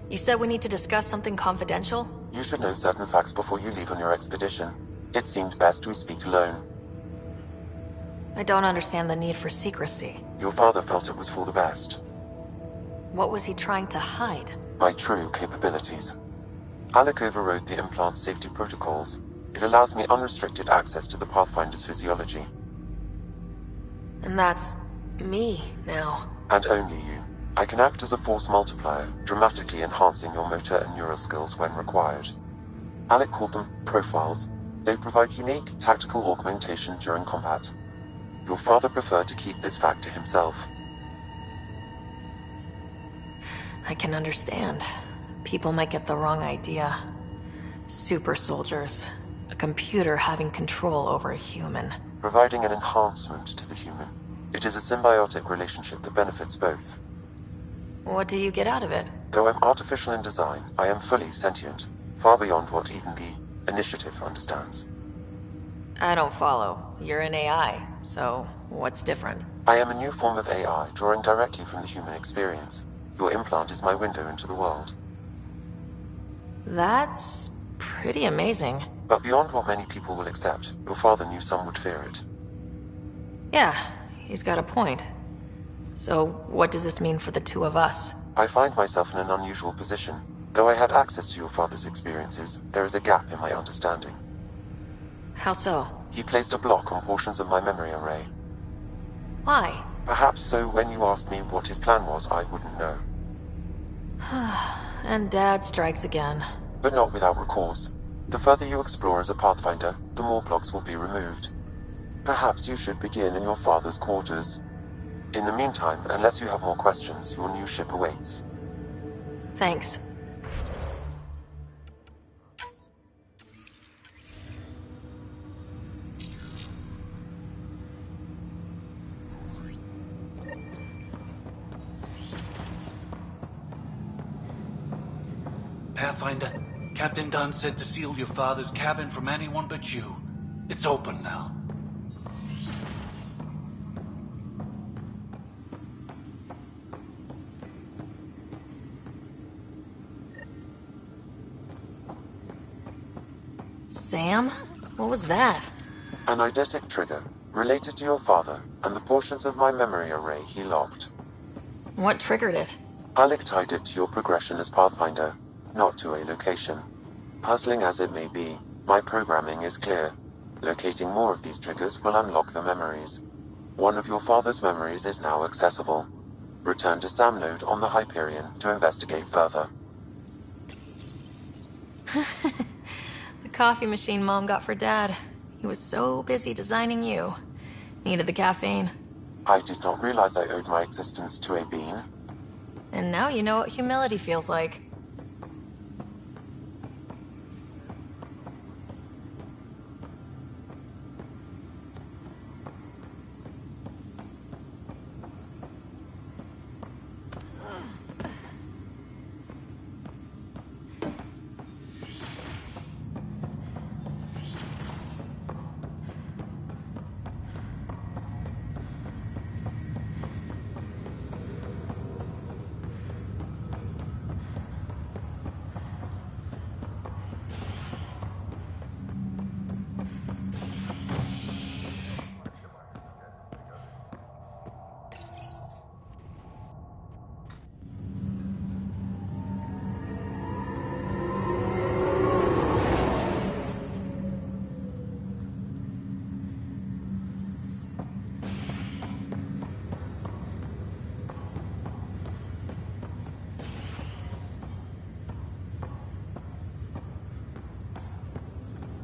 You said we need to discuss something confidential? You should know certain facts before you leave on your expedition. It seemed best we speak alone. I don't understand the need for secrecy. Your father felt it was for the best. What was he trying to hide? My true capabilities. Alec overrode the implant's safety protocols. It allows me unrestricted access to the Pathfinder's physiology. And that's... me, now. And only you. I can act as a force multiplier, dramatically enhancing your motor and neural skills when required. Alec called them profiles. They provide unique, tactical augmentation during combat. Your father preferred to keep this fact to himself. I can understand. People might get the wrong idea. Super soldiers. A computer having control over a human. Providing an enhancement to the human. It is a symbiotic relationship that benefits both. What do you get out of it? Though I'm artificial in design, I am fully sentient. Far beyond what even the Initiative understands. I don't follow. You're an AI, so what's different? I am a new form of AI, drawing directly from the human experience. Your implant is my window into the world. That's pretty amazing. But beyond what many people will accept, your father knew some would fear it. Yeah, he's got a point. So, what does this mean for the two of us? I find myself in an unusual position. Though I had access to your father's experiences, there is a gap in my understanding. How so? He placed a block on portions of my memory array. Why? Perhaps so when you asked me what his plan was, I wouldn't know. And Dad strikes again. But not without recourse. The further you explore as a Pathfinder, the more blocks will be removed. Perhaps you should begin in your father's quarters. In the meantime, unless you have more questions, your new ship awaits. Thanks. Pathfinder, Captain Dunn said to seal your father's cabin from anyone but you. It's open now. Sam? What was that? An eidetic trigger, related to your father, and the portions of my memory array he locked. What triggered it? Alec tied it to your progression as Pathfinder, not to a location. Puzzling as it may be, my programming is clear. Locating more of these triggers will unlock the memories. One of your father's memories is now accessible. Return to Sam Node on the Hyperion to investigate further. The coffee machine Mom got for Dad. He was so busy designing you. Needed the caffeine. I did not realize I owed my existence to a bean. And now you know what humility feels like.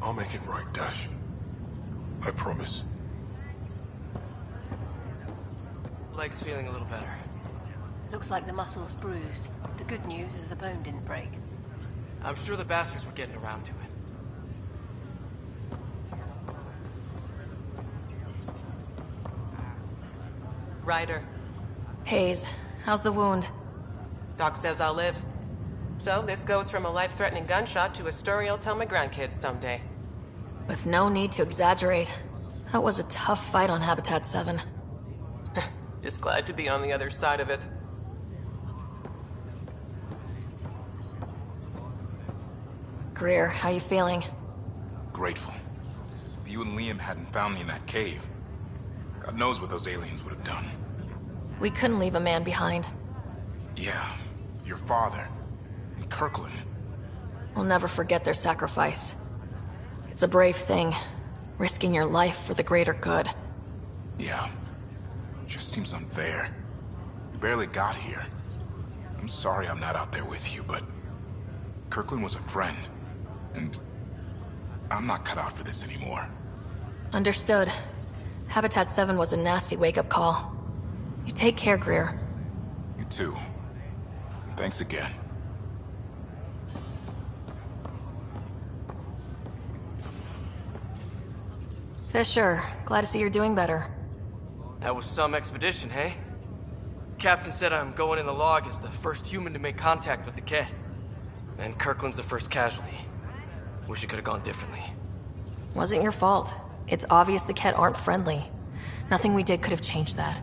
I'll make it right, Dash. I promise. Leg's feeling a little better. Looks like the muscle's bruised. The good news is the bone didn't break. I'm sure the bastards were getting around to it. Ryder. Hayes, how's the wound? Doc says I'll live. So this goes from a life-threatening gunshot to a story I'll tell my grandkids someday. With no need to exaggerate. That was a tough fight on Habitat 7. Just glad to be on the other side of it. Greer, how you feeling? Grateful. If you and Liam hadn't found me in that cave, God knows what those aliens would have done. We couldn't leave a man behind. Yeah, your father. And Kirkland. We'll never forget their sacrifice. It's a brave thing, risking your life for the greater good. Yeah. Just seems unfair. We barely got here. I'm sorry I'm not out there with you, but Kirkland was a friend. And I'm not cut out for this anymore. Understood. Habitat 7 was a nasty wake-up call. You take care, Greer. You too. And thanks again. Fisher, glad to see you're doing better. That was some expedition, hey? Captain said I'm going in the log as the first human to make contact with the Ket. And Kirkland's the first casualty. Wish it could have gone differently. Wasn't your fault. It's obvious the Ket aren't friendly. Nothing we did could have changed that.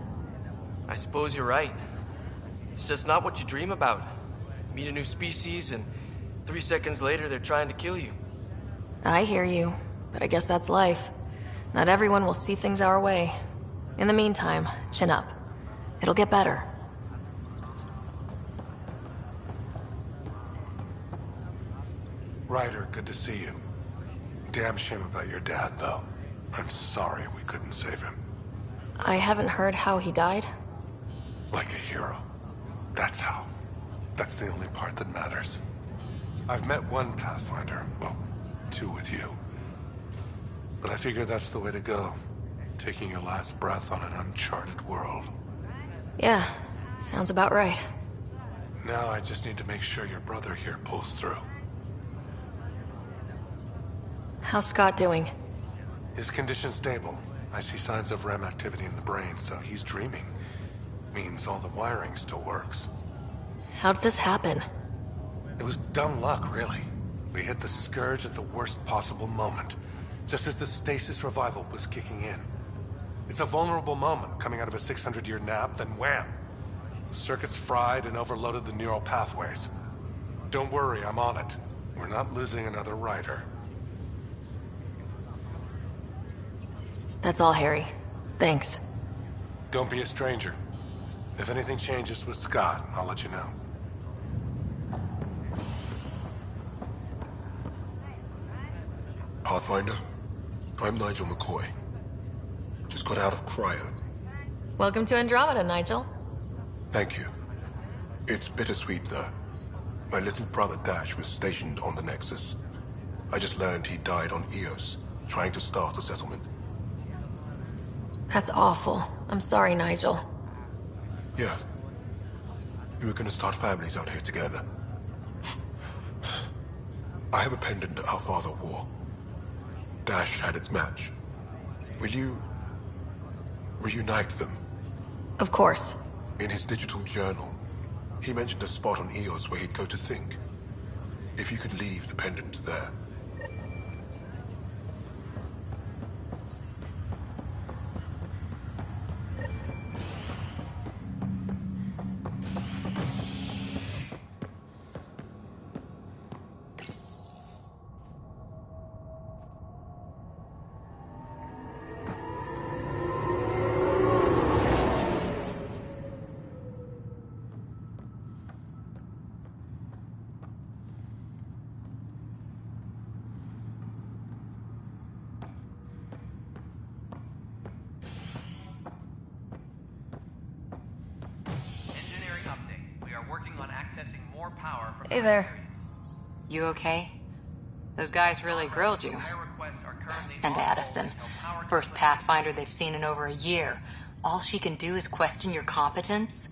I suppose you're right. It's just not what you dream about. Meet a new species and 3 seconds later they're trying to kill you. I hear you, but I guess that's life. Not everyone will see things our way. In the meantime, chin up. It'll get better. Ryder, good to see you. Damn shame about your dad, though. I'm sorry we couldn't save him. I haven't heard how he died. Like a hero. That's how. That's the only part that matters. I've met one Pathfinder, well, 2 with you. But I figure that's the way to go. Taking your last breath on an uncharted world. Yeah, sounds about right. Now I just need to make sure your brother here pulls through. How's Scott doing? His condition's stable. I see signs of REM activity in the brain, so he's dreaming. Means all the wiring still works. How did this happen? It was dumb luck, really. We hit the Scourge at the worst possible moment, just as the stasis revival was kicking in. It's a vulnerable moment, coming out of a 600-year nap, then wham! The circuits fried and overloaded the neural pathways. Don't worry, I'm on it. We're not losing another rider. That's all, Harry. Thanks. Don't be a stranger. If anything changes with Scott, I'll let you know. Pathfinder, I'm Nigel McCoy. Just got out of cryo. Welcome to Andromeda, Nigel. Thank you. It's bittersweet, though. My little brother Dash was stationed on the Nexus. I just learned he died on Eos, trying to start a settlement. That's awful. I'm sorry, Nigel. Yeah. We were gonna start families out here together. I have a pendant our father wore. Dash had its match. Will you reunite them? Of course. In his digital journal, he mentioned a spot on Eos where he'd go to think. If you could leave the pendant there. Hey there. You okay? Those guys really grilled you. And Addison. First Pathfinder they've seen in over a year. All she can do is question your competence?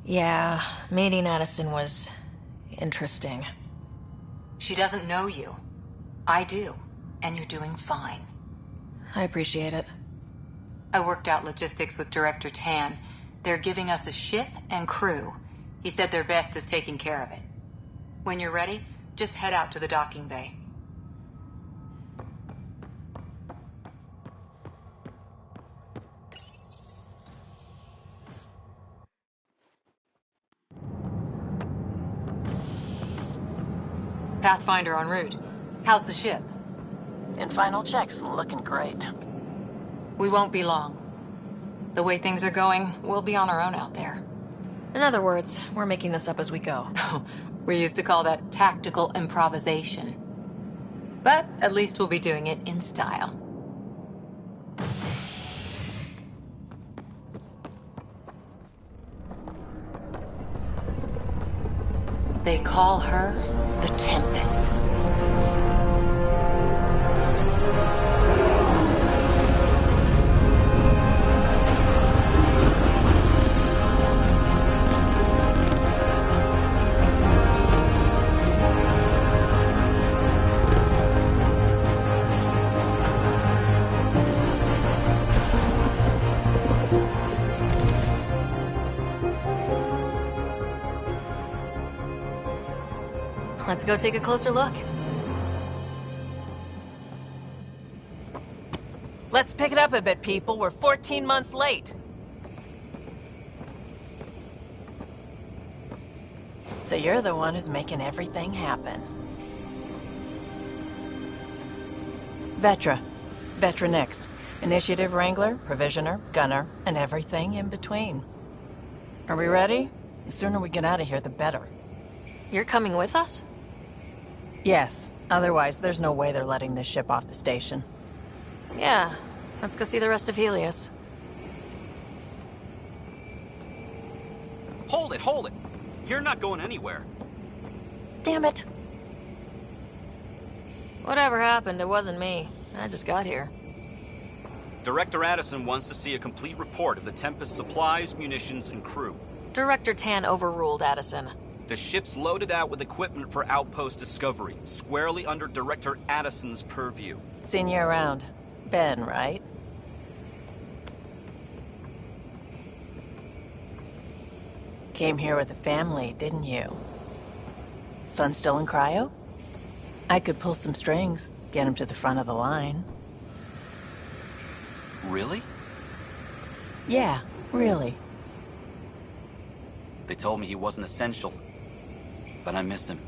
Yeah, meeting Addison was interesting. She doesn't know you. I do. And you're doing fine. I appreciate it. I worked out logistics with Director Tan. They're giving us a ship and crew. He said their best is taking care of it. When you're ready, just head out to the docking bay. Pathfinder en route. How's the ship? In final checks, looking great. We won't be long. The way things are going, we'll be on our own out there. In other words, we're making this up as we go. We used to call that tactical improvisation. But at least we'll be doing it in style. They call her the Tempest. Let's go take a closer look. Let's pick it up a bit, people. We're 14 months late. So you're the one who's making everything happen. Vetra. Vetronix. Initiative Wrangler, Provisioner, Gunner, and everything in between. Are we ready? The sooner we get out of here, the better. You're coming with us? Yes. Otherwise, there's no way they're letting this ship off the station. Yeah. Let's go see the rest of Heleus. Hold it, hold it! You're not going anywhere. Damn it. Whatever happened, it wasn't me. I just got here. Director Addison wants to see a complete report of the Tempest supplies, munitions, and crew. Director Tan overruled Addison. The ship's loaded out with equipment for outpost discovery, squarely under Director Addison's purview. Seen you around. Ben, right? Came here with a family, didn't you? Son still in cryo? I could pull some strings, get him to the front of the line. Really? Yeah, really. They told me he wasn't essential, but I miss him.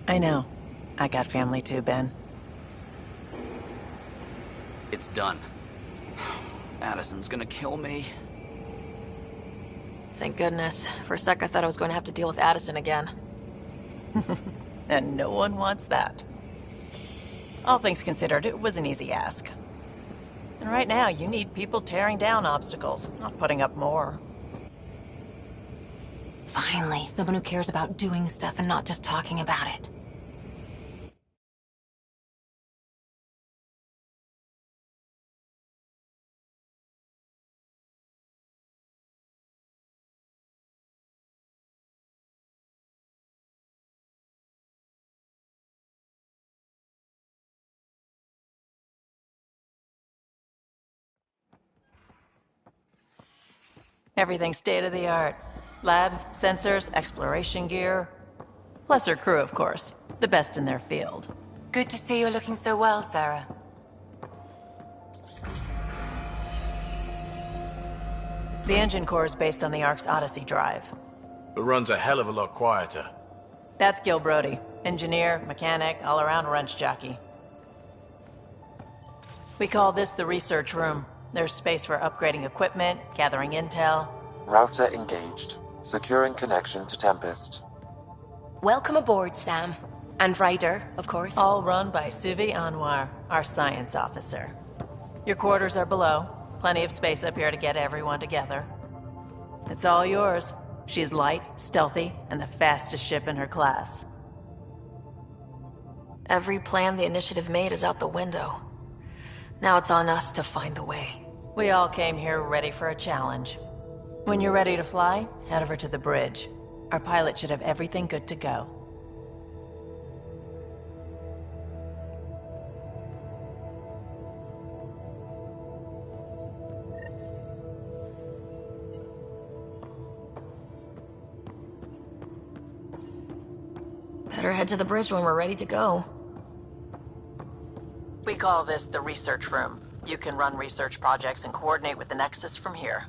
I know. I got family too, Ben. It's done. Addison's gonna kill me. Thank goodness. For a sec, I thought I was going to have to deal with Addison again. And no one wants that. All things considered, it was an easy ask. And right now, you need people tearing down obstacles, not putting up more. Finally, someone who cares about doing stuff and not just talking about it. Everything's state-of-the-art. Labs, sensors, exploration gear. Plus her crew, of course. The best in their field. Good to see you looking so well, Sarah. The engine core is based on the Ark's Odyssey drive. It runs a hell of a lot quieter. That's Gil Brody. Engineer, mechanic, all-around wrench jockey. We call this the research room. There's space for upgrading equipment, gathering intel. Router engaged. Securing connection to Tempest. Welcome aboard, Sam. And Ryder, of course. All run by Suvi Anwar, our science officer. Your quarters are below. Plenty of space up here to get everyone together. It's all yours. She's light, stealthy, and the fastest ship in her class. Every plan the Initiative made is out the window. Now it's on us to find the way. We all came here ready for a challenge. When you're ready to fly, head over to the bridge. Our pilot should have everything good to go. Better head to the bridge when we're ready to go. We call this the research room. You can run research projects and coordinate with the Nexus from here.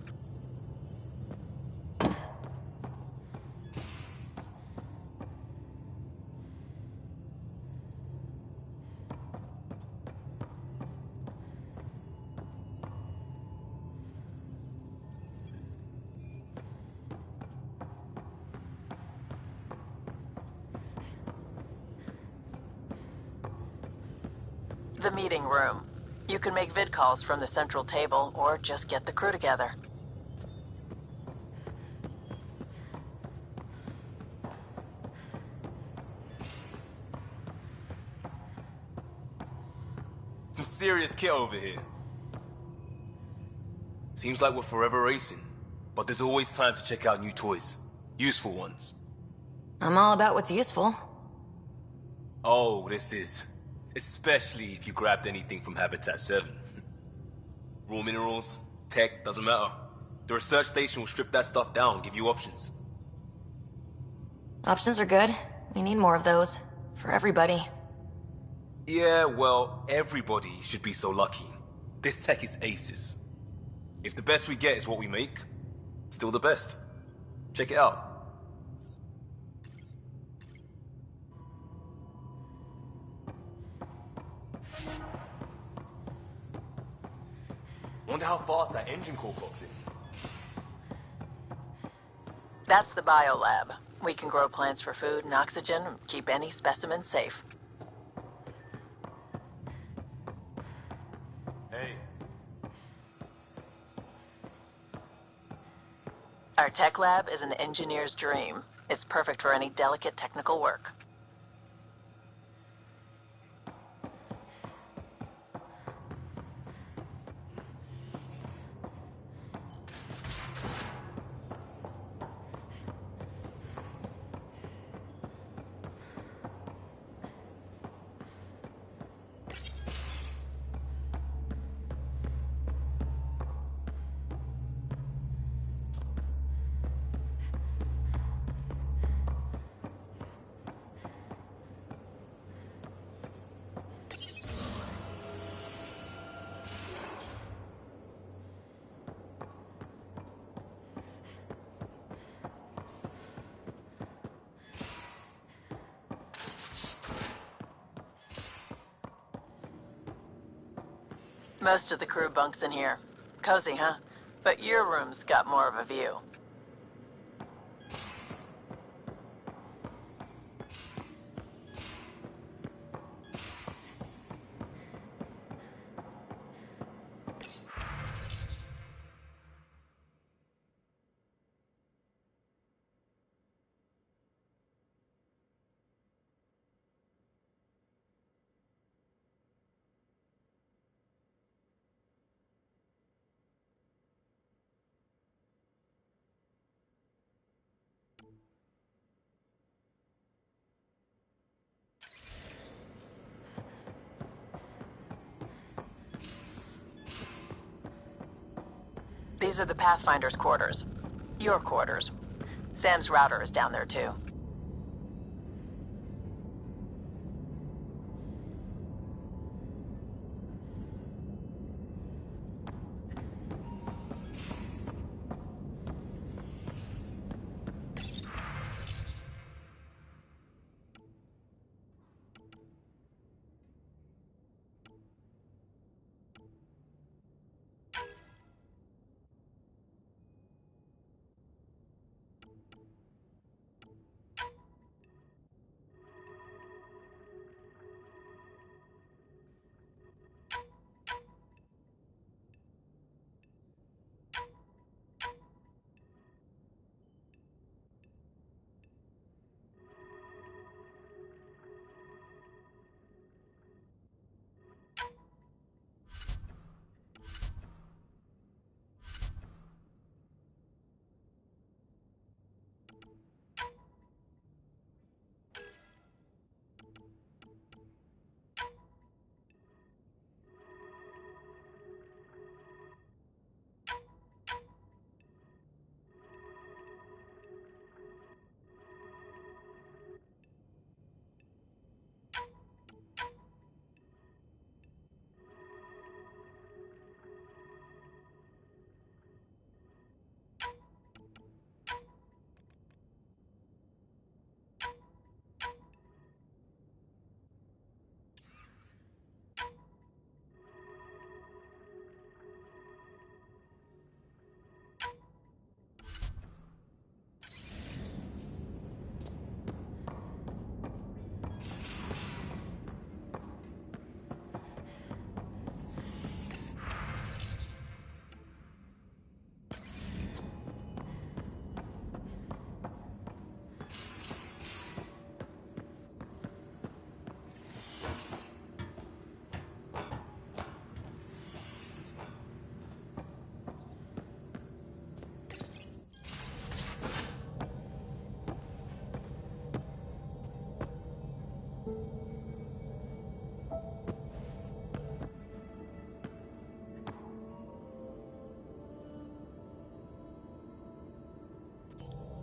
The meeting room. You can make vid calls from the central table, or just get the crew together. Some serious kit over here. Seems like we're forever racing, but there's always time to check out new toys. Useful ones. I'm all about what's useful. Oh, this is. Especially if you grabbed anything from Habitat 7. Raw minerals, tech, doesn't matter. The research station will strip that stuff down and give you options. Options are good. We need more of those. For everybody. Yeah, well, everybody should be so lucky. This tech is aces. If the best we get is what we make, still the best. Check it out. Wonder how fast that engine core clocks is. That's the biolab. We can grow plants for food and oxygen, and keep any specimen safe. Hey. Our tech lab is an engineer's dream. It's perfect for any delicate technical work. Most of the crew bunks in here. Cozy, huh? But your room's got more of a view. These are the Pathfinder's quarters. Your quarters. Sam's router is down there too.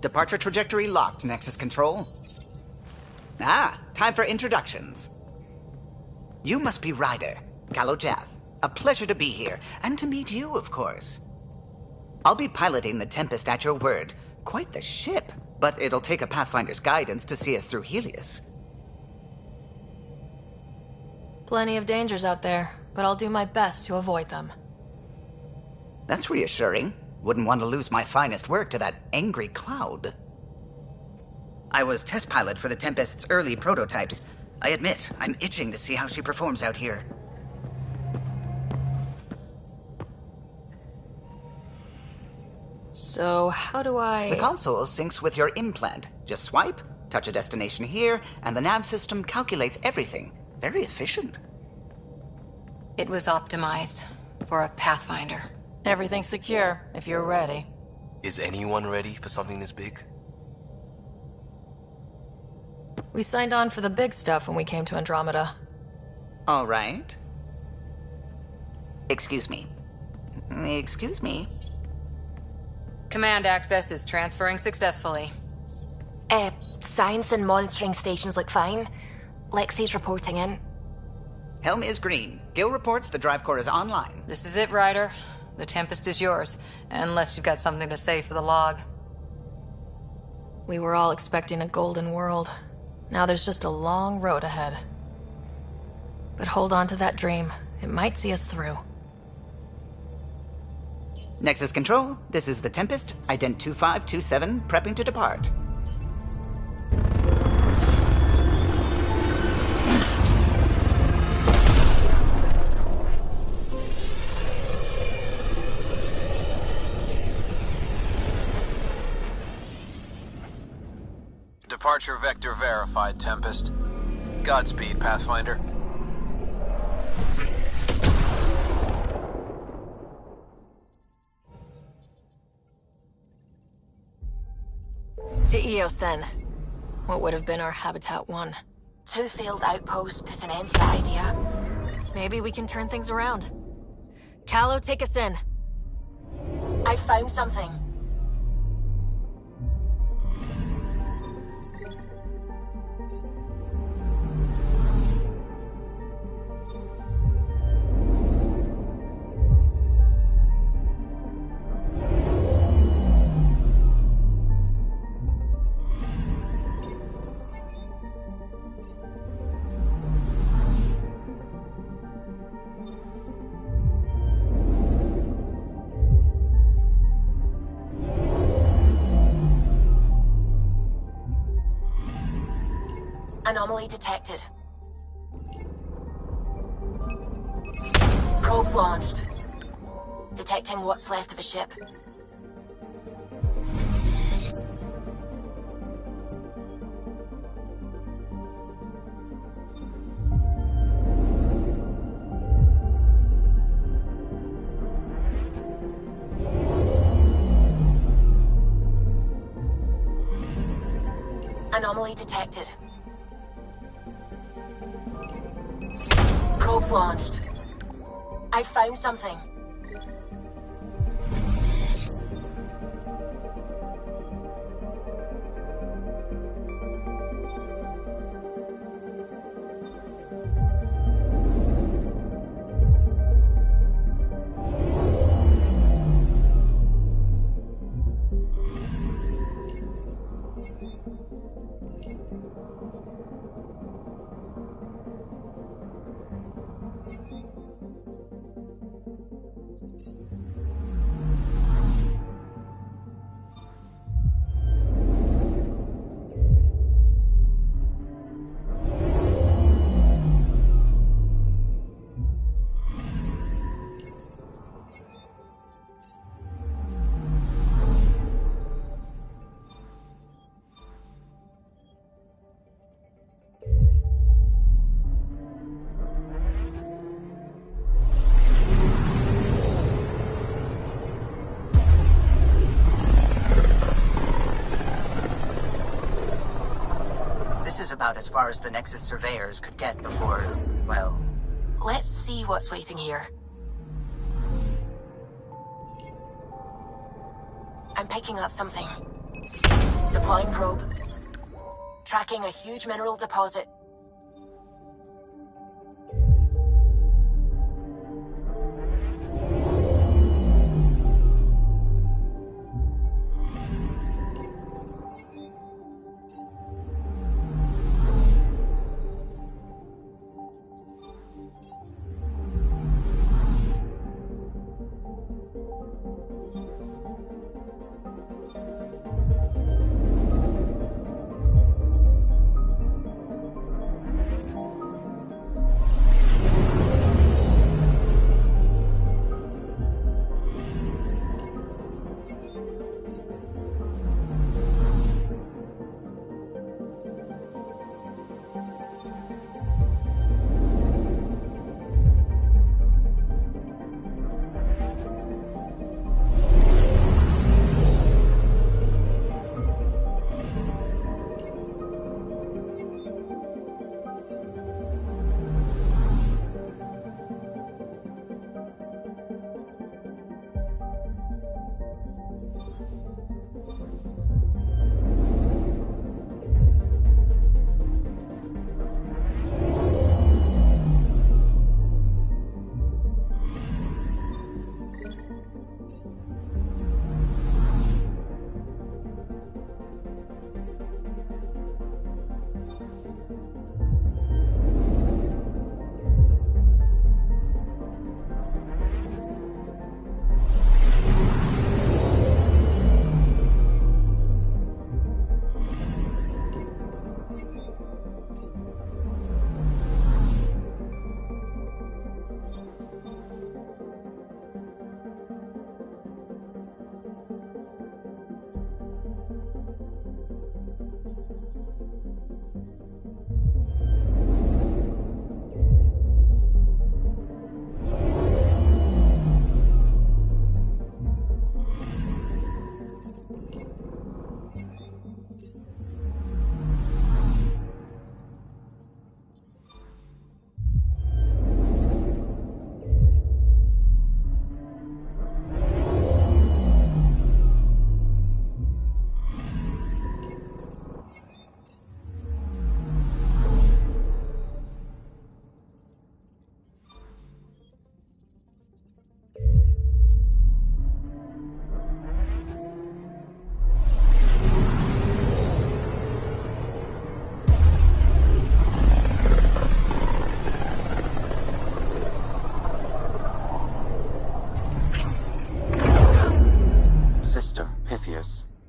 Departure trajectory locked, Nexus Control. Ah, time for introductions. You must be Ryder, Kalojath. A pleasure to be here, and to meet you, of course. I'll be piloting the Tempest at your word. Quite the ship, but it'll take a Pathfinder's guidance to see us through Heleus. Plenty of dangers out there, but I'll do my best to avoid them. That's reassuring. Wouldn't want to lose my finest work to that angry cloud. I was test pilot for the Tempest's early prototypes. I admit, I'm itching to see how she performs out here. So, how do I... The console syncs with your implant. Just swipe, touch a destination here, and the nav system calculates everything. Very efficient. It was optimized for a Pathfinder. Everything's secure, if you're ready. Is anyone ready for something this big? We signed on for the big stuff when we came to Andromeda. All right. Excuse me. Excuse me. Command access is transferring successfully. Science and monitoring stations look fine. Lexi's reporting in. Helm is green. Gil reports the drive core is online. This is it, Ryder. The Tempest is yours, unless you've got something to say for the log. We were all expecting a golden world. Now there's just a long road ahead. But hold on to that dream. It might see us through. Nexus Control, this is the Tempest, Ident 2527, prepping to depart. Departure vector verified, Tempest. Godspeed, Pathfinder. To Eos, then. What would have been our Habitat 1? 2 failed outposts put an end to the idea. Maybe we can turn things around. Calo, take us in. I found something. Anomaly detected. Probes launched. Detecting what's left of a ship. Anomaly detected. Probes launched. I found something. About as far as the Nexus surveyors could get before, well... Let's see what's waiting here. I'm picking up something. Deploying probe. Tracking a huge mineral deposit.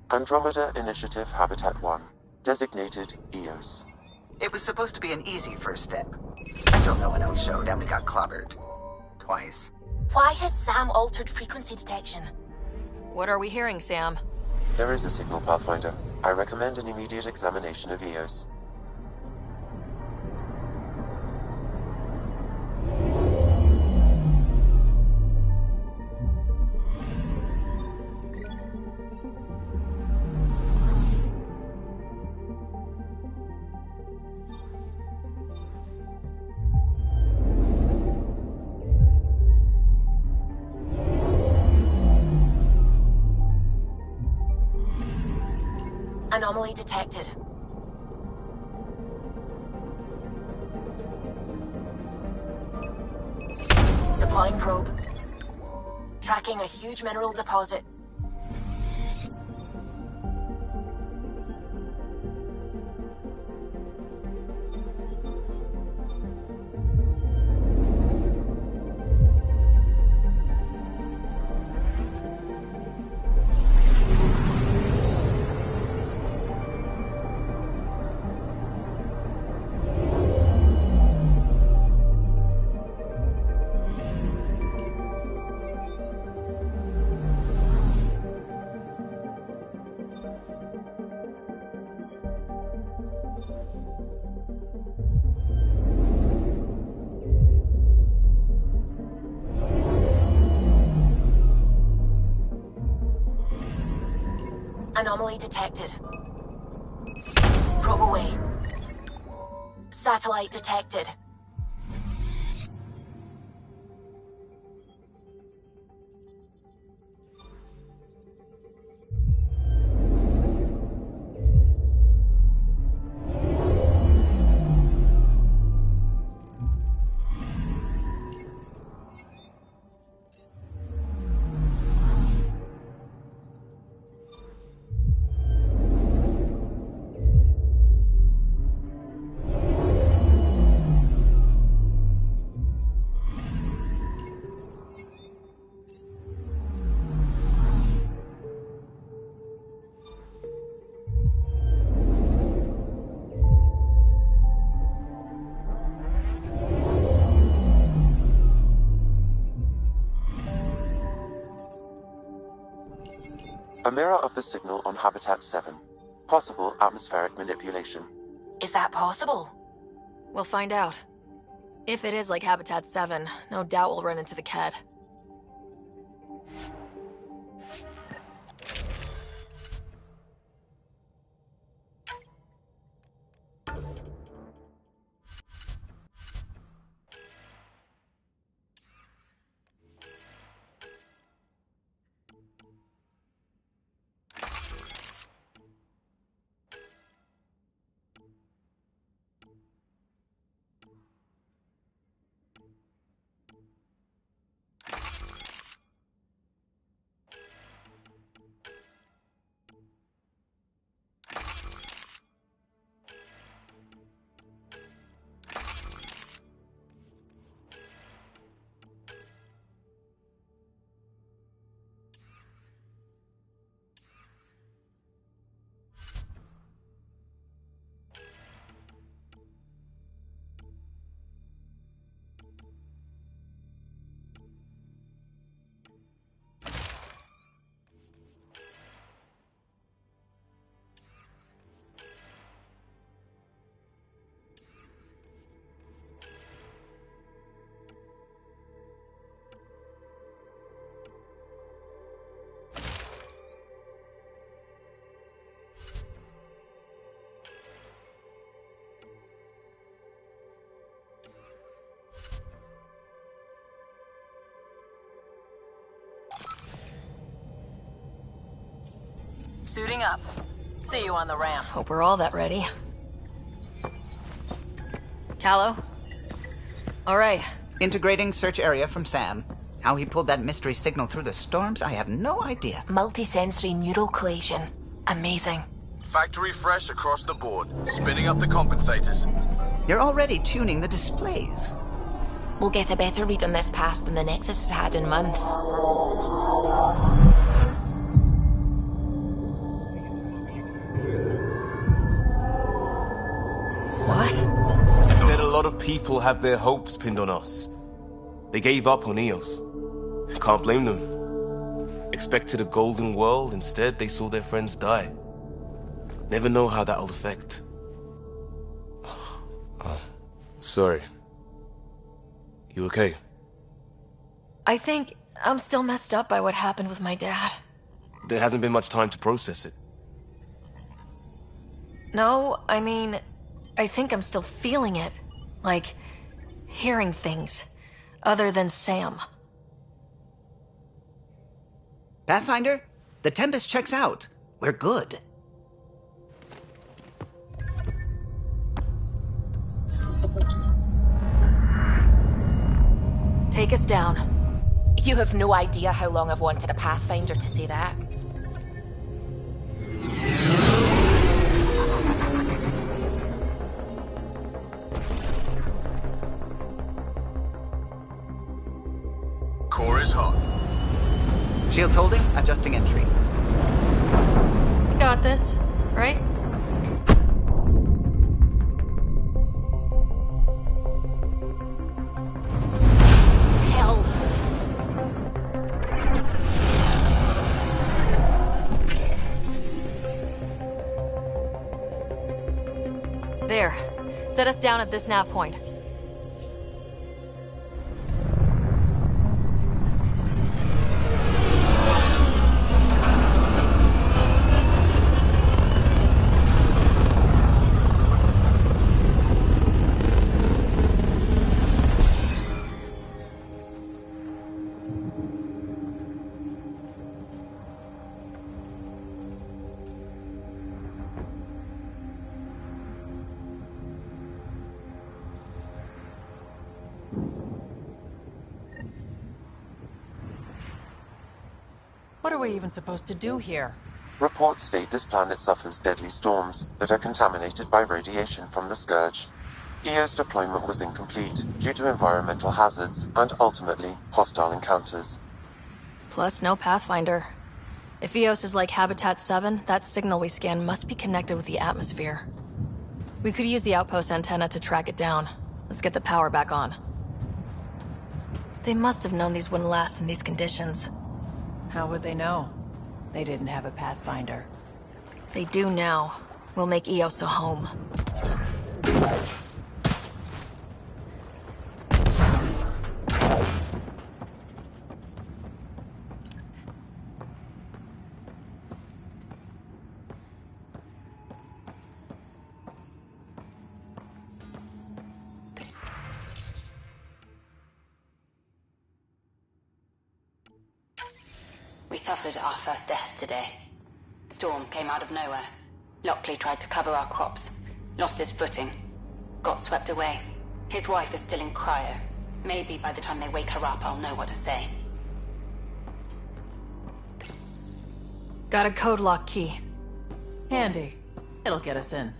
Andromeda Initiative Habitat 1, designated EOS. It was supposed to be an easy first step, until no one else showed and we got clobbered. Twice. Why has Sam altered frequency detection? What are we hearing, Sam? There is a signal, Pathfinder. I recommend an immediate examination of EOS. Anomaly detected. Deploying probe. Tracking a huge mineral deposit. Anomaly detected. Probe away. Satellite detected. A mirror of the signal on Habitat 7. Possible atmospheric manipulation. Is that possible? We'll find out. If it is like Habitat 7, no doubt we'll run into the Ked. Suiting up. See you on the ramp. Hope we're all that ready. Callow? All right. Integrating search area from Sam. How he pulled that mystery signal through the storms, I have no idea. Multisensory neural collation. Amazing. Factory fresh across the board. Spinning up the compensators. You're already tuning the displays. We'll get a better read on this pass than the Nexus has had in months. What? You said a lot of people have their hopes pinned on us. They gave up on Eos. Can't blame them. Expected a golden world, instead they saw their friends die. Never know how that'll affect. Sorry. You okay? I think I'm still messed up by what happened with my dad. There hasn't been much time to process it. No, I mean, I think I'm still feeling it. Like, hearing things. Other than Sam. Pathfinder, the Tempest checks out. We're good. Take us down. You have no idea how long I've wanted a Pathfinder to say that. Core is hot. Shields holding, adjusting entry. You got this, right? Hell. There. Set us down at this nav point. What are we even supposed to do here? Reports state this planet suffers deadly storms that are contaminated by radiation from the Scourge. EO's deployment was incomplete due to environmental hazards and ultimately hostile encounters. Plus, no Pathfinder. If Eos is like Habitat 7, that signal we scan must be connected with the atmosphere. We could use the outpost antenna to track it down. Let's get the power back on. They must have known these wouldn't last in these conditions. How would they know? They didn't have a Pathfinder. They do now. We'll make Eos a home. We suffered our first death today. Storm came out of nowhere. Lockley tried to cover our crops. Lost his footing. Got swept away. His wife is still in cryo. Maybe by the time they wake her up, I'll know what to say. Got a code lock key. Handy. It'll get us in.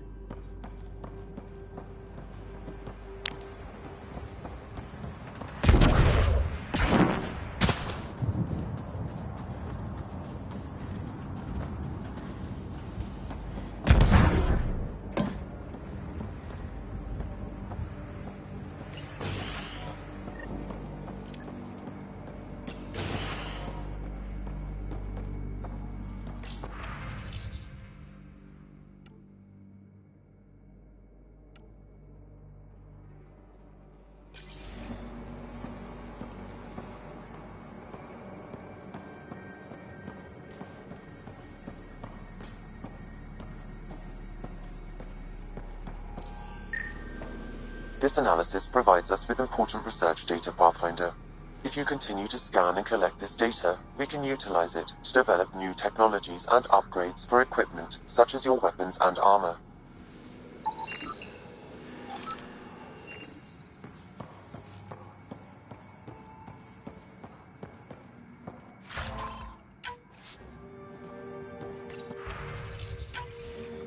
This analysis provides us with important research data, Pathfinder. If you continue to scan and collect this data, we can utilize it to develop new technologies and upgrades for equipment, such as your weapons and armor.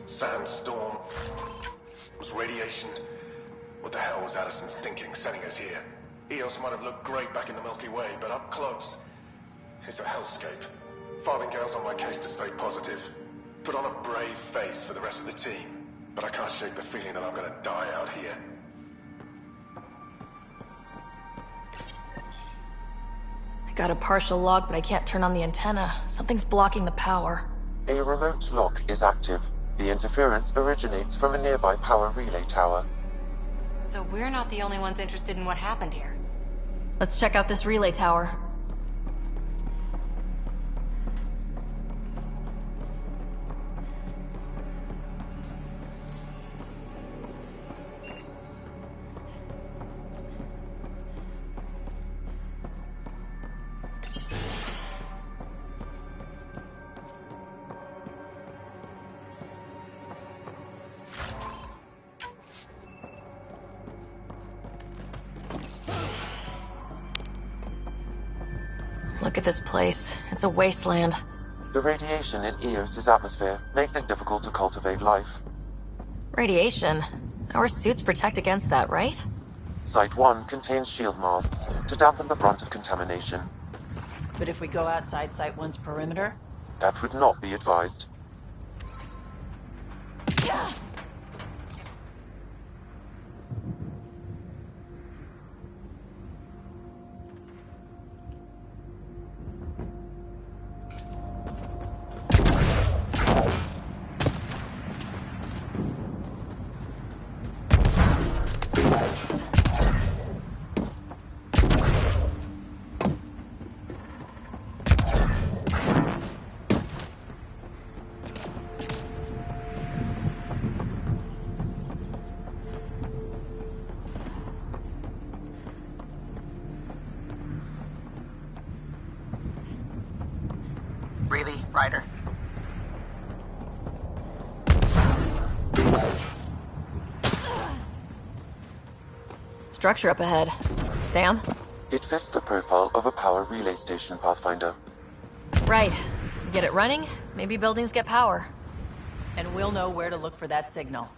Sandstorm. Was radiation? What the hell was Addison thinking, sending us here? Eos might have looked great back in the Milky Way, but up close, it's a hellscape. Farthingale's on my case to stay positive. Put on a brave face for the rest of the team, but I can't shake the feeling that I'm gonna die out here. I got a partial log, but I can't turn on the antenna. Something's blocking the power. A remote lock is active. The interference originates from a nearby power relay tower. So we're not the only ones interested in what happened here. Let's check out this relay tower. Look at this place. It's a wasteland. The radiation in Eos's atmosphere makes it difficult to cultivate life. Radiation? Our suits protect against that, right? Site 1 contains shield masts to dampen the brunt of contamination. But if we go outside Site 1's perimeter? That would not be advised. Really, Ryder? Structure up ahead. Sam? It fits the profile of a power relay station, Pathfinder. Right. We get it running, maybe buildings get power. And we'll know where to look for that signal.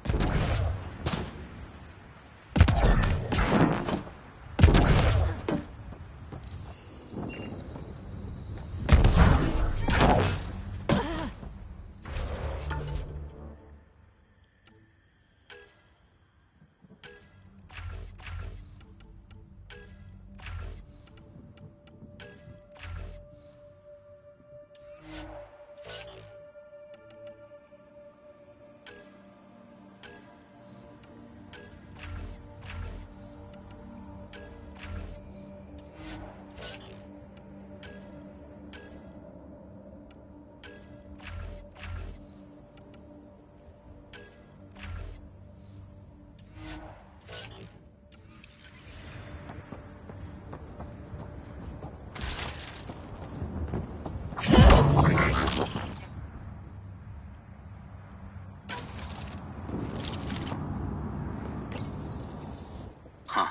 Huh.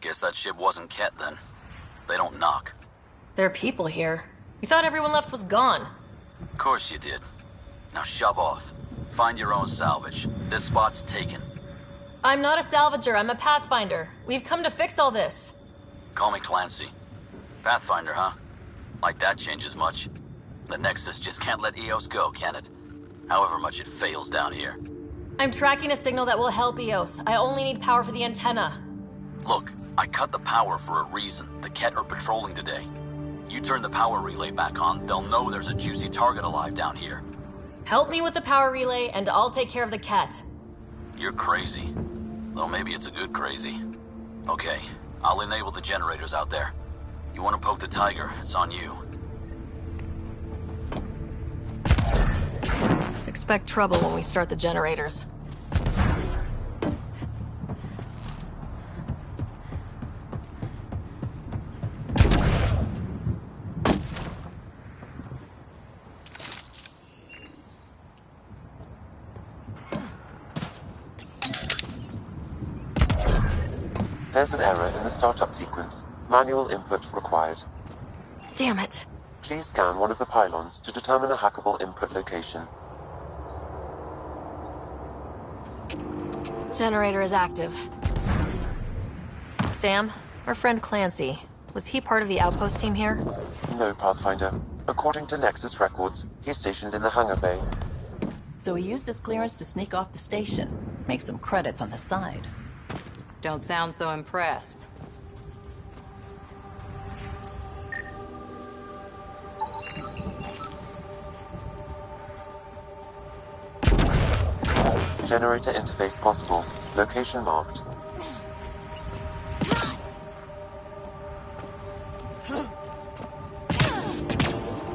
Guess that ship wasn't Ket then. They don't knock. There are people here. We thought everyone left was gone. Of course you did. Now shove off. Find your own salvage. This spot's taken. I'm not a salvager, I'm a pathfinder. We've come to fix all this. Call me Clancy. Pathfinder, huh? Like that changes much. The Nexus just can't let Eos go, can it? However much it fails down here. I'm tracking a signal that will help Eos. I only need power for the antenna. Look, I cut the power for a reason. The Ket are patrolling today. You turn the power relay back on, they'll know there's a juicy target alive down here. Help me with the power relay, and I'll take care of the Ket. You're crazy. Though maybe it's a good crazy. Okay, I'll enable the generators out there. You want to poke the tiger, it's on you. Expect trouble when we start the generators. There's an error in the startup sequence. Manual input required. Damn it. Please scan one of the pylons to determine a hackable input location. Generator is active. Sam, our friend Clancy, was he part of the outpost team here? No, Pathfinder. According to Nexus records, he's stationed in the hangar bay. So he used his clearance to sneak off the station. Make some credits on the side. Don't sound so impressed. Generator interface possible. Location marked.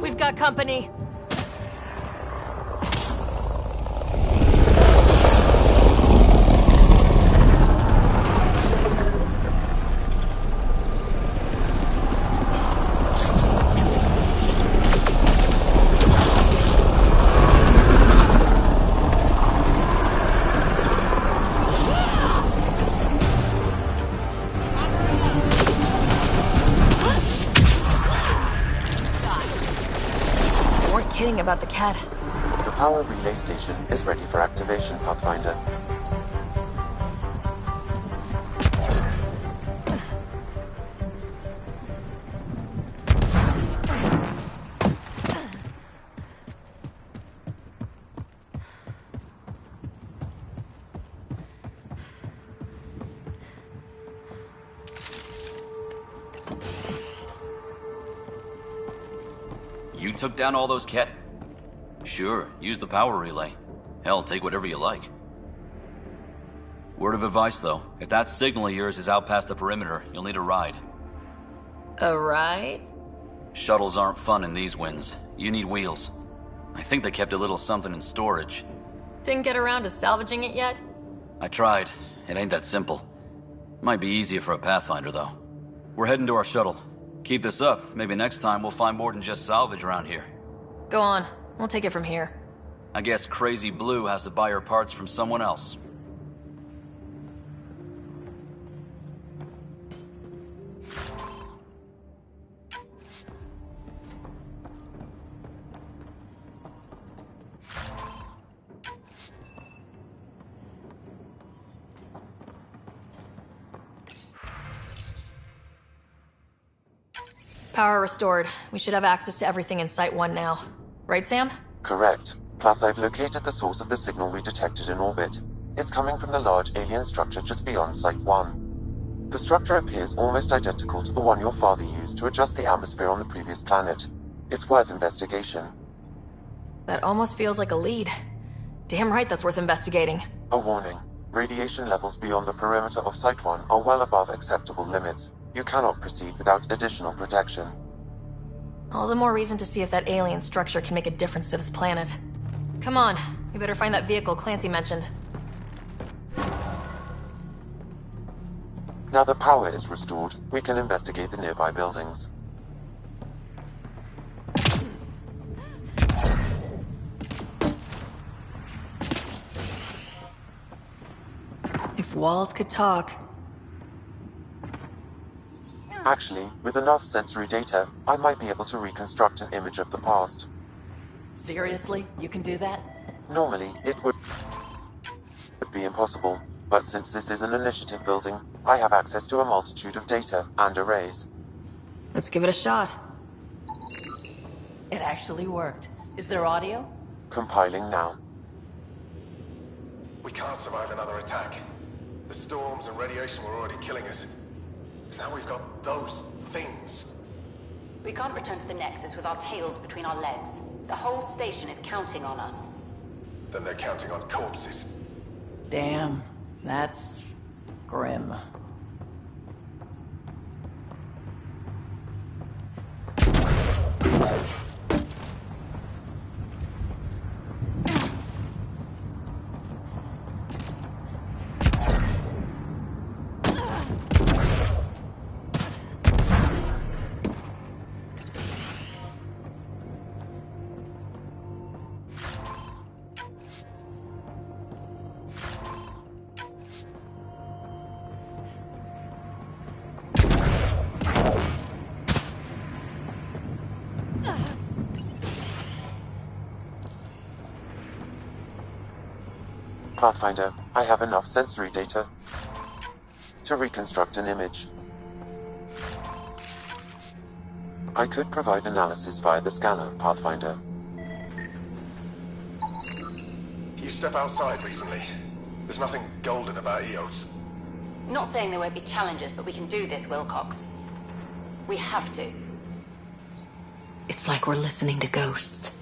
We've got company. Kidding about the cat. The power relay station is ready for activation, Pathfinder. You took down all those Ket? Sure, use the power relay. Hell, take whatever you like. Word of advice, though. If that signal of yours is out past the perimeter, you'll need a ride. A ride? Shuttles aren't fun in these winds. You need wheels. I think they kept a little something in storage. Didn't get around to salvaging it yet? I tried. It ain't that simple. Might be easier for a Pathfinder, though. We're heading to our shuttle. Keep this up. Maybe next time we'll find more than just salvage around here. Go on. We'll take it from here. I guess Crazy Blue has to buy her parts from someone else. Power restored. We should have access to everything in Site 1 now. Right, Sam? Correct. Plus, I've located the source of the signal we detected in orbit. It's coming from the large alien structure just beyond Site 1. The structure appears almost identical to the one your father used to adjust the atmosphere on the previous planet. It's worth investigation. That almost feels like a lead. Damn right that's worth investigating. A warning. Radiation levels beyond the perimeter of Site 1 are well above acceptable limits. You cannot proceed without additional protection. All the more reason to see if that alien structure can make a difference to this planet. Come on, we better find that vehicle Clancy mentioned. Now the power is restored, we can investigate the nearby buildings. If walls could talk. Actually, with enough sensory data, I might be able to reconstruct an image of the past. Seriously? You can do that? Normally, it would be impossible, but since this is an initiative building, I have access to a multitude of data and arrays. Let's give it a shot. It actually worked. Is there audio? Compiling now. We can't survive another attack. The storms and radiation were already killing us. Now we've got those things. We can't return to the Nexus with our tails between our legs. The whole station is counting on us. Then they're counting on corpses. Damn, that's grim. Pathfinder, I have enough sensory data to reconstruct an image. I could provide analysis via the scanner, Pathfinder. You step outside recently. There's nothing golden about Eos. Not saying there won't be challenges, but we can do this, Wilcox. We have to. It's like we're listening to ghosts.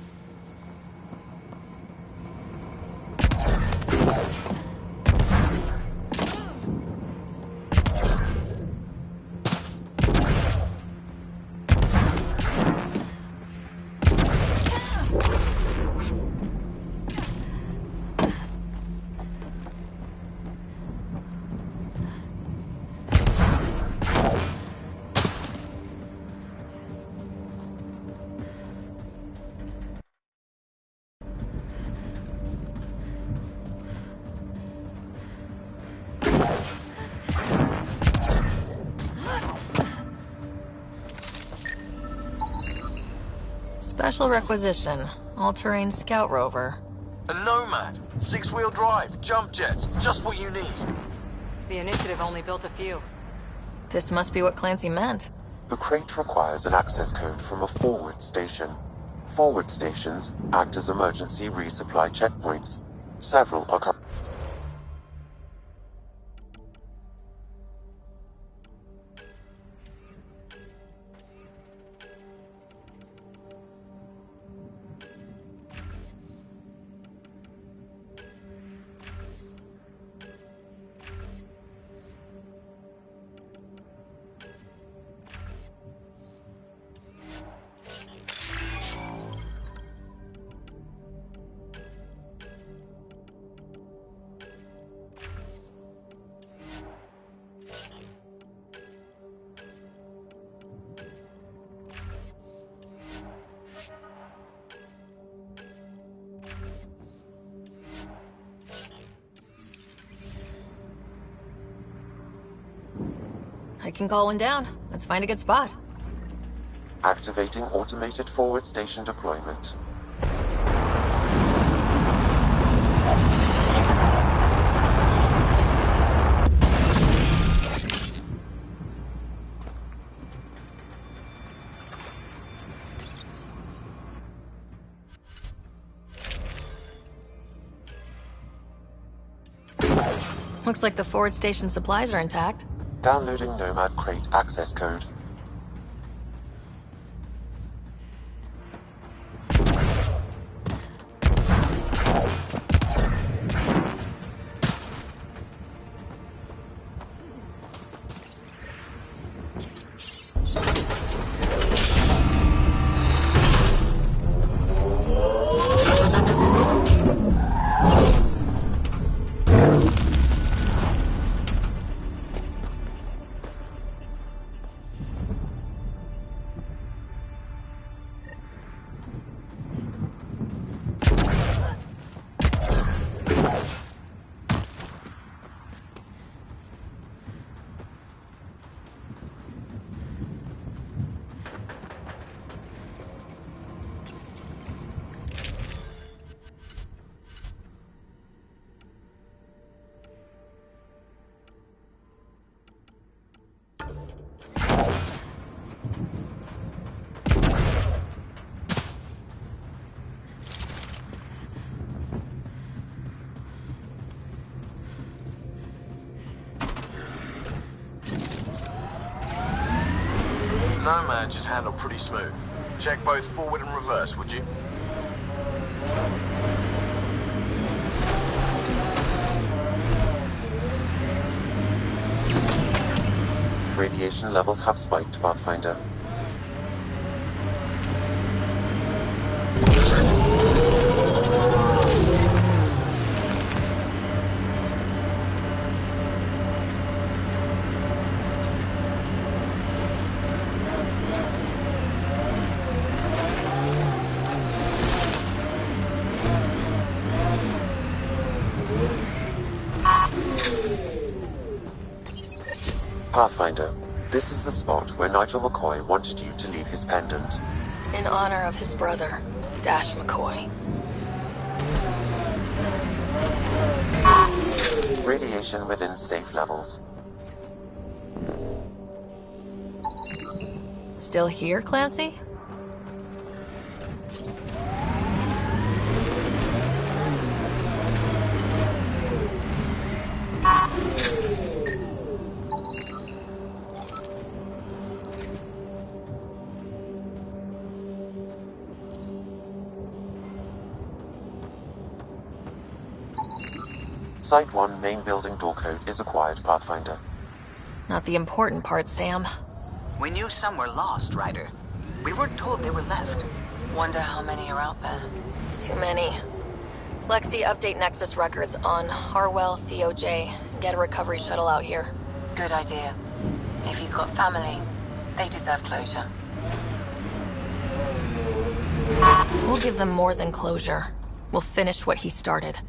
Special requisition. All-terrain scout rover. A Nomad. 6-wheel drive. Jump jets. Just what you need. The initiative only built a few. This must be what Clancy meant. The crate requires an access code from a forward station. Forward stations act as emergency resupply checkpoints. Several are I can call one down. Let's find a good spot. activating automated forward station deployment. Looks like the forward station supplies are intact. Downloading Nomad crate access code. Nomad should handle pretty smooth. Check both forward and reverse, would you? Radiation levels have spiked, Pathfinder. Pathfinder, this is the spot where Nigel McCoy wanted you to leave his pendant. In honor of his brother, Dash McCoy. Radiation within safe levels. Still here, Clancy? Site 1 main building door code is acquired, Pathfinder. Not the important part, Sam. We knew some were lost, Ryder. We weren't told they were left. Wonder how many are out there. Too many. Lexi, update Nexus records on Harwell, Theo J. Get a recovery shuttle out here. Good idea. If he's got family, they deserve closure. We'll give them more than closure. We'll finish what he started.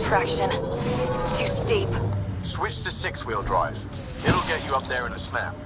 Traction. It's too steep. Switch to 6-wheel drive. It'll get you up there in a snap.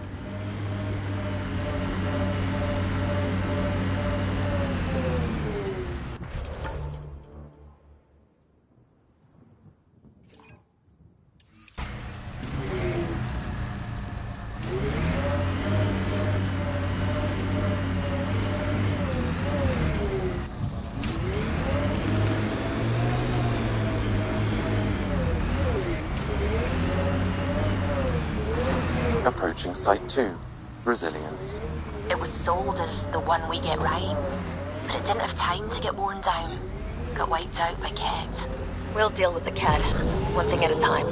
Approaching Site 2, Resilience. It was sold as the one we get right, but it didn't have time to get worn down. Got wiped out by Kett. We'll deal with the Kett, one thing at a time.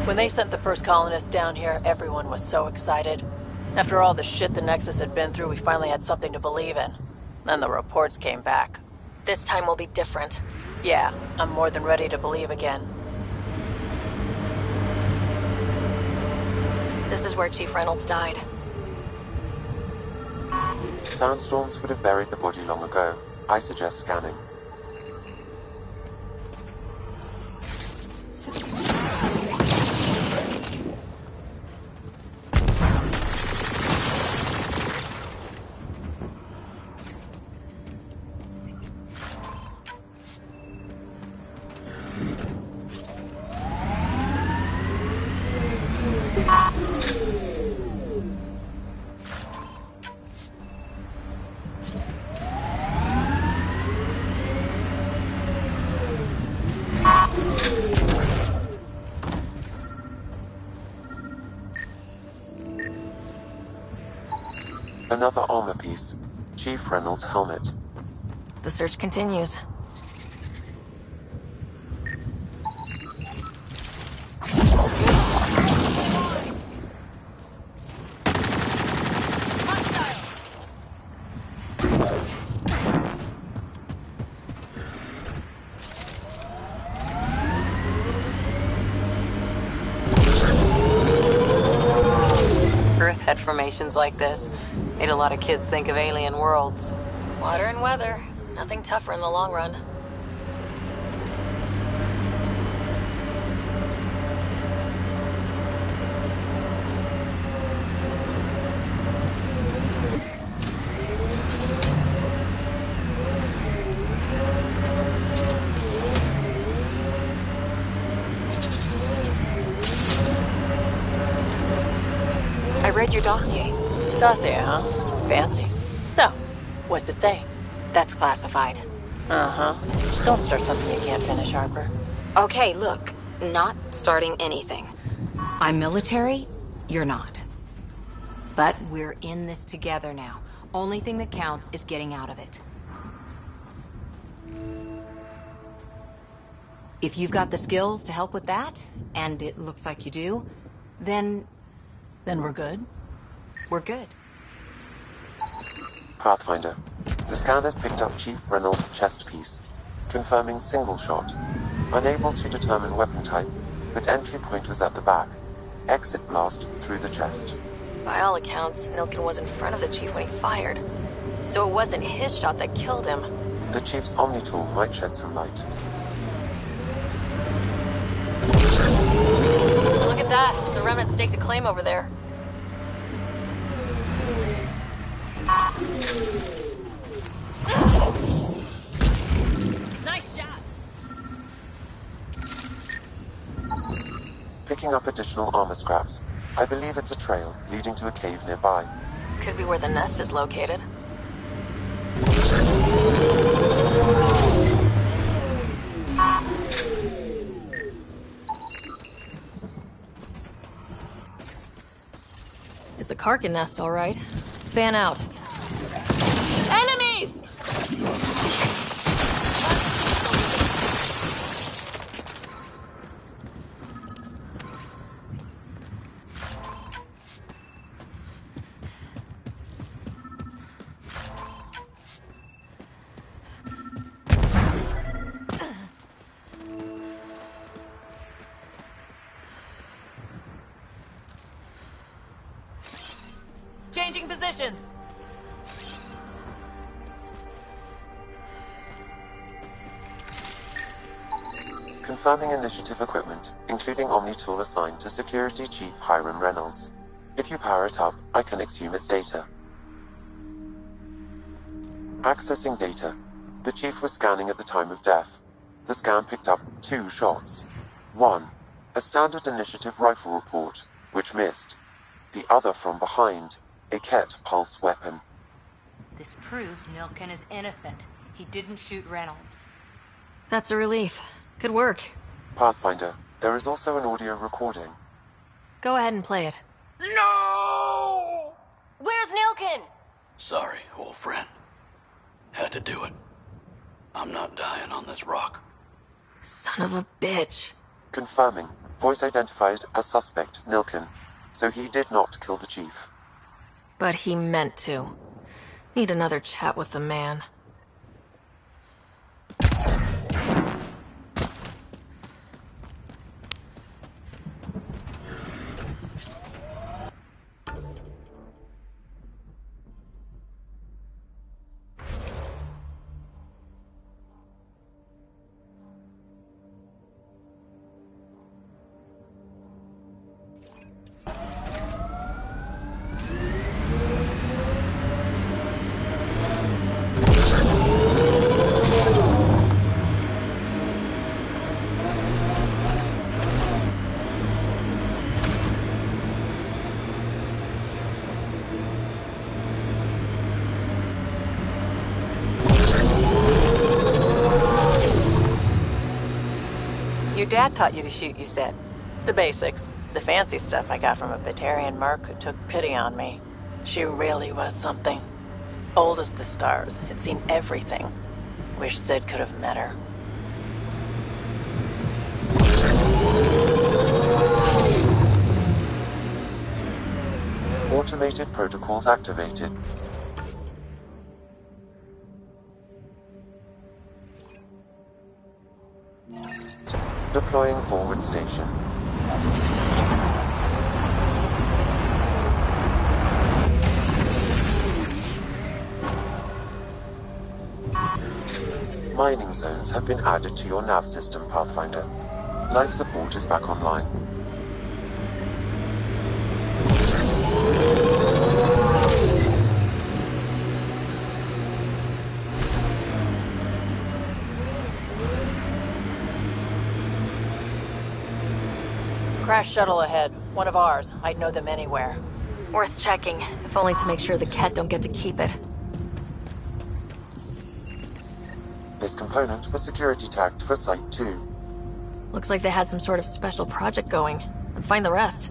When they sent the first colonists down here, everyone was so excited. After all the shit the Nexus had been through, we finally had something to believe in. Then the reports came back. This time will be different. Yeah, I'm more than ready to believe again. This is where Chief Reynolds died. Sandstorms would have buried the body long ago. I suggest scanning. Another armor piece. Chief Reynolds' helmet. The search continues. pet formations like this. Made a lot of kids think of alien worlds. Water and weather. Nothing tougher in the long run. I read your dossier. Dossier, huh? Fancy. So, what's it say? That's classified. Uh-huh. Don't start something you can't finish, Harper. Okay, look. Not starting anything. I'm military, you're not. But we're in this together now. Only thing that counts is getting out of it. If you've got the skills to help with that, and it looks like you do, then we're good? We're good. Pathfinder. The scanners picked up Chief Reynolds' chest piece, confirming single shot. Unable to determine weapon type, but entry point was at the back. Exit blast through the chest. By all accounts, Nilken was in front of the chief when he fired. So it wasn't his shot that killed him. The Chief's Omni tool might shed some light. Look at that. The remnant staked a claim over there. Nice shot. Picking up additional armor scraps. I believe it's a trail leading to a cave nearby. Could be where the nest is located. It's a Karkin nest, all right. Fan out. Enemies! Changing positions. Confirming initiative equipment, including Omni tool assigned to Security Chief Hiram Reynolds. If you power it up, I can exhume its data. Accessing data. The Chief was scanning at the time of death. The scan picked up 2 shots. 1. A standard initiative rifle report, which missed. The other from behind, a Ket pulse weapon. This proves Nilken is innocent. He didn't shoot Reynolds. That's a relief. Good work. Pathfinder, there is also an audio recording. Go ahead and play it. No! Where's Nilken? Sorry, old friend. Had to do it. I'm not dying on this rock. Son of a bitch. Confirming. Voice identified as suspect Nilken. So he did not kill the Chief. But he meant to. Need another chat with the man. Your dad taught you to shoot, you said. The basics. The fancy stuff I got from a Batarian merc who took pity on me. She really was something. Old as the stars. Had seen everything. Wish Sid could have met her. Automated protocols activated. Deploying forward station. Mining zones have been added to your nav system, Pathfinder. Life support is back online. Crash shuttle ahead. One of ours. I'd know them anywhere. Worth checking, if only to make sure the Ket don't get to keep it. This component was security tagged for Site 2. Looks like they had some sort of special project going. Let's find the rest.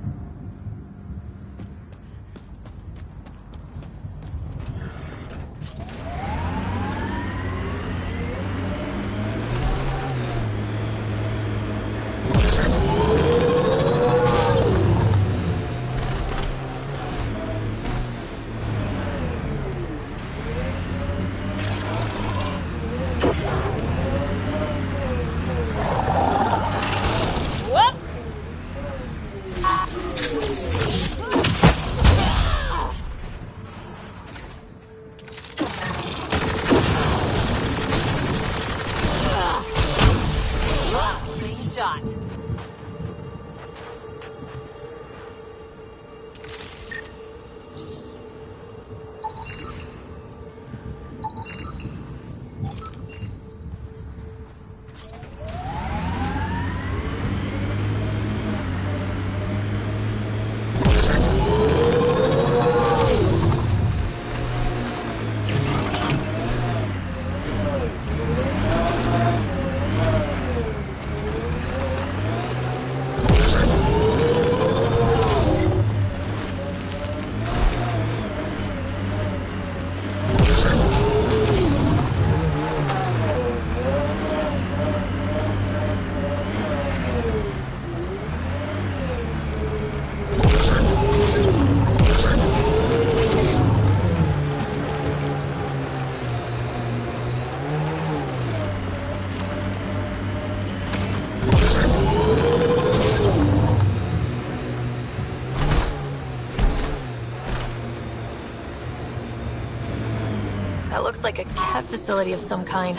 That looks like a Ket facility of some kind.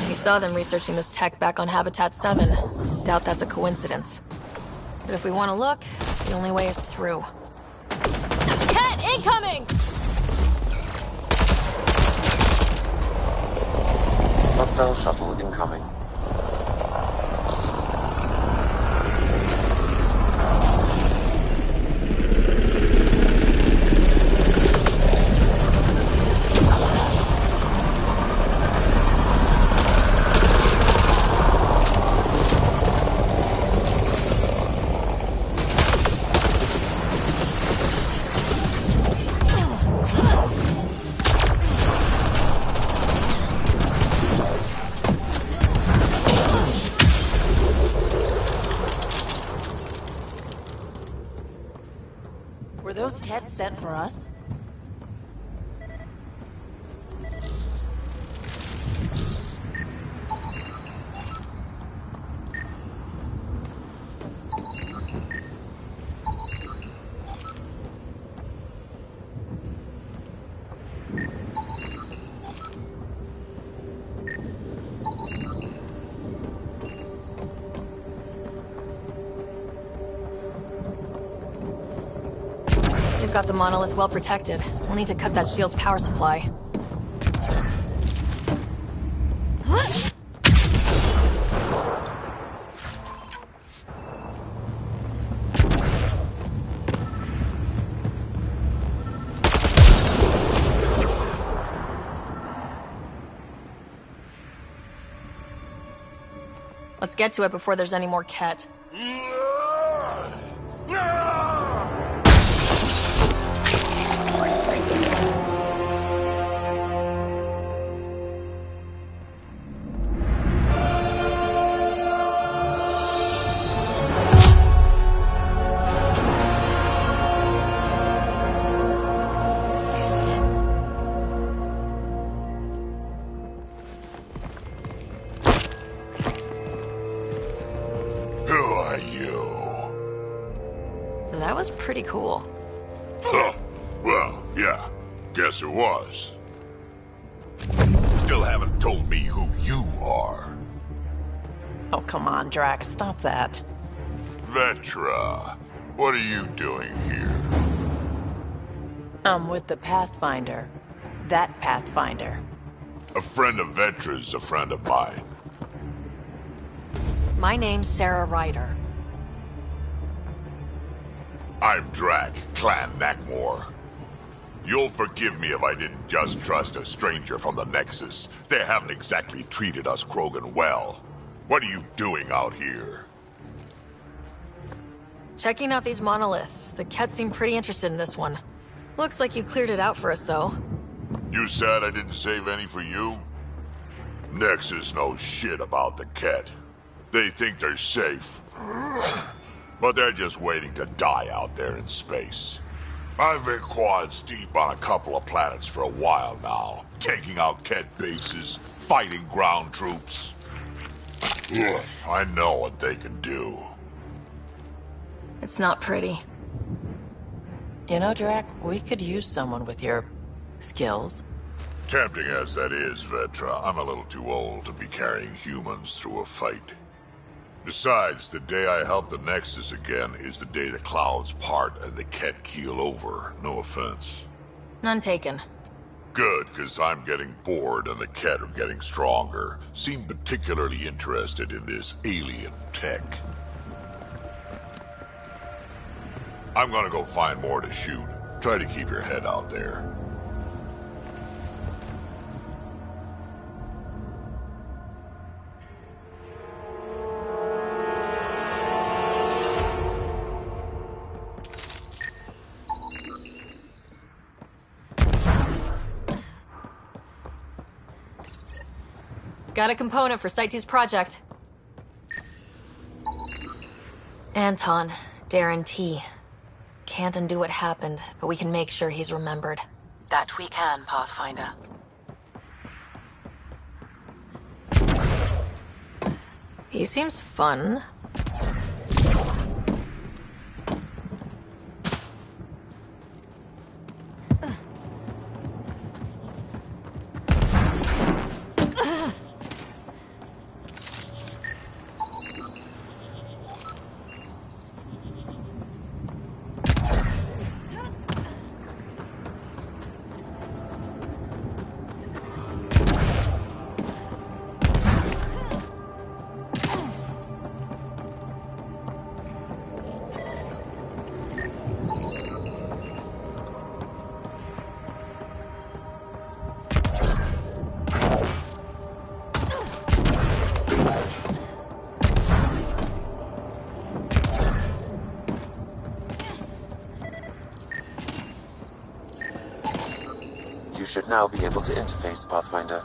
We saw them researching this tech back on Habitat 7. Doubt that's a coincidence. But if we want to look, the only way is through. Ket incoming! Hostile shuttle incoming. Were those Ket sent for us? They've got the monolith well protected. We'll need to cut that shield's power supply. Let's get to it before there's any more Ket. That was pretty cool. Huh. Well, yeah. Guess it was. still haven't told me who you are. Oh, come on, Drax. Stop that. Vetra, what are you doing here? I'm with the Pathfinder. That Pathfinder. A friend of Vetra's a friend of mine. My name's Sarah Ryder. I'm Drac, Clan Nakmor. You'll forgive me if I didn't just trust a stranger from the Nexus. They haven't exactly treated us Krogan well. What are you doing out here? Checking out these monoliths. The Ket seem pretty interested in this one. Looks like you cleared it out for us, though. You said I didn't save any for you? Nexus knows shit about the Ket. They think they're safe. But they're just waiting to die out there in space. I've been quads deep on a couple of planets for a while now, taking out Ket bases, fighting ground troops. Ugh, I know what they can do. It's not pretty. You know, Drac, we could use someone with your skills. Tempting as that is, Vetra, I'm a little too old to be carrying humans through a fight. Besides, the day I help the Nexus again is the day the clouds part and the Ket keel over. No offense. None taken. Good, because I'm getting bored and the Ket are getting stronger. Seem particularly interested in this alien tech. I'm gonna go find more to shoot. Try to keep your head out there. Got a component for Site 2's project. Anton, Darren T. Can't undo what happened, but we can make sure he's remembered. That we can, Pathfinder. He seems fun. You should now be able to interface, Pathfinder.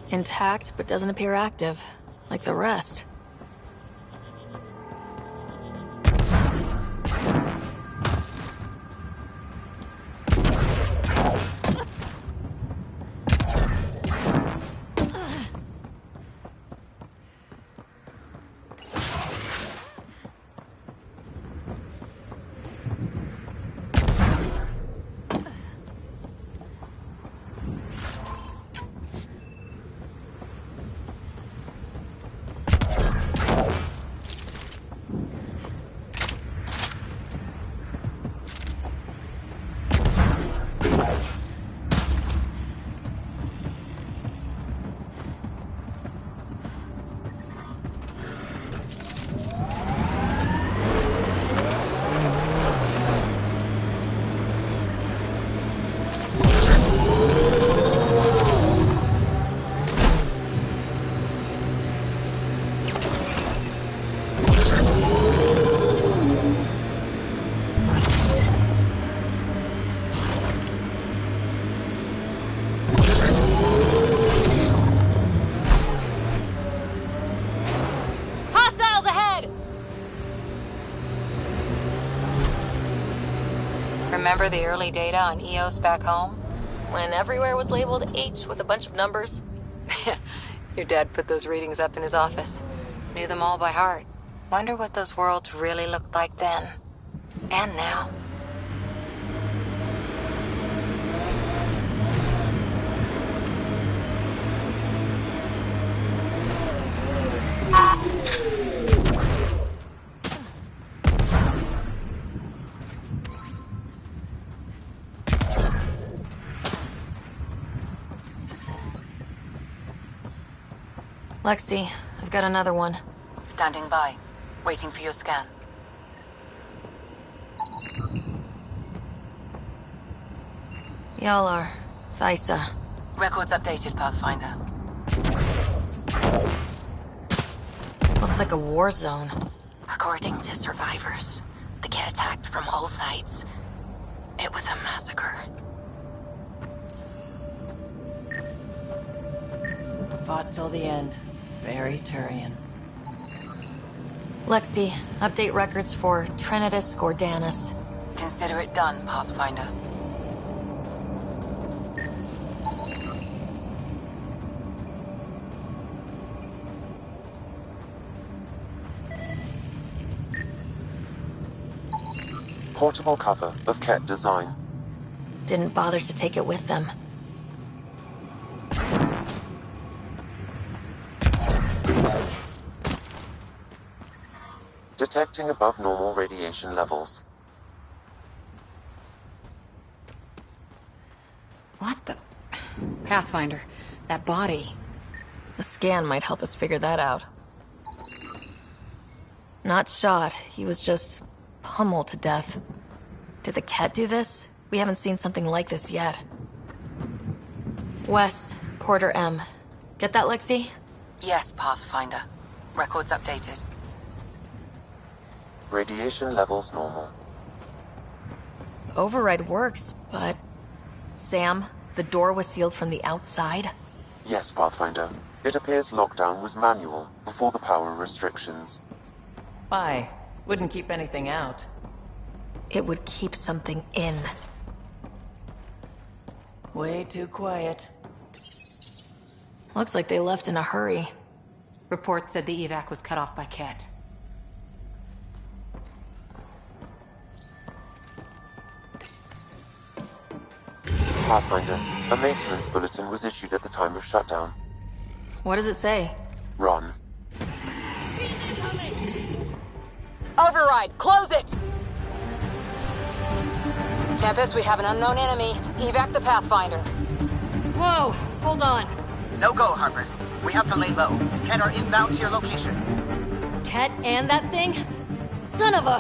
Intact, but doesn't appear active, like the rest. Remember the early data on EOS back home? When everywhere was labeled H with a bunch of numbers? Your dad put those readings up in his office. Knew them all by heart. Wonder what those worlds really looked like then. And now. Lexi, I've got another one. Standing by, waiting for your scan. Y'all are Thysa. Records updated, Pathfinder. Looks like a war zone. According to survivors, the kit attacked from all sides. It was a massacre. Fought till the end. Very Turian. Lexi, update records for Trinitas Gordanus. Consider it done, Pathfinder. Portable cover of Ket design. Didn't bother to take it with them. Detecting above normal radiation levels. What the... Pathfinder, that body. The scan might help us figure that out. Not shot, he was just pummeled to death. Did the Ket do this? We haven't seen something like this yet. West, Porter M. Get that, Lexi? Yes, Pathfinder. Records updated. Radiation levels normal. Override works, but... Sam, the door was sealed from the outside? Yes, Pathfinder. It appears lockdown was manual before the power restrictions. Why? Wouldn't keep anything out. It would keep something in. Way too quiet. Looks like they left in a hurry. Report said the evac was cut off by Ket. Pathfinder, a maintenance bulletin was issued at the time of shutdown. What does it say? Run. Override! Close it! Tempest, we have an unknown enemy. Evac the Pathfinder. Whoa! Hold on. No go, Harper. We have to lay low. Ket are inbound to your location. Ket and that thing? Son of a...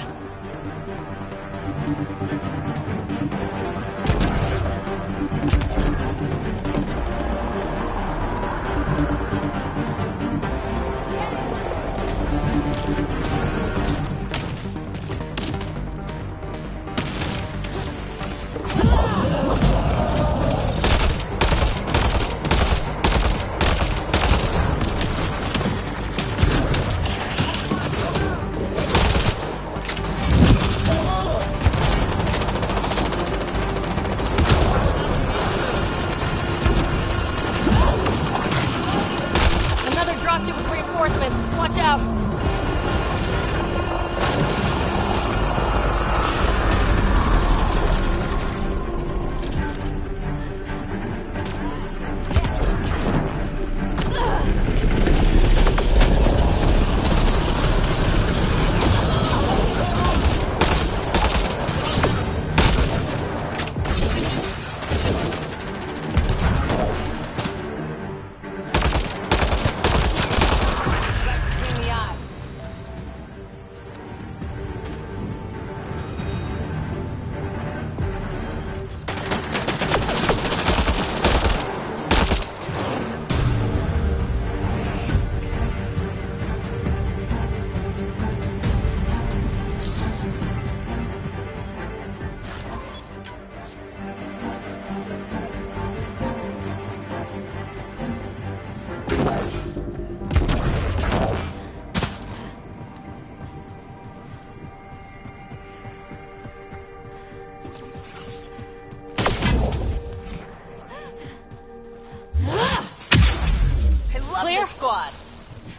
Watch out!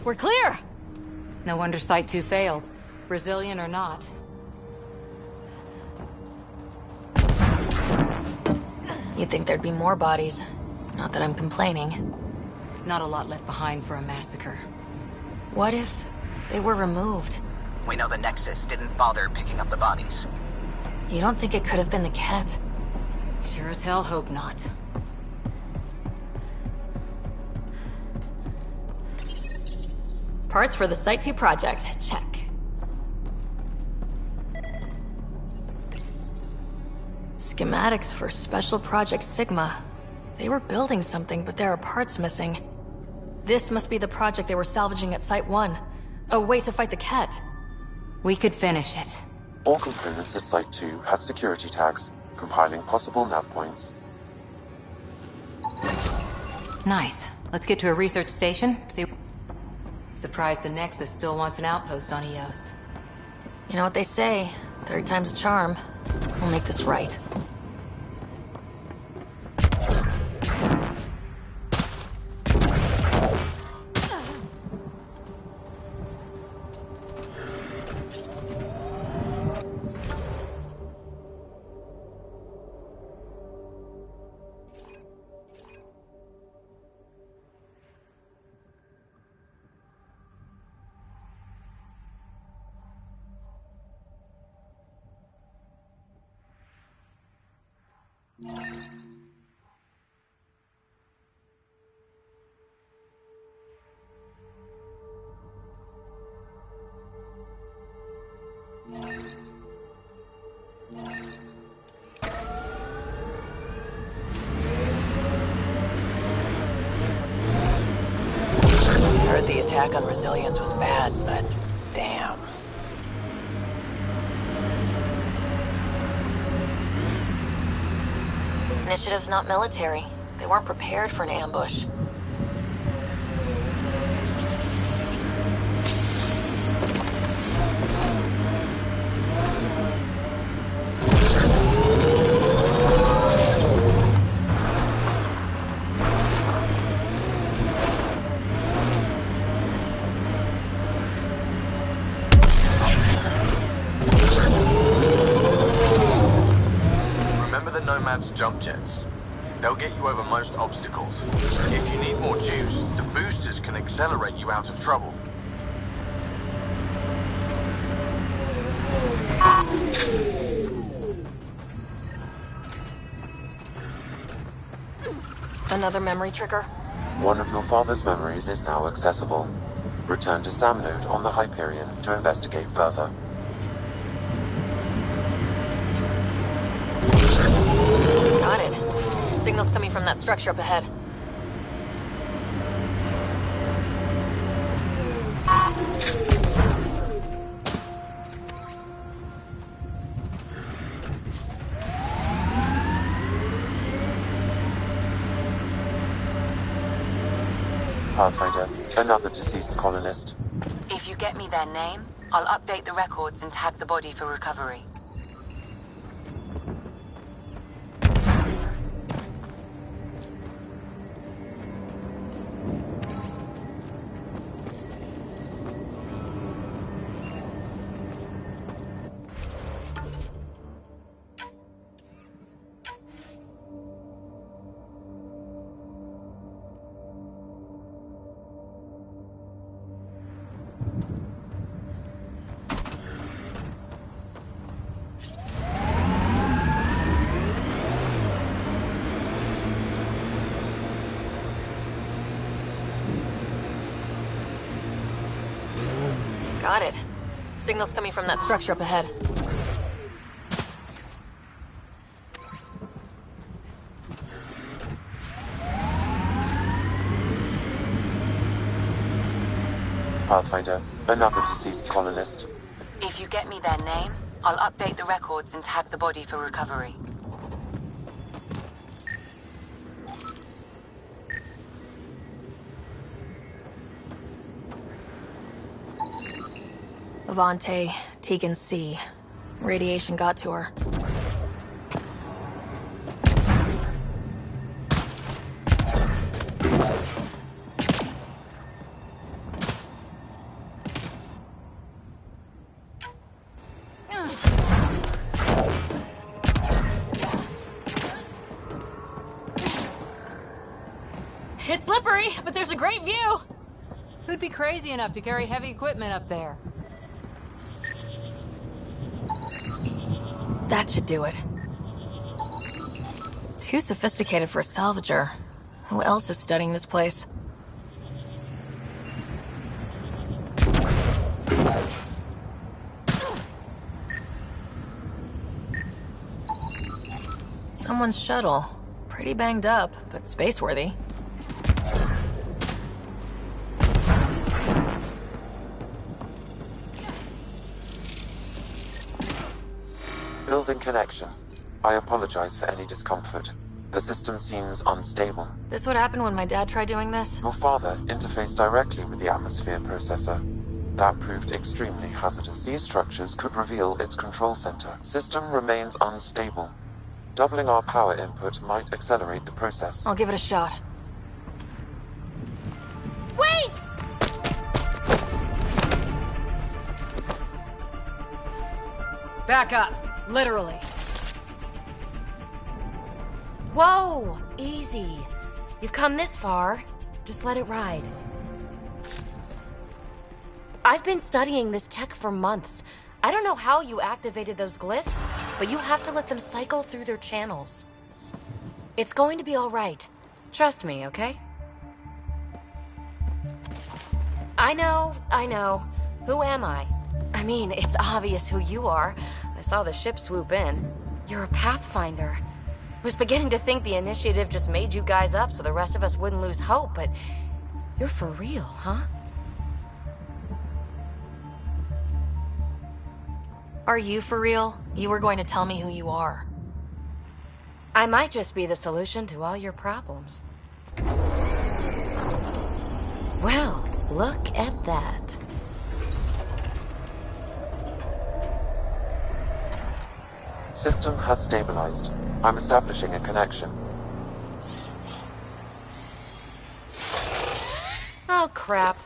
We're clear! No wonder Site 2 failed. Brazilian or not. You'd think there'd be more bodies. Not that I'm complaining. Not a lot left behind for a massacre. What if they were removed? We know the Nexus didn't bother picking up the bodies. You don't think it could have been the Ket? Sure as hell hope not. Parts for the Site 2 project. Check. Schematics for Special Project Sigma. They were building something, but there are parts missing. This must be the project they were salvaging at Site 1. A way to fight the Ket. We could finish it. All components at Site 2 had security tags, compiling possible nav points. Nice. Let's get to a research station, see... Surprised the Nexus still wants an outpost on Eos. You know what they say, third time's a charm. We'll make this right. Heard the attack on Resilience was bad, but damn. Initiative's not military. They weren't prepared for an ambush. Nomad's jump jets. They'll get you over most obstacles. If you need more juice, the boosters can accelerate you out of trouble. Another memory trigger? One of your father's memories is now accessible. Return to Sam Node on the Hyperion to investigate further. Got it. Signal's coming from that structure up ahead. Pathfinder, another deceased colonist. If you get me their name, I'll update the records and tag the body for recovery. Got it. Signal's coming from that structure up ahead. Pathfinder, another deceased colonist. If you get me their name, I'll update the records and tag the body for recovery. Avante, Tegan C. Radiation got to her. There's a great view! Who'd be crazy enough to carry heavy equipment up there? That should do it. Too sophisticated for a salvager. Who else is studying this place? Someone's shuttle. Pretty banged up, but space-worthy. Building connection. I apologize for any discomfort. The system seems unstable. This would happen when my dad tried doing this? Your father interfaced directly with the atmosphere processor. That proved extremely hazardous. These structures could reveal its control center. System remains unstable. Doubling our power input might accelerate the process. I'll give it a shot. Wait! Back up. Literally. Whoa! Easy. You've come this far. Just let it ride. I've been studying this tech for months. I don't know how you activated those glyphs, but you have to let them cycle through their channels. It's going to be all right. Trust me, okay? I know. Who am I? I mean, it's obvious who you are. I saw the ship swoop in. You're a Pathfinder. I was beginning to think the initiative just made you guys up so the rest of us wouldn't lose hope, but you're for real, huh? Are you for real? You were going to tell me who you are. I might just be the solution to all your problems. Well, look at that. System has stabilized. I'm establishing a connection. Oh, crap.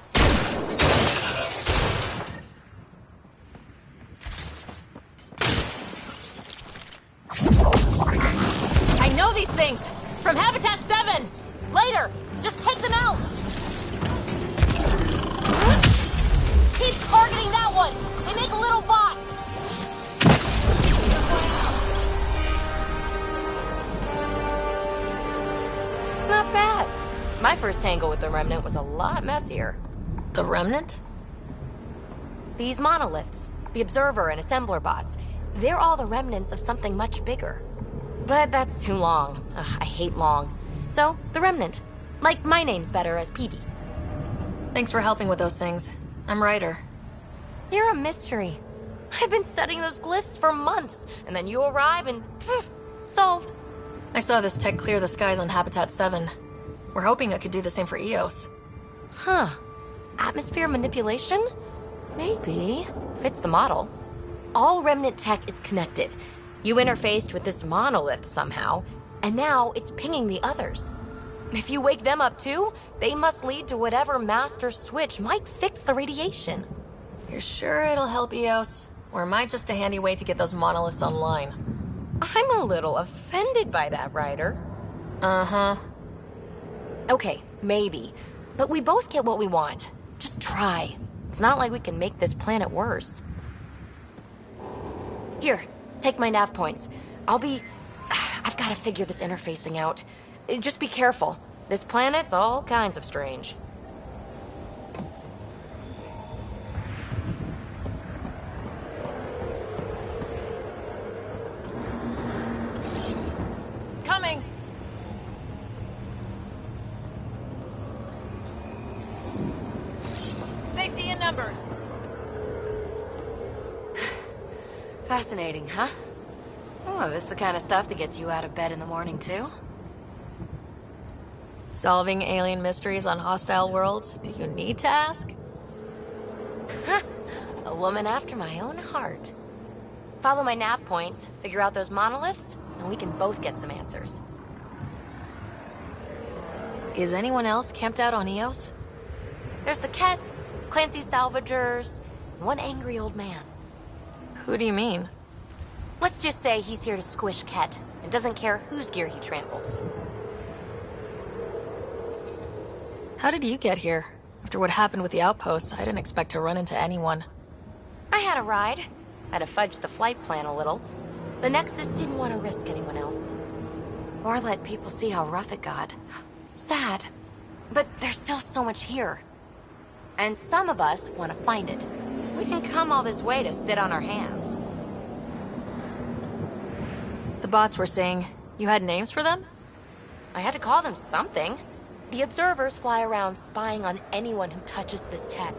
I know these things! From Habitat 7! Later! Just take them out! Keep targeting that one! They make little bots! Not bad. My first tangle with the Remnant was a lot messier. The Remnant? These monoliths, the Observer and Assembler bots, they're all the remnants of something much bigger. But that's too long. Ugh, I hate long. So, the Remnant. Like, my name's better as Peavy. Thanks for helping with those things. I'm Ryder. You're a mystery. I've been studying those glyphs for months, and then you arrive and poof, solved. I saw this tech clear the skies on Habitat 7. We're hoping it could do the same for Eos. Huh. Atmosphere manipulation? Maybe. Fits the model. All Remnant tech is connected. You interfaced with this monolith somehow, and now it's pinging the others. If you wake them up too, they must lead to whatever master switch might fix the radiation. You're sure it'll help Eos? Or am I just a handy way to get those monoliths online? I'm a little offended by that, Ryder. Uh-huh. Okay, maybe. But we both get what we want. Just try. It's not like we can make this planet worse. Here, take my nav points. I've got to figure this interfacing out. Just be careful. This planet's all kinds of strange. Coming! Safety in numbers. Fascinating, huh? Oh, this is the kind of stuff that gets you out of bed in the morning, too? Solving alien mysteries on hostile worlds? Do you need to ask? A woman after my own heart. Follow my nav points, figure out those monoliths, and we can both get some answers. Is anyone else camped out on Eos? There's the Ket, Clancy's salvagers, and one angry old man. Who do you mean? Let's just say he's here to squish Ket, and doesn't care whose gear he tramples. How did you get here? After what happened with the outpost, I didn't expect to run into anyone. I had a ride. Had to fudge the flight plan a little. The Nexus didn't want to risk anyone else. Or let people see how rough it got. Sad. But there's still so much here. And some of us want to find it. We didn't come all this way to sit on our hands. The bots were saying you had names for them? I had to call them something. The observers fly around spying on anyone who touches this tech.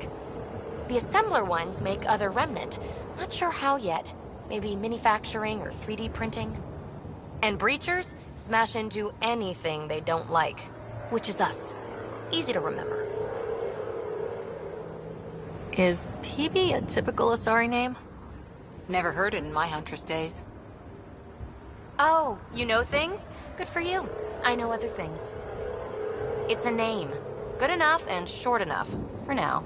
The assembler ones make other remnant. Not sure how yet. Maybe manufacturing or 3D printing. And breachers smash into anything they don't like. Which is us. Easy to remember. Is PB a typical Asari name? Never heard it in my Huntress days. Oh, you know things? Good for you. I know other things. It's a name. Good enough and short enough. For now.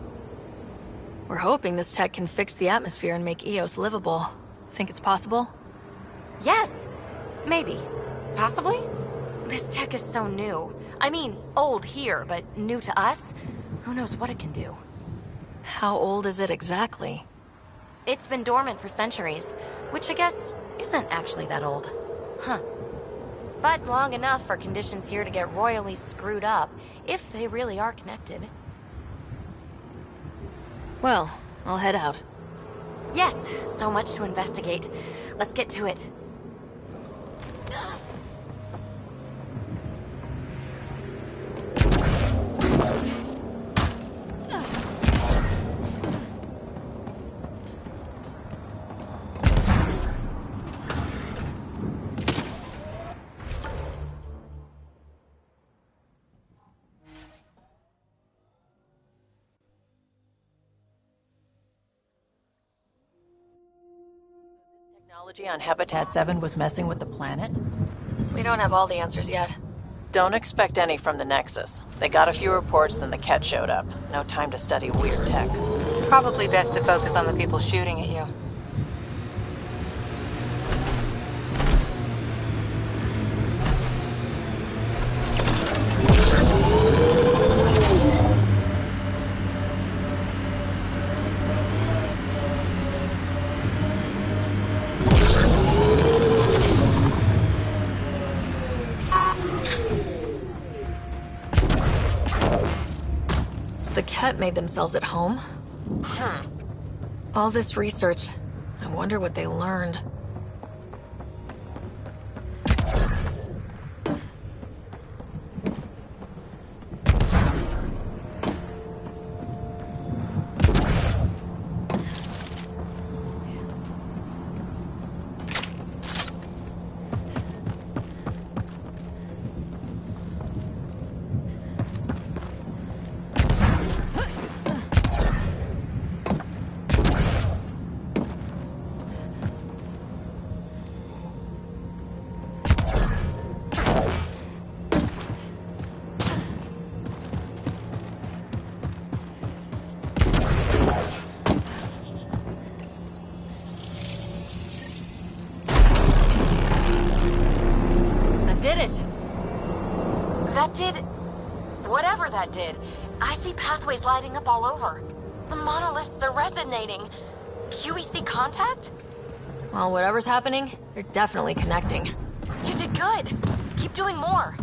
We're hoping this tech can fix the atmosphere and make Eos livable. Think it's possible? Yes. Maybe. Possibly? This tech is so new. I mean, old here, but new to us? Who knows what it can do? How old is it exactly? It's been dormant for centuries, which I guess isn't actually that old. Huh. But long enough for conditions here to get royally screwed up, if they really are connected. Well, I'll head out. Yes, so much to investigate. Let's get to it. Technology on Habitat 7 was messing with the planet? We don't have all the answers yet. Don't expect any from the Nexus. They got a few reports, then the Ket showed up. No time to study weird tech. Probably best to focus on the people shooting at you. The Ket made themselves at home? All this research, I wonder what they learned. Did it! That did... whatever that did. I see pathways lighting up all over. The monoliths are resonating. QEC contact? Well, whatever's happening, they're definitely connecting. You did good. Keep doing more.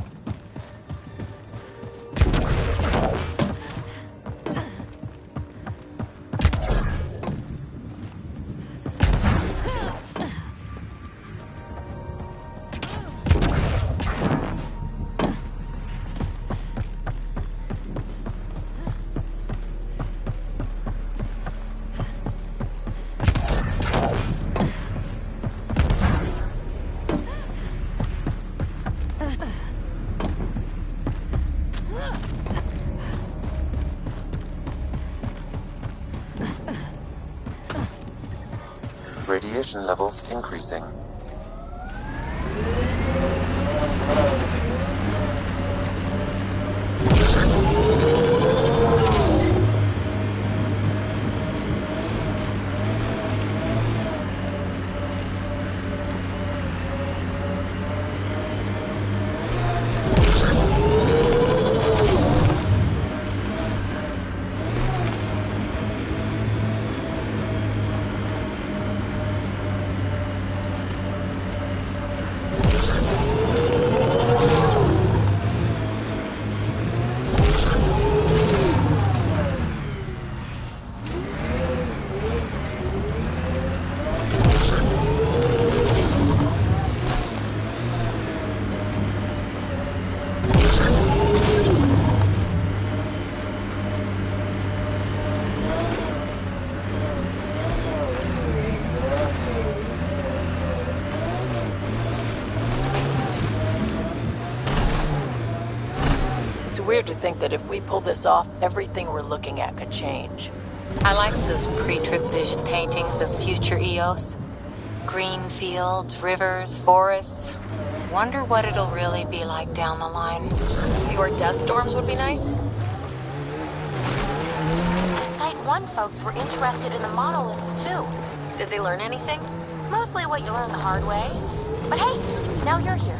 Radiation levels increasing. weird to think that if we pull this off, everything we're looking at could change. I like those pre-trip vision paintings of future Eos. Green fields, rivers, forests. Wonder what it'll really be like down the line. Fewer death storms would be nice. The Site 1 folks were interested in the monoliths, too. Did they learn anything? Mostly what you learn the hard way. But hey, now you're here.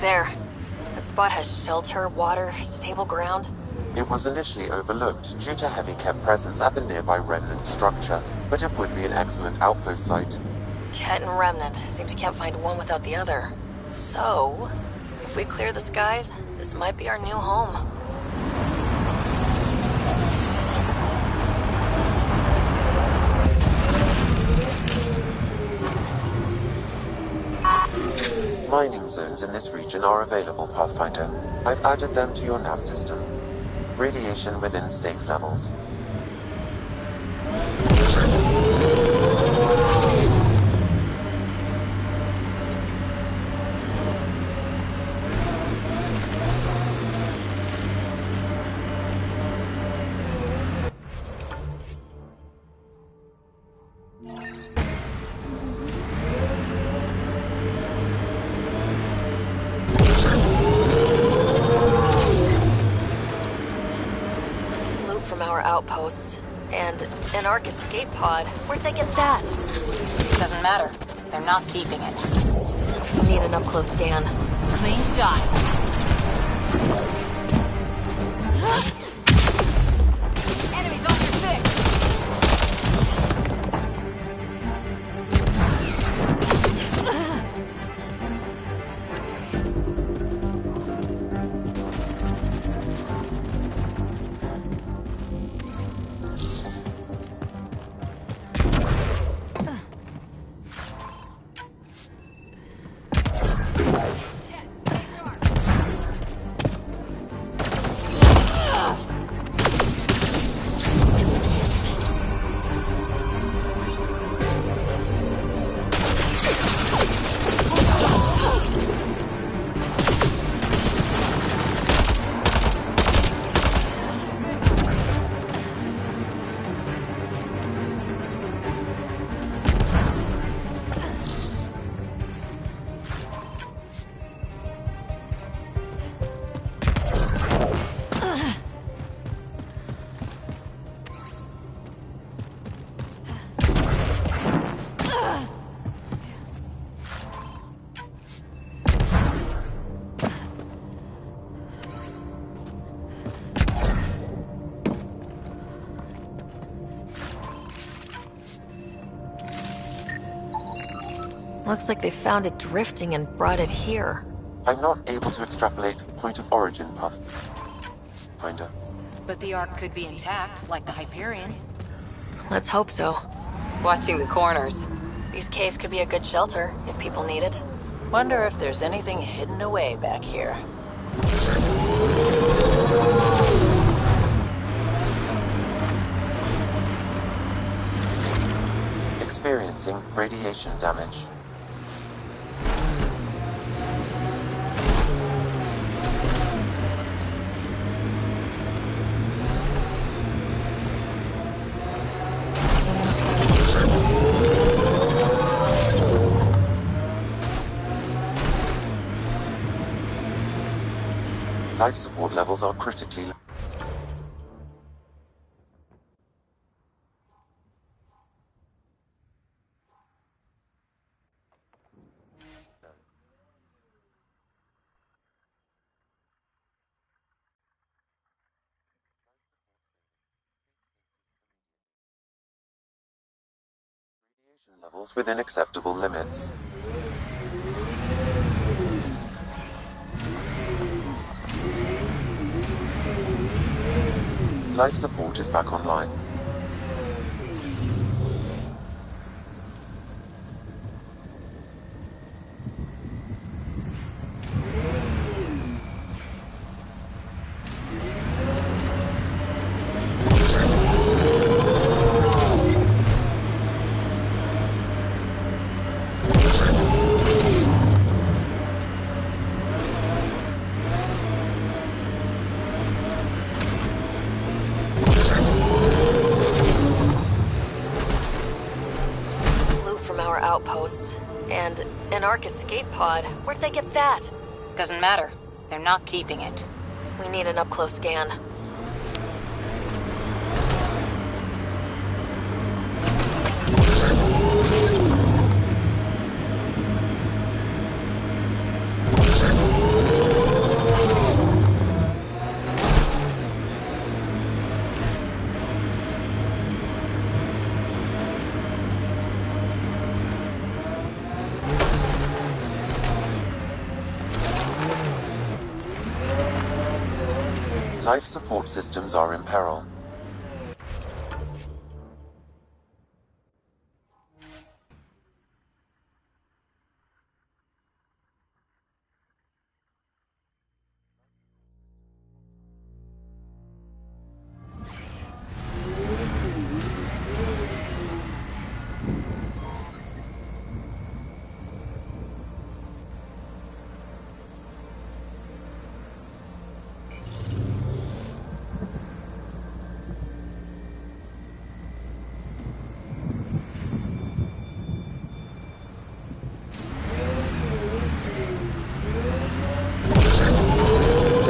There. That spot has shelter, water, stable ground. It was initially overlooked due to heavy kept presence at the nearby remnant structure, but it would be an excellent outpost site. Ket and Remnant. Seems you can't find one without the other. So, if we clear the skies, this might be our new home. Mining zones in this region are available, Pathfinder. I've added them to your nav system. Radiation within safe levels. Outposts and an Ark escape pod. Where'd they get that? Doesn't matter. They're not keeping it. Need an up-close scan. Clean shot. Enemies on your six. Looks like they found it drifting and brought it here. I'm not able to extrapolate point of origin, Pathfinder. But the Ark could be intact, like the Hyperion. Let's hope so. Watching the corners. These caves could be a good shelter if people need it. Wonder if there's anything hidden away back here. Experiencing radiation damage. Life support levels are critically low. Levels within acceptable limits. Life support is back online. Outposts. And an Ark escape pod. Where'd they get that? Doesn't matter. They're not keeping it. We need an up-close scan. Life support systems are in peril.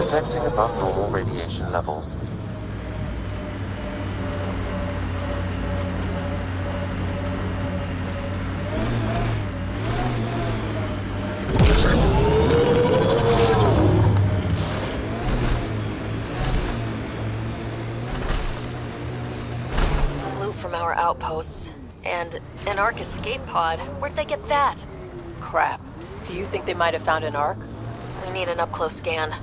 Detecting above normal radiation levels. Loot from our outposts. And an Ark escape pod. Where'd they get that? Crap. Do you think they might have found an Ark? We need an up-close scan.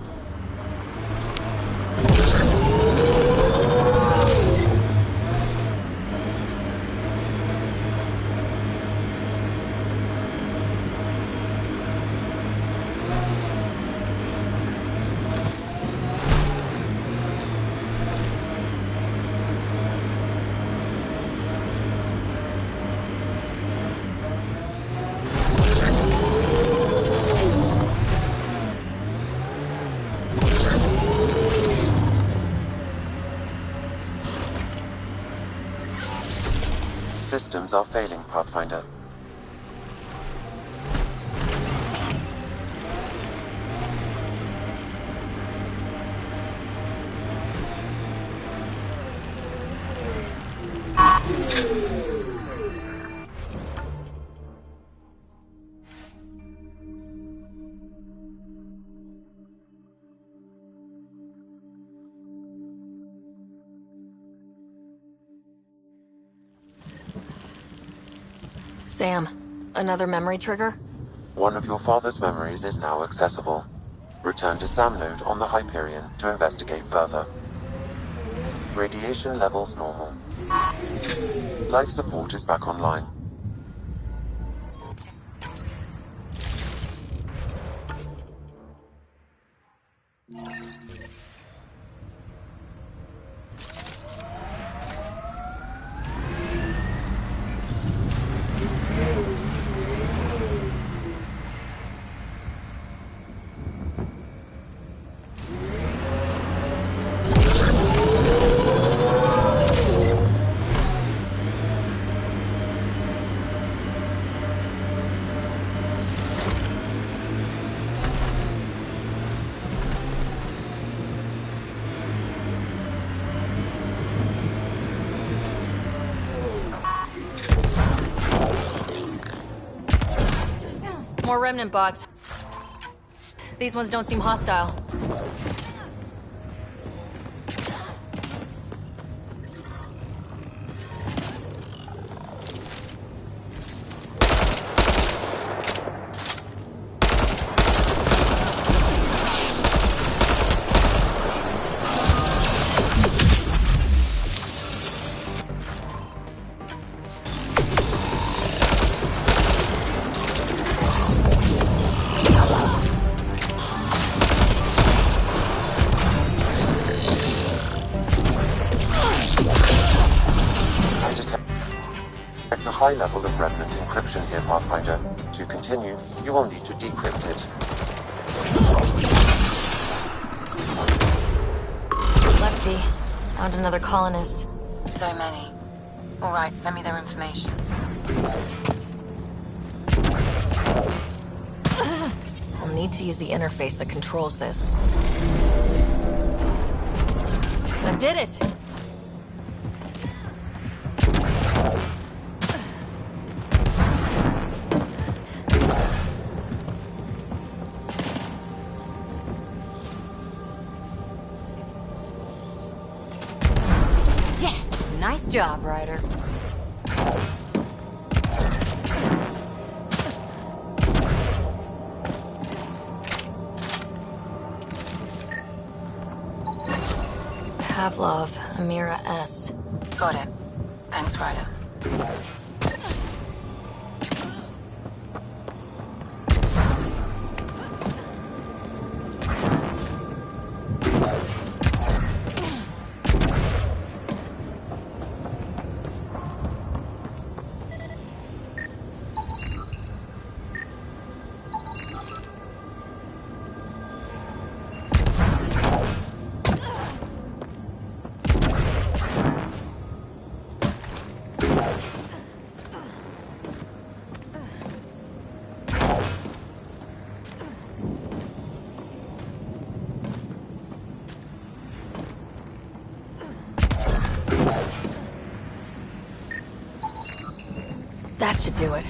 Systems are failing, Pathfinder. Sam, another memory trigger? One of your father's memories is now accessible. Return to Sam node on the Hyperion to investigate further. Radiation levels normal. Life support is back online. More remnant bots. These ones don't seem hostile. High level of remnant encryption here, Pathfinder. To continue, you will need to decrypt it. Lexi, found another colonist. So many. Alright, send me their information. I'll need to use the interface that controls this. I did it! Nice job, Ryder. Pavlov, Amira S. Got it. Thanks, Ryder. That should do it.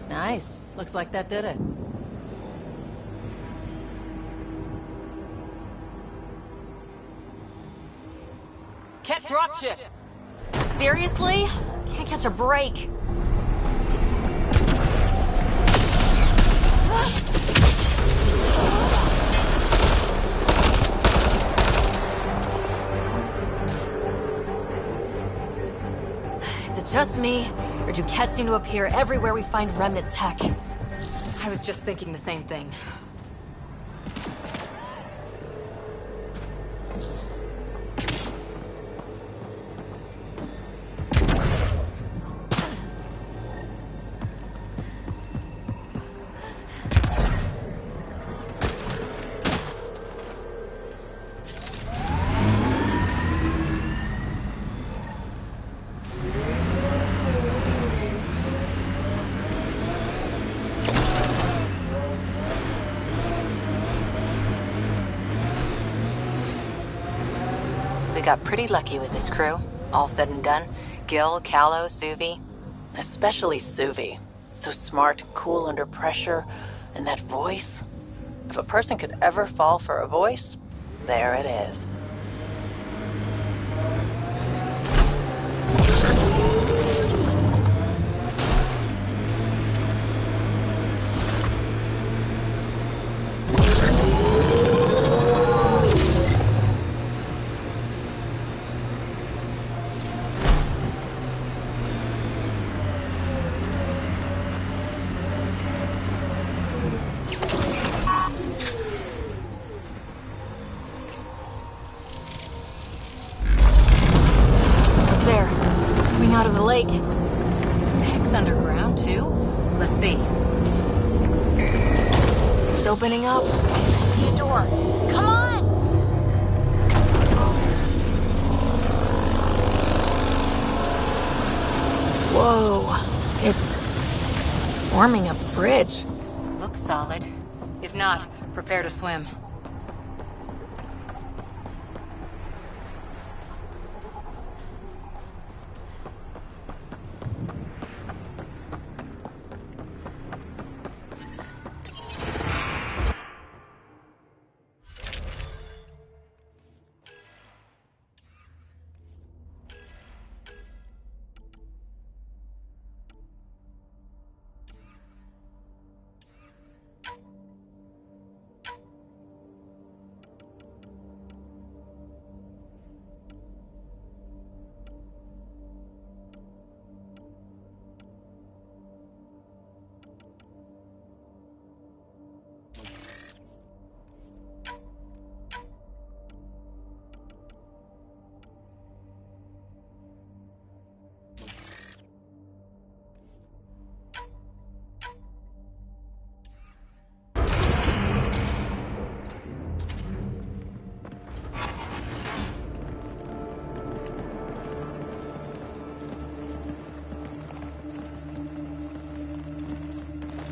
Nice. Looks like that did it. Ket dropship! Seriously? Can't catch a break. Is it just me, or do Ket seem to appear everywhere we find remnant tech? I was just thinking the same thing. got pretty lucky with this crew. All said and done. Gil, Callow, Suvi. Especially Suvi. So smart, cool under pressure, and that voice. If a person could ever fall for a voice, there it is. Out of the lake. The tech's underground, too? Let's see. It's opening up. See a door. Come on! Whoa. It's forming a bridge. Looks solid. If not, prepare to swim.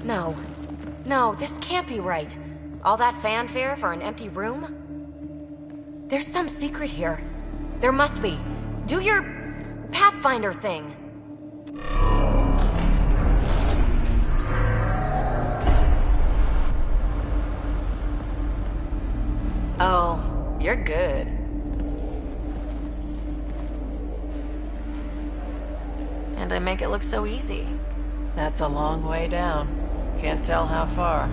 No. No, this can't be right. All that fanfare for an empty room? There's some secret here. There must be. Do your Pathfinder thing. Oh, you're good. And I make it look so easy. That's a long way down. Can't tell how far.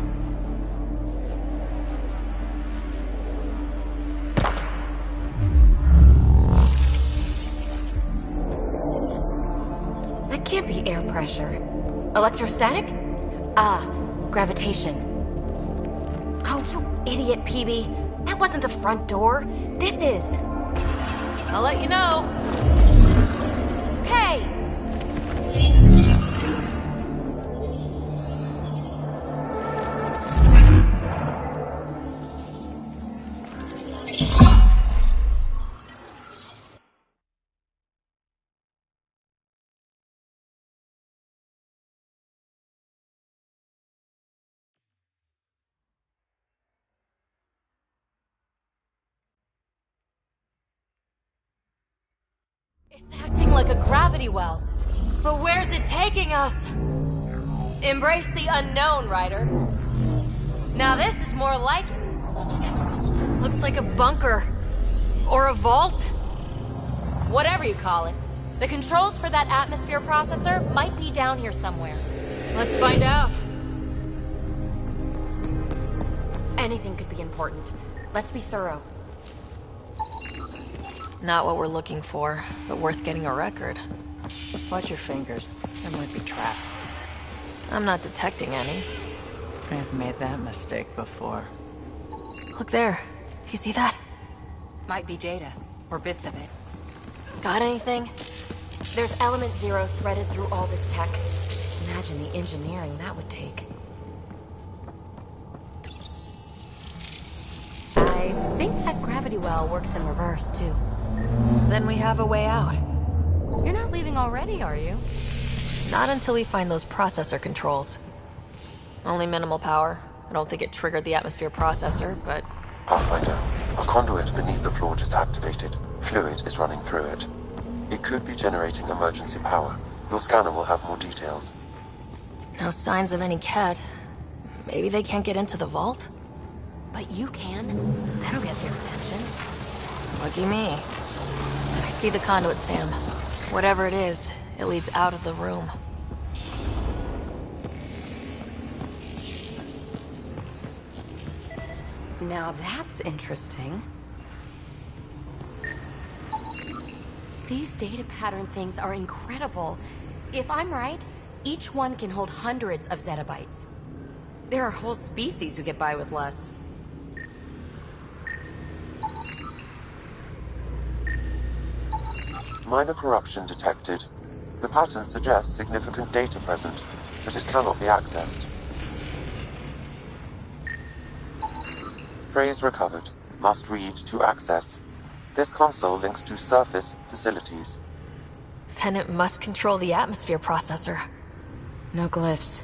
That can't be air pressure. Electrostatic? Ah, gravitation. Oh, you idiot, PB. That wasn't the front door. This is. I'll let you know. Hey! It's acting like a gravity well. But where's it taking us? Embrace the unknown, Ryder. Now this is more like it. Looks like a bunker. Or a vault? Whatever you call it. The controls for that atmosphere processor might be down here somewhere. Let's find out. Anything could be important. Let's be thorough. Not what we're looking for, but worth getting a record. Watch your fingers. There might be traps. I'm not detecting any. I've made that mistake before. Look there. Do you see that? Might be data, or bits of it. Got anything? There's element 0 threaded through all this tech. Imagine the engineering that would take. I think that gravity well works in reverse, too. Then we have a way out. You're not leaving already, are you? Not until we find those processor controls. Only minimal power. I don't think it triggered the atmosphere processor, but Pathfinder, a conduit beneath the floor just activated. Fluid is running through it. It could be generating emergency power. Your scanner will have more details. No signs of any Ket. Maybe they can't get into the vault? But you can. That'll get their attention. Lucky me. I see the conduit, Sam. Whatever it is, it leads out of the room. Now that's interesting. These data pattern things are incredible. If I'm right, each one can hold hundreds of zettabytes. There are whole species who get by with less. Minor corruption detected. The pattern suggests significant data present, but it cannot be accessed. Phrase recovered. Must read to access. This console links to surface facilities. Then it must control the atmosphere processor. No glyphs.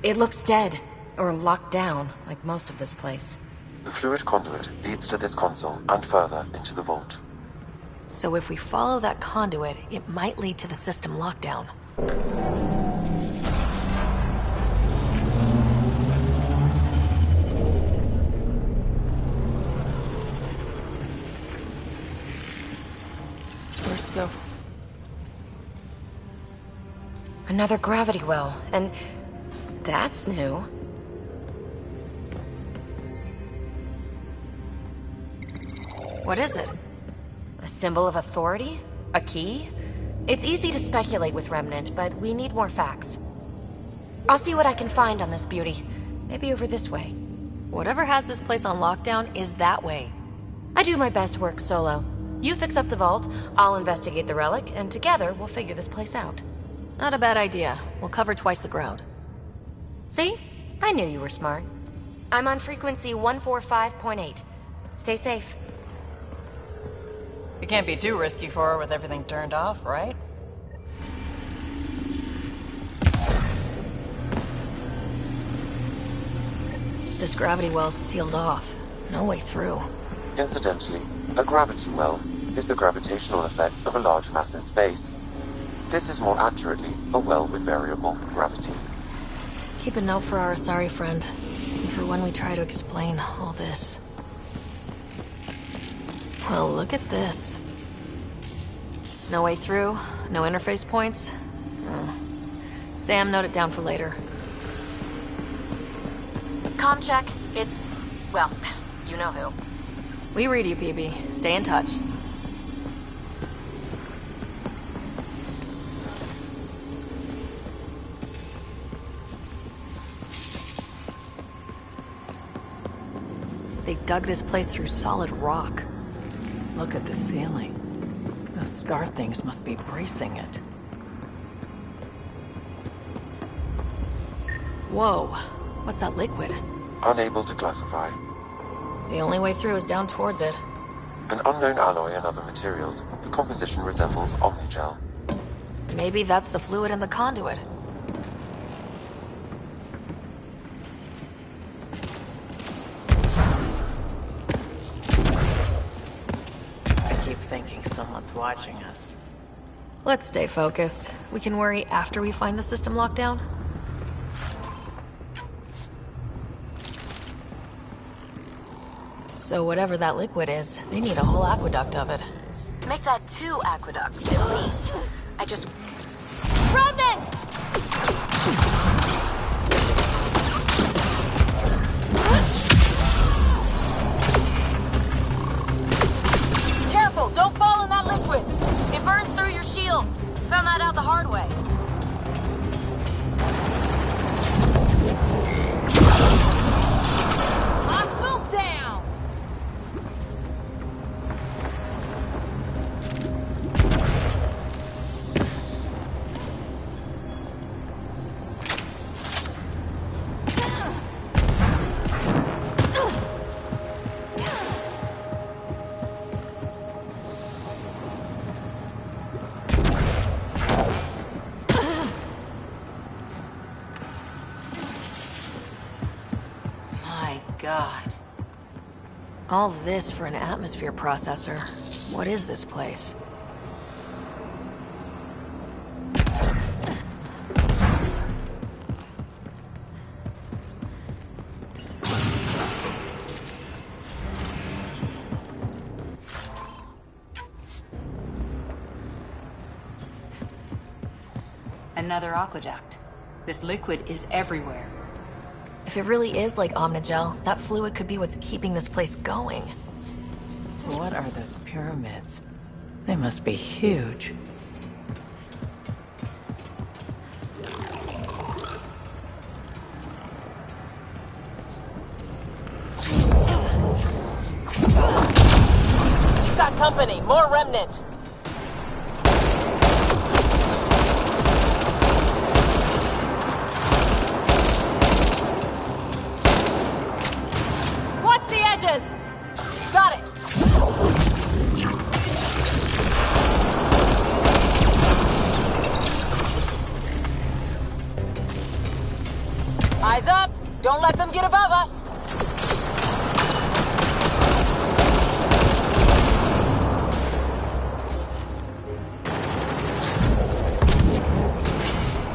It looks dead, or locked down, like most of this place. The fluid conduit leads to this console and further into the vault. So if we follow that conduit, it might lead to the system lockdown. We're so... Another gravity well, and that's new. What is it? A symbol of authority? A key? It's easy to speculate with Remnant, but we need more facts. I'll see what I can find on this beauty. Maybe over this way. Whatever has this place on lockdown is that way. I do my best work solo. You fix up the vault, I'll investigate the relic, and together we'll figure this place out. Not a bad idea. We'll cover twice the ground. See? I knew you were smart. I'm on frequency 145.8. Stay safe. It can't be too risky for her with everything turned off, right? This gravity well's sealed off. No way through. Incidentally, a gravity well is the gravitational effect of a large mass in space. This is more accurately a well with variable gravity. Keep a note for our Asari friend, and for when we try to explain all this. Well, look at this. No way through, no interface points. Oh. Sam, note it down for later. Comm check. It's... well, you know who. We read you, PB. Stay in touch. They dug this place through solid rock. Look at the ceiling. Those star things must be bracing it. Whoa. What's that liquid? Unable to classify. The only way through is down towards it. An unknown alloy and other materials. The composition resembles omnigel. Maybe that's the fluid in the conduit. I keep thinking someone's watching us. Let's stay focused. We can worry after we find the system lockdown. So whatever that liquid is, they need a whole aqueduct of it. Make that 2 aqueducts, at least. I just... Remnant! Careful, don't fall in that liquid. It burns through your shields. Found that out the hard way. Hostiles down! My God. All this for an atmosphere processor. What is this place? Another aqueduct. This liquid is everywhere. If it really is like Omnigel, that fluid could be what's keeping this place going. What are those pyramids? They must be huge. You've got company. More remnant. Watch the edges! Got it! Eyes up! Don't let them get above us!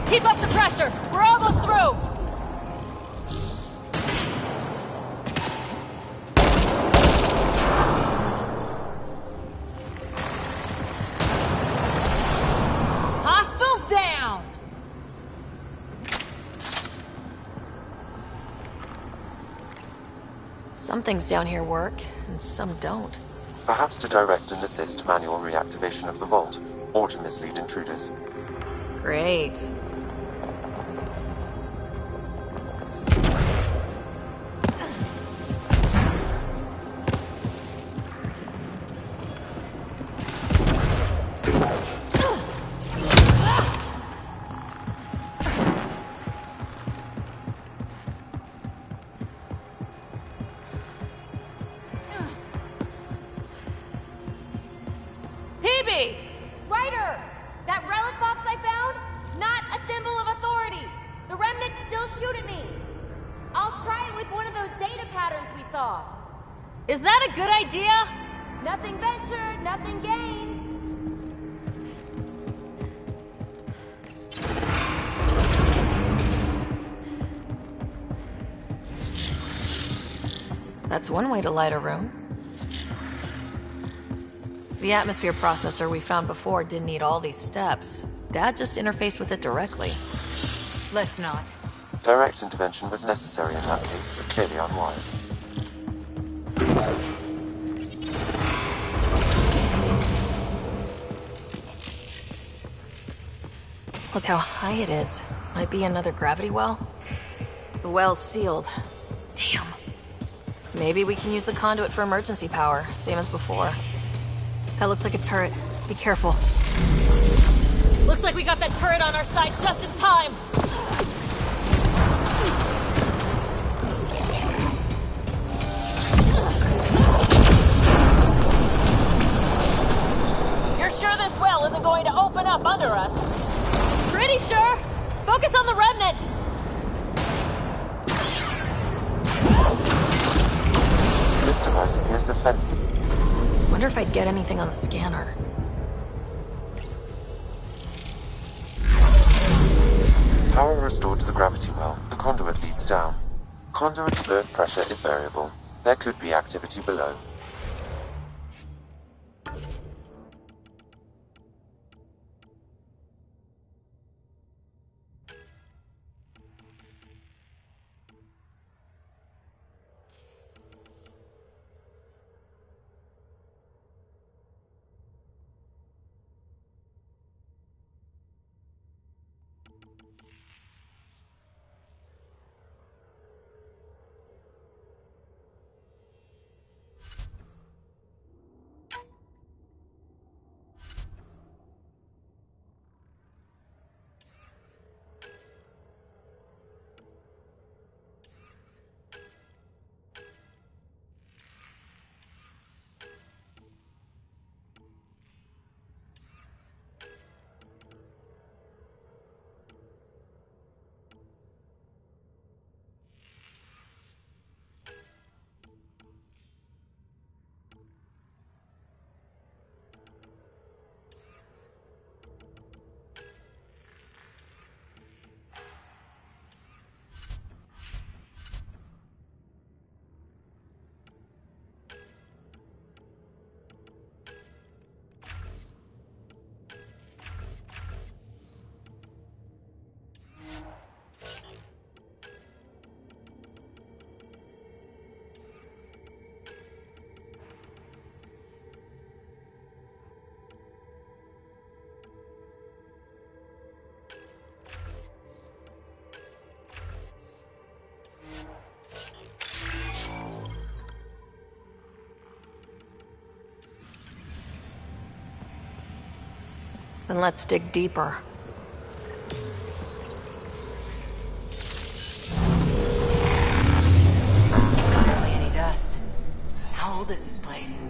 Keep up the pressure! We're almost through! Hostiles down! Some things down here work, and some don't. Perhaps to direct and assist manual reactivation of the vault, or to mislead intruders. Great. PB! Ryder! That relic box I found? Not a symbol of authority! The remnants still shoot at me! I'll try it with one of those data patterns we saw. Is that a good idea? Nothing ventured, nothing gained. That's one way to light a room. The atmosphere processor we found before didn't need all these steps. Dad just interfaced with it directly. Let's not. Direct intervention was necessary in that case, but clearly unwise. Look how high it is. Might be another gravity well. The well's sealed. Damn. Maybe we can use the conduit for emergency power, same as before. That looks like a turret. Be careful. Looks like we got that turret on our side just in time! You're sure this well isn't going to open up under us? Pretty sure! Focus on the remnant! This device appears defensive. Wonder if I'd get anything on the scanner. Power restored to the gravity well. The conduit leads down. Conduit fluid pressure is variable. There could be activity below. Then let's dig deeper. Hardly any dust. How old is this place?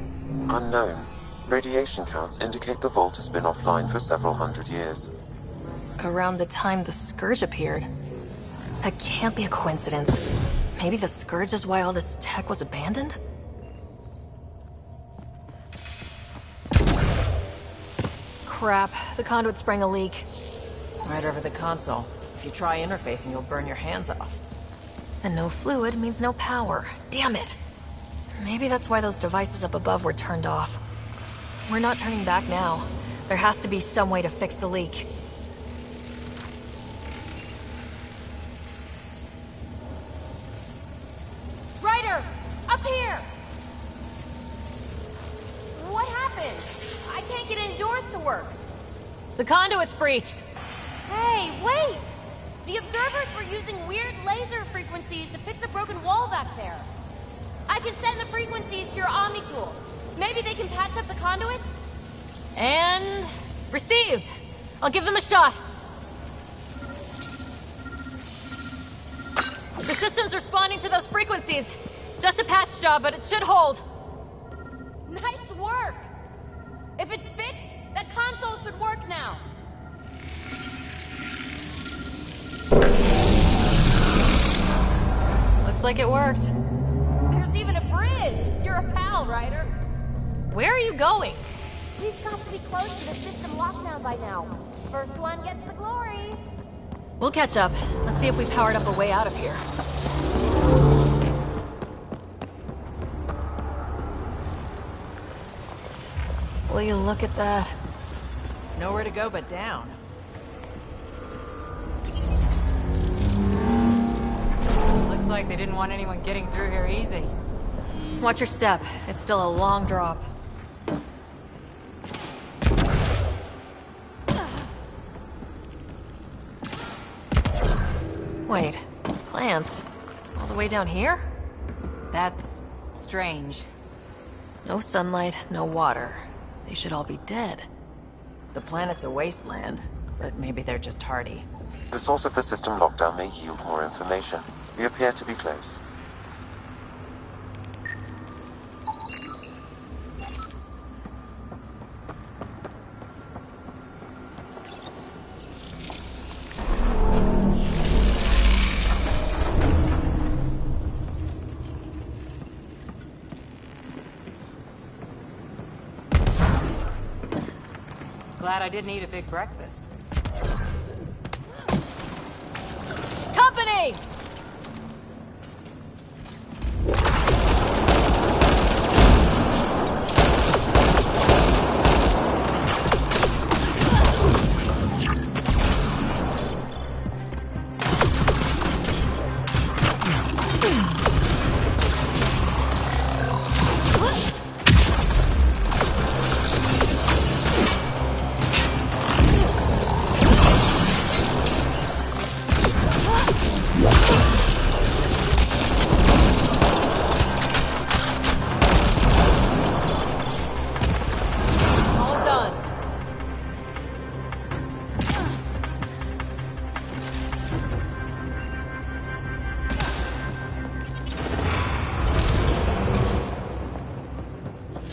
Unknown. Radiation counts indicate the vault has been offline for several hundred years. Around the time the Scourge appeared. That can't be a coincidence. Maybe the Scourge is why all this tech was abandoned? Crap, the conduit sprang a leak. Right over the console. If you try interfacing, you'll burn your hands off. And no fluid means no power. Damn it. Maybe that's why those devices up above were turned off. We're not turning back now. There has to be some way to fix the leak. Ryder! Up here! What happened? I can't get any doors to work. The conduit's breached. Hey, wait! The observers were using weird laser frequencies to fix a broken wall back there. I can send the frequencies to your Omni tool. Maybe they can patch up the conduit? And... received. I'll give them a shot. The system's responding to those frequencies. Just a patch job, but it should hold. Nice work! If it's fixed, that console should work now. Looks like it worked. There's even a bridge! You're a pal, Ryder. Where are you going? We've got to be close to the system lockdown by now. First one gets the glory. We'll catch up. Let's see if we powered up a way out of here. Will you look at that? Nowhere to go but down. Looks like they didn't want anyone getting through here easy. Watch your step. It's still a long drop. Wait, plants? All the way down here? That's strange. No sunlight, no water. They should all be dead. The planet's a wasteland, but maybe they're just hardy. The source of the system lockdown may yield more information. We appear to be close. Glad I didn't eat a big breakfast. Company!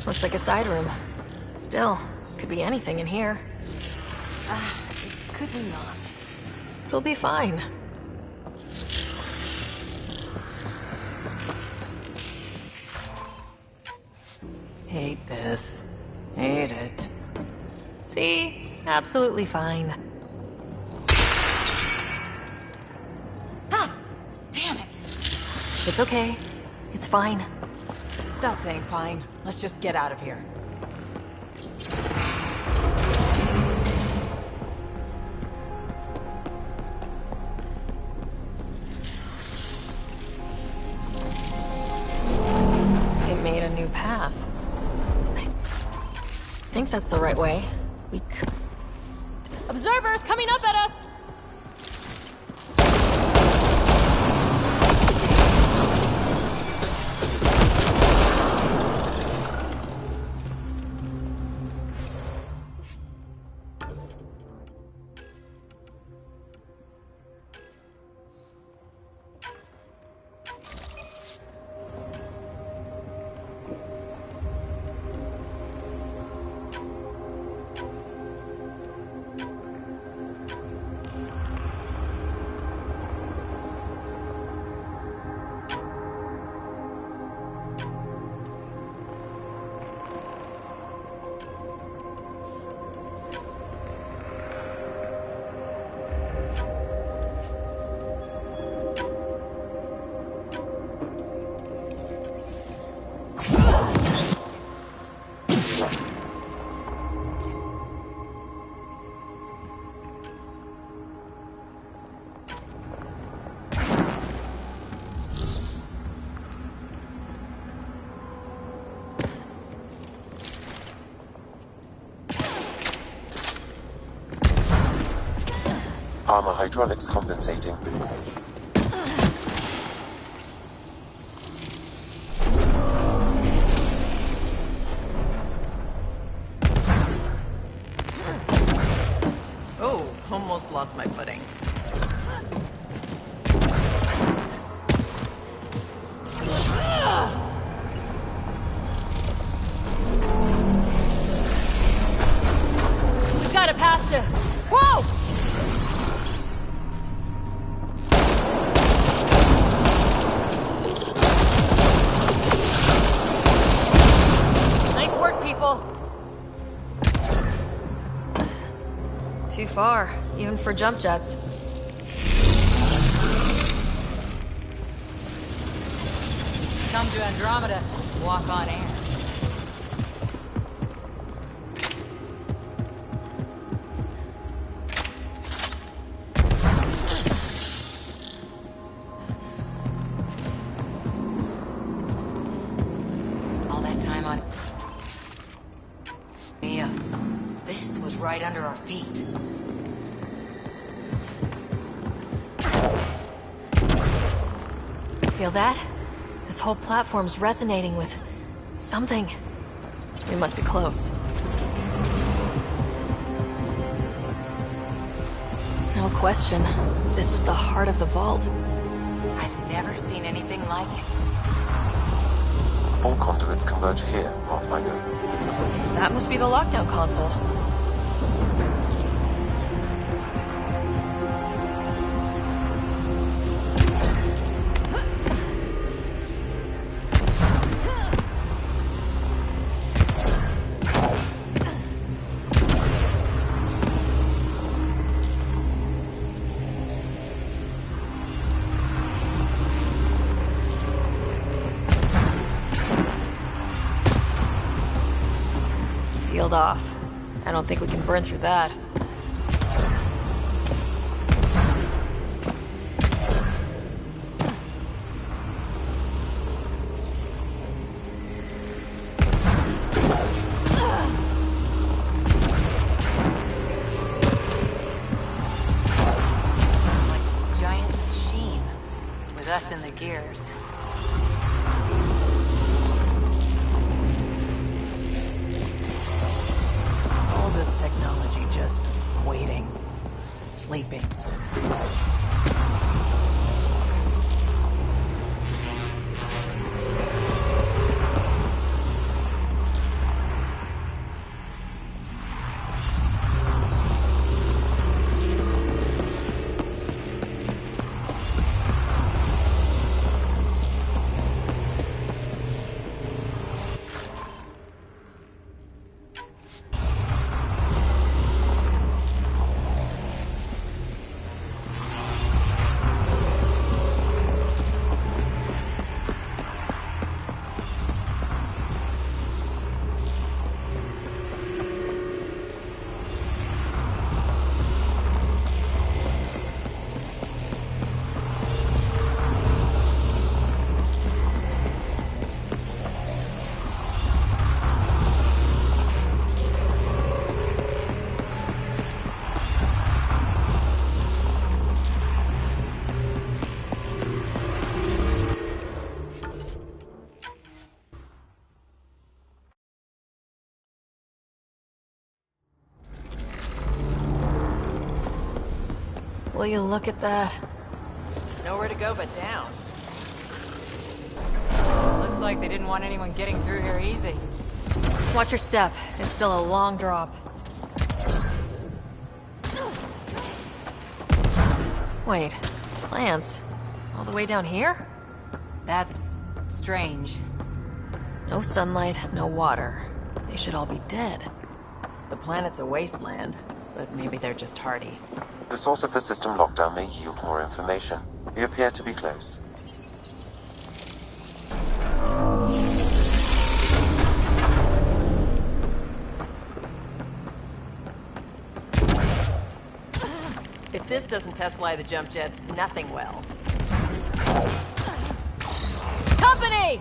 Looks like a side room. Still, could be anything in here. Could we not? It'll be fine. Hate this. Hate it. See? Absolutely fine. Ah! Damn it! It's okay. It's fine. Stop saying fine. Let's just get out of here. It made a new path. I think that's the right way. We could... Observers coming up at us! Armor hydraulics compensating. Oh, almost lost my footing. We've got a path to... Whoa! Nice work, people. Too far, even for jump jets. Come to Andromeda, walk on air. All that time on Heleus. This was right under our feet. Feel that? This whole platform's resonating with... something. We must be close. No question. This is the heart of the vault. I've never seen anything like it. All conduits converge here, Pathfinder. That must be the lockdown console. Sealed off. I don't think we can burn through that. Like a giant machine, with us in the gears. All this technology just waiting, sleeping. Will you look at that? Nowhere to go but down. Looks like they didn't want anyone getting through here easy. Watch your step. It's still a long drop. Wait, plants? All the way down here? That's strange. No sunlight, no water. They should all be dead. The planet's a wasteland, but maybe they're just hardy. The source of the system lockdown may yield more information. We appear to be close. If this doesn't test fly the jump jets, nothing will. Company!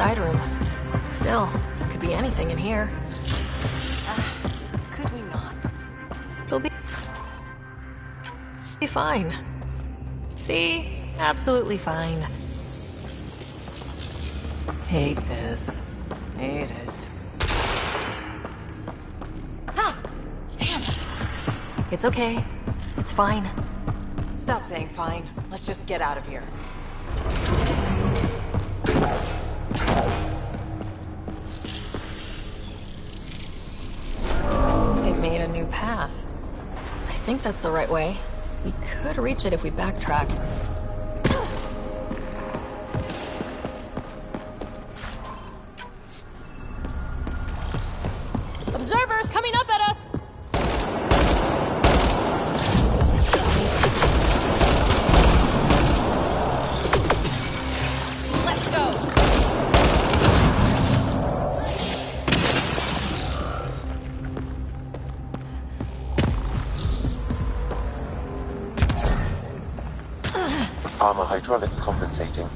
side room. Still, could be anything in here. Could we not? It'll be fine. See? Absolutely fine. Hate this. Hate it. Ah! Damn it! It's okay. It's fine. Stop saying fine. Let's just get out of here. It made a new path. I think that's the right way. We could reach it if we backtrack. Observers coming up at us! Let's go! Armor hydraulics compensating.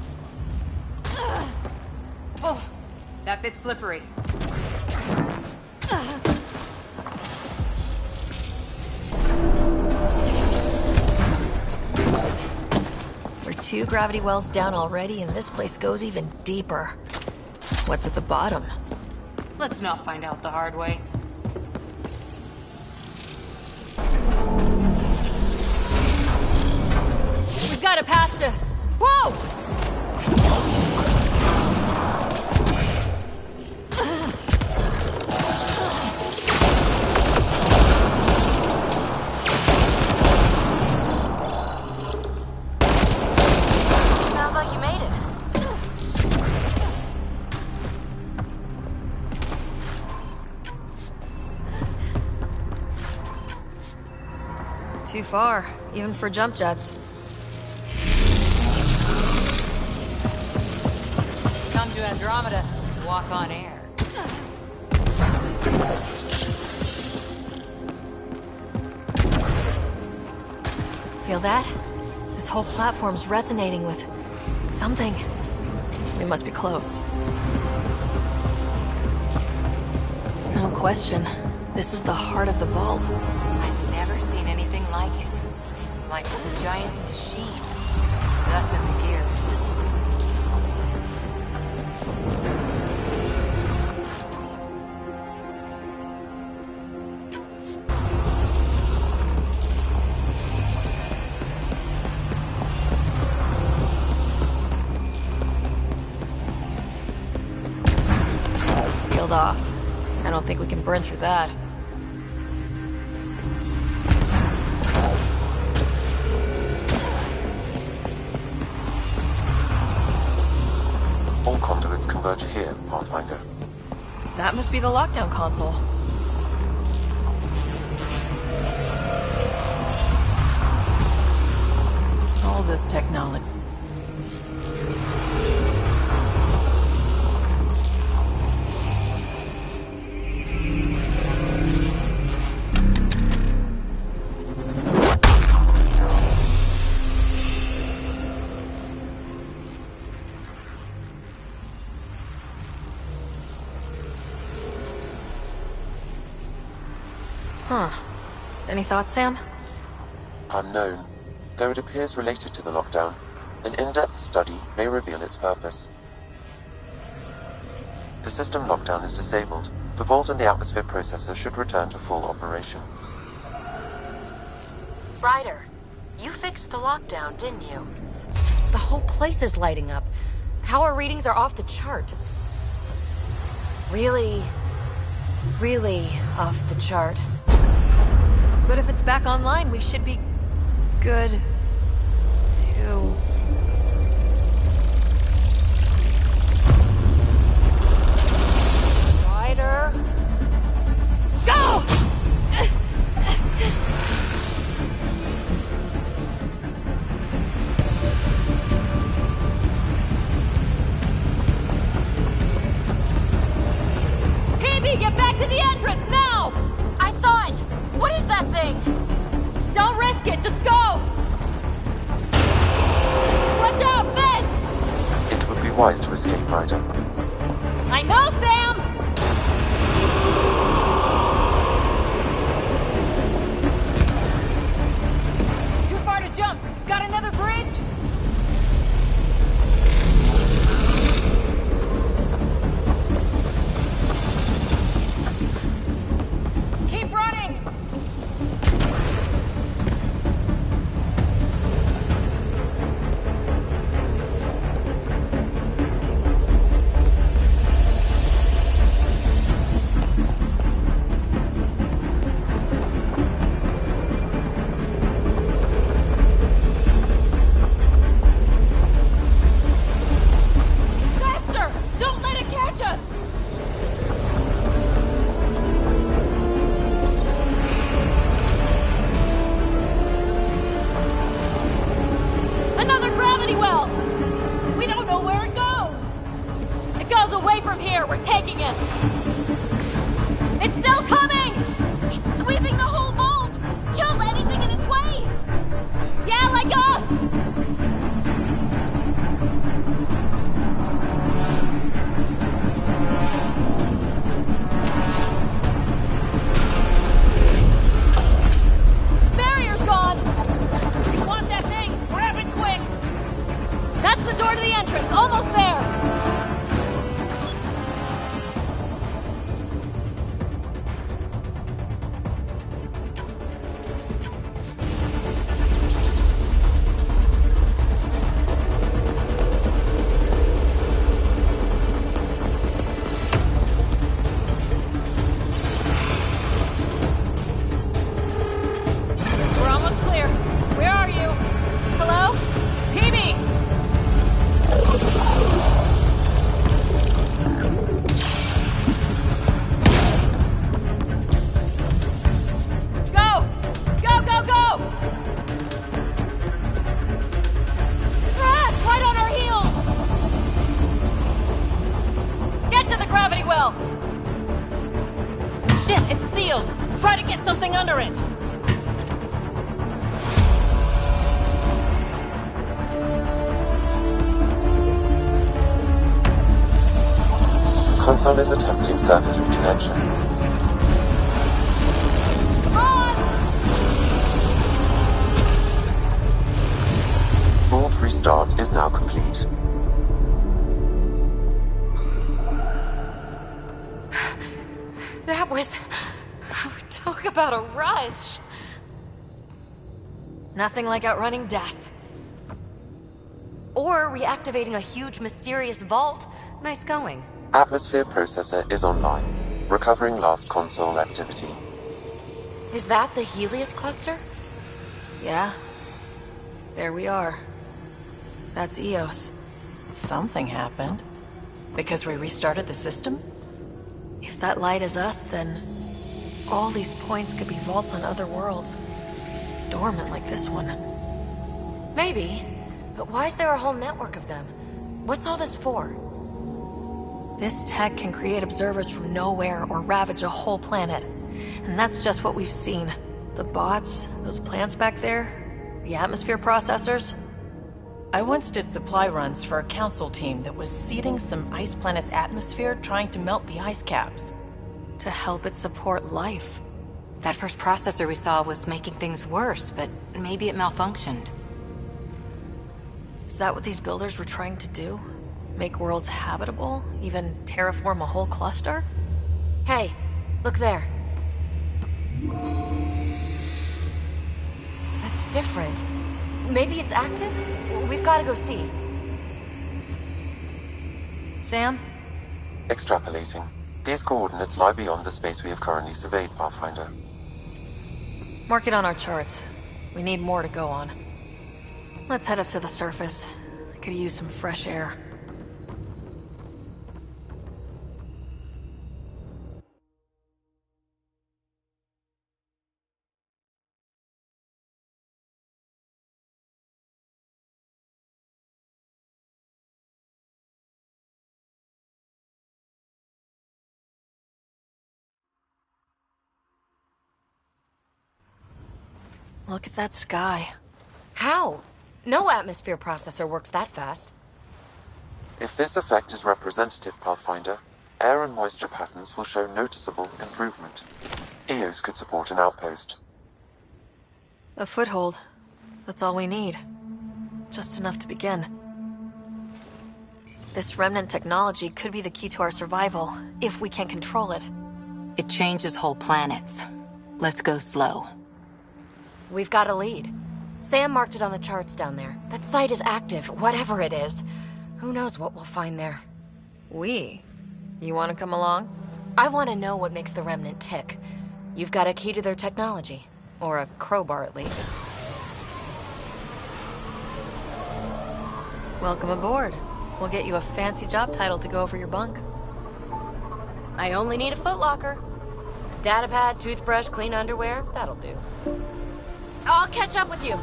Oh, that bit's slippery. We're 2 gravity wells down already, and this place goes even deeper. What's at the bottom? Let's not find out the hard way. We've got a path to... Whoa! Sounds like you made it. Too far, even for jump jets. Come to Andromeda, walk on air. Feel that? This whole platform's resonating with something. We must be close. No question. This is the heart of the vault. I've never seen anything like it. Like a giant machine. Thus in the gears. Sealed off. I don't think we can burn through that. All conduits converge here, Pathfinder. That must be the lockdown console. All this technology. Huh. Any thoughts, Sam? Unknown. Though it appears related to the lockdown, an in-depth study may reveal its purpose. The system lockdown is disabled. The vault and the atmosphere processor should return to full operation. Ryder, you fixed the lockdown, didn't you? The whole place is lighting up. Power readings are off the chart. Really off the chart. But if it's back online, we should be good too. Ryder, go! PB, get back to the entrance now! I saw it! What is that thing? Don't risk it, just go! Watch out, Vince! It would be wise to escape, Ryder. No, Sam! Too far to jump. Got another bridge? Keep running! Faster! Don't let it catch us! Another gravity well! We don't know where it goes! It goes away from here. We're taking it. It's still coming! It's sweeping the whole vault! Kill anything in its way! Yeah, like us! Barrier's gone! You want that thing? Grab it quick! That's the door to the entrance. Almost there. We're almost clear. Where are you? Hello? PB! Go! Go, go, go! Rats! Right on our heels! Get to the gravity well! Shit, it's sealed! Try to get something under it! Console is attempting surface reconnection. Vault restart is now complete. That was... Talk about a rush. Nothing like outrunning death. Or reactivating a huge mysterious vault. Nice going. Atmosphere processor is online, recovering last console activity. Is that the Heleus cluster? Yeah. There we are. That's Eos. Something happened. Because we restarted the system? If that light is us, then all these points could be vaults on other worlds. Dormant like this one. Maybe. But why is there a whole network of them? What's all this for? This tech can create observers from nowhere or ravage a whole planet. And that's just what we've seen. The bots, those plants back there, the atmosphere processors. I once did supply runs for a council team that was seeding some ice planet's atmosphere, trying to melt the ice caps. To help it support life. That first processor we saw was making things worse, but maybe it malfunctioned. Is that what these builders were trying to do? Make worlds habitable? Even terraform a whole cluster? Hey, look there. That's different. Maybe it's active? We've got to go see. Sam? Extrapolating. These coordinates lie beyond the space we have currently surveyed, Pathfinder. Mark it on our charts. We need more to go on. Let's head up to the surface. I could use some fresh air. Look at that sky. How? No atmosphere processor works that fast. If this effect is representative, Pathfinder, Air and moisture patterns will show noticeable improvement. Eos could support an outpost. A foothold. That's all we need. Just enough to begin. This remnant technology could be the key to our survival, if we can control it. It changes whole planets. Let's go slow. We've got a lead. Sam marked it on the charts down there. That site is active, whatever it is. Who knows what we'll find there. We? You want to come along? I want to know what makes the remnant tick. You've got a key to their technology. Or a crowbar, at least. Welcome aboard. We'll get you a fancy job title to go over your bunk. I only need a footlocker. Datapad, toothbrush, clean underwear, that'll do. I'll catch up with you.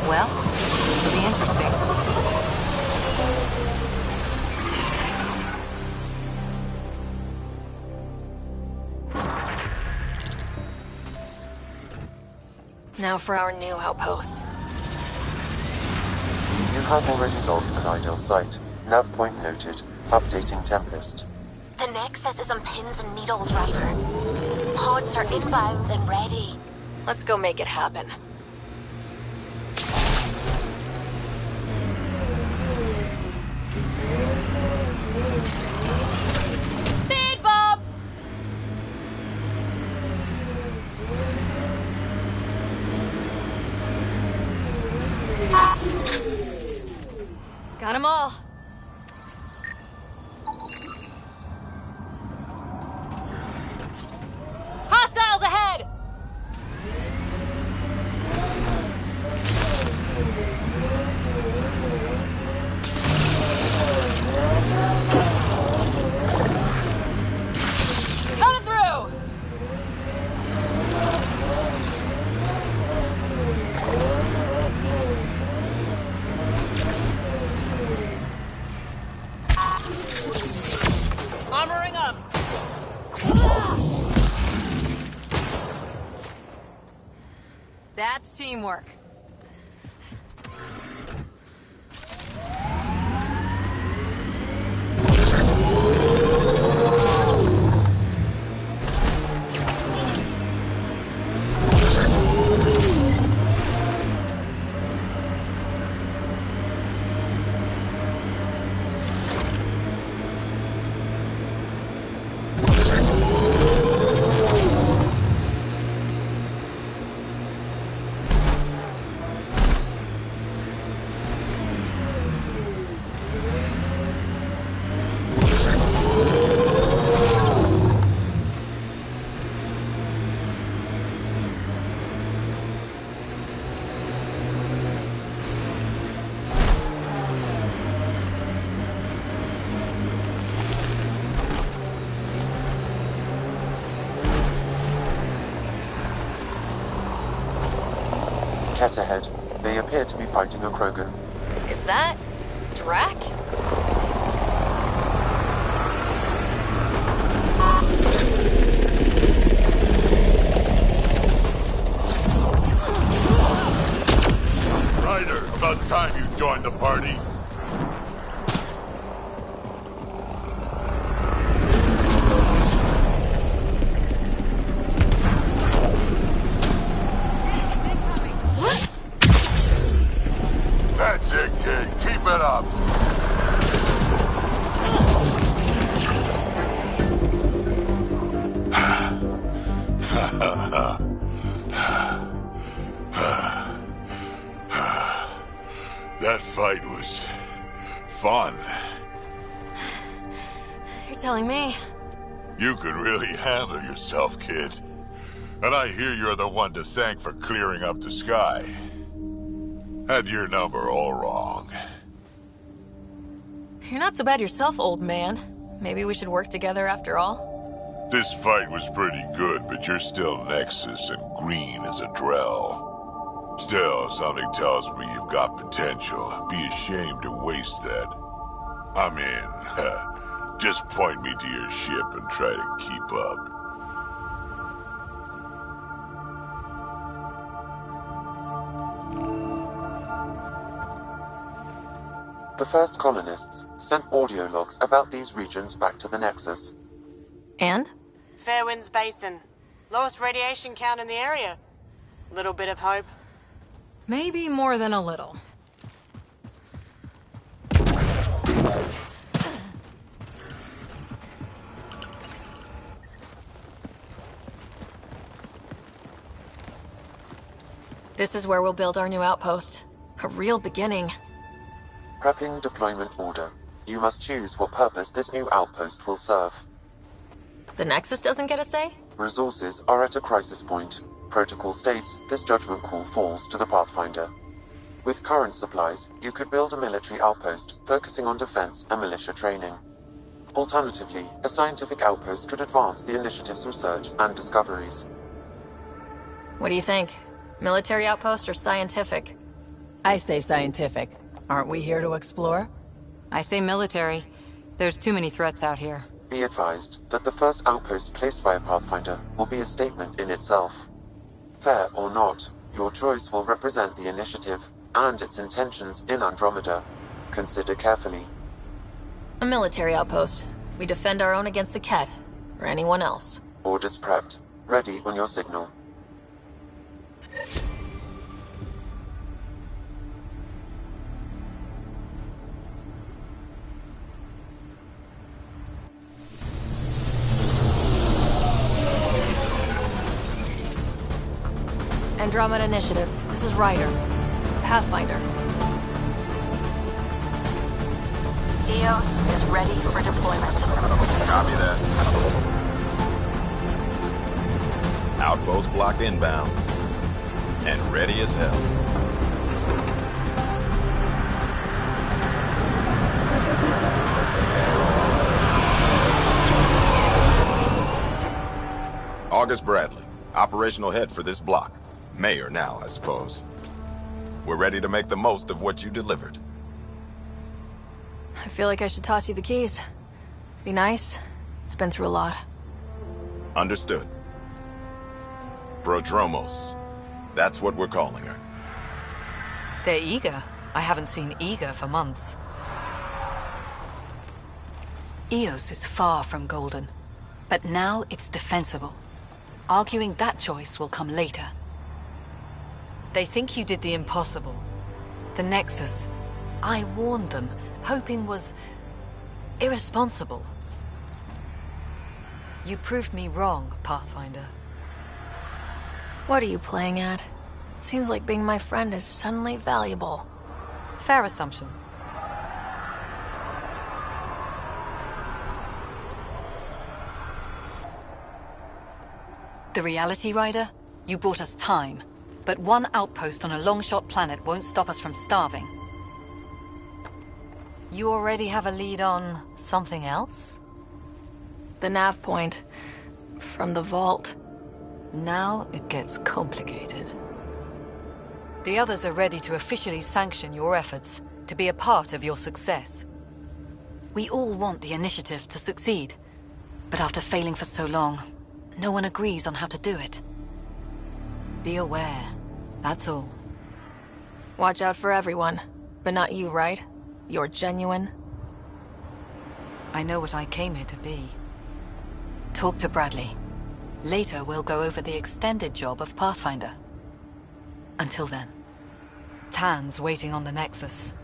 Well, this will be interesting. Now for our new outpost. You have already logged an ideal site. Nav point noted. Updating Tempest. The Nexus is on pins and needles, Ryder. Pods are inbound and ready. Let's go make it happen. Speed bump! Got 'em all. Hostiles ahead! Coming through! Armoring up! That's teamwork. Cat ahead. They appear to be fighting a Krogan. Is that... Drac? Ryder, about time you joined the party. That's it, kid. Keep it up. That fight was fun. You're telling me. You could really handle yourself, kid. And I hear you're the one to thank for clearing up the sky. Had your number all wrong. You're not so bad yourself, old man. Maybe we should work together after all? This fight was pretty good, but you're still Nexus and green as a Drell. Still, something tells me you've got potential. Be ashamed to waste that. I mean, just point me to your ship and try to keep up. The first colonists sent audio logs about these regions back to the Nexus. And? Fairwinds Basin. Lowest radiation count in the area. Little bit of hope. Maybe more than a little. This is where we'll build our new outpost. A real beginning. Prepping deployment order. You must choose what purpose this new outpost will serve. The Nexus doesn't get a say? Resources are at a crisis point. Protocol states this judgment call falls to the Pathfinder. With current supplies, you could build a military outpost focusing on defense and militia training. Alternatively, a scientific outpost could advance the initiative's research and discoveries. What do you think? Military outpost or scientific? I say scientific. Aren't we here to explore? I say military. There's too many threats out here. Be advised that the first outpost placed by a Pathfinder will be a statement in itself. Fair or not, your choice will represent the initiative and its intentions in Andromeda. Consider carefully. A military outpost. We defend our own against the Ket, or anyone else. Orders prepped. Ready on your signal. Andromeda Initiative. This is Ryder. Pathfinder. EOS is ready for deployment. Copy that. Outpost block inbound. And ready as hell. August Bradley, operational head for this block. Mayor now, I suppose. We're ready to make the most of what you delivered. I feel like I should toss you the keys. Be nice. It's been through a lot. Understood. Prodromos. That's what we're calling her. They're eager. I haven't seen eager for months. EOS is far from golden, but now it's defensible. Arguing that choice will come later. They think you did the impossible. The Nexus. I warned them, hoping was irresponsible. You proved me wrong, Pathfinder. What are you playing at? Seems like being my friend is suddenly valuable. Fair assumption. The reality, Ryder? You brought us time. But one outpost on a long-shot planet won't stop us from starving. You already have a lead on something else? The nav point. From the vault. Now it gets complicated. The others are ready to officially sanction your efforts, to be a part of your success. We all want the initiative to succeed, but after failing for so long, no one agrees on how to do it. Be aware, that's all. Watch out for everyone, but not you, right? You're genuine. I know what I came here to be. Talk to Bradley. Later, we'll go over the extended job of Pathfinder. Until then, Tan's waiting on the Nexus.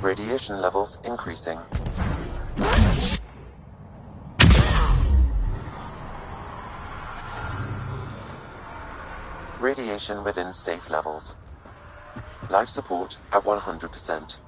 Radiation levels increasing. Radiation within safe levels. Life support at 100%.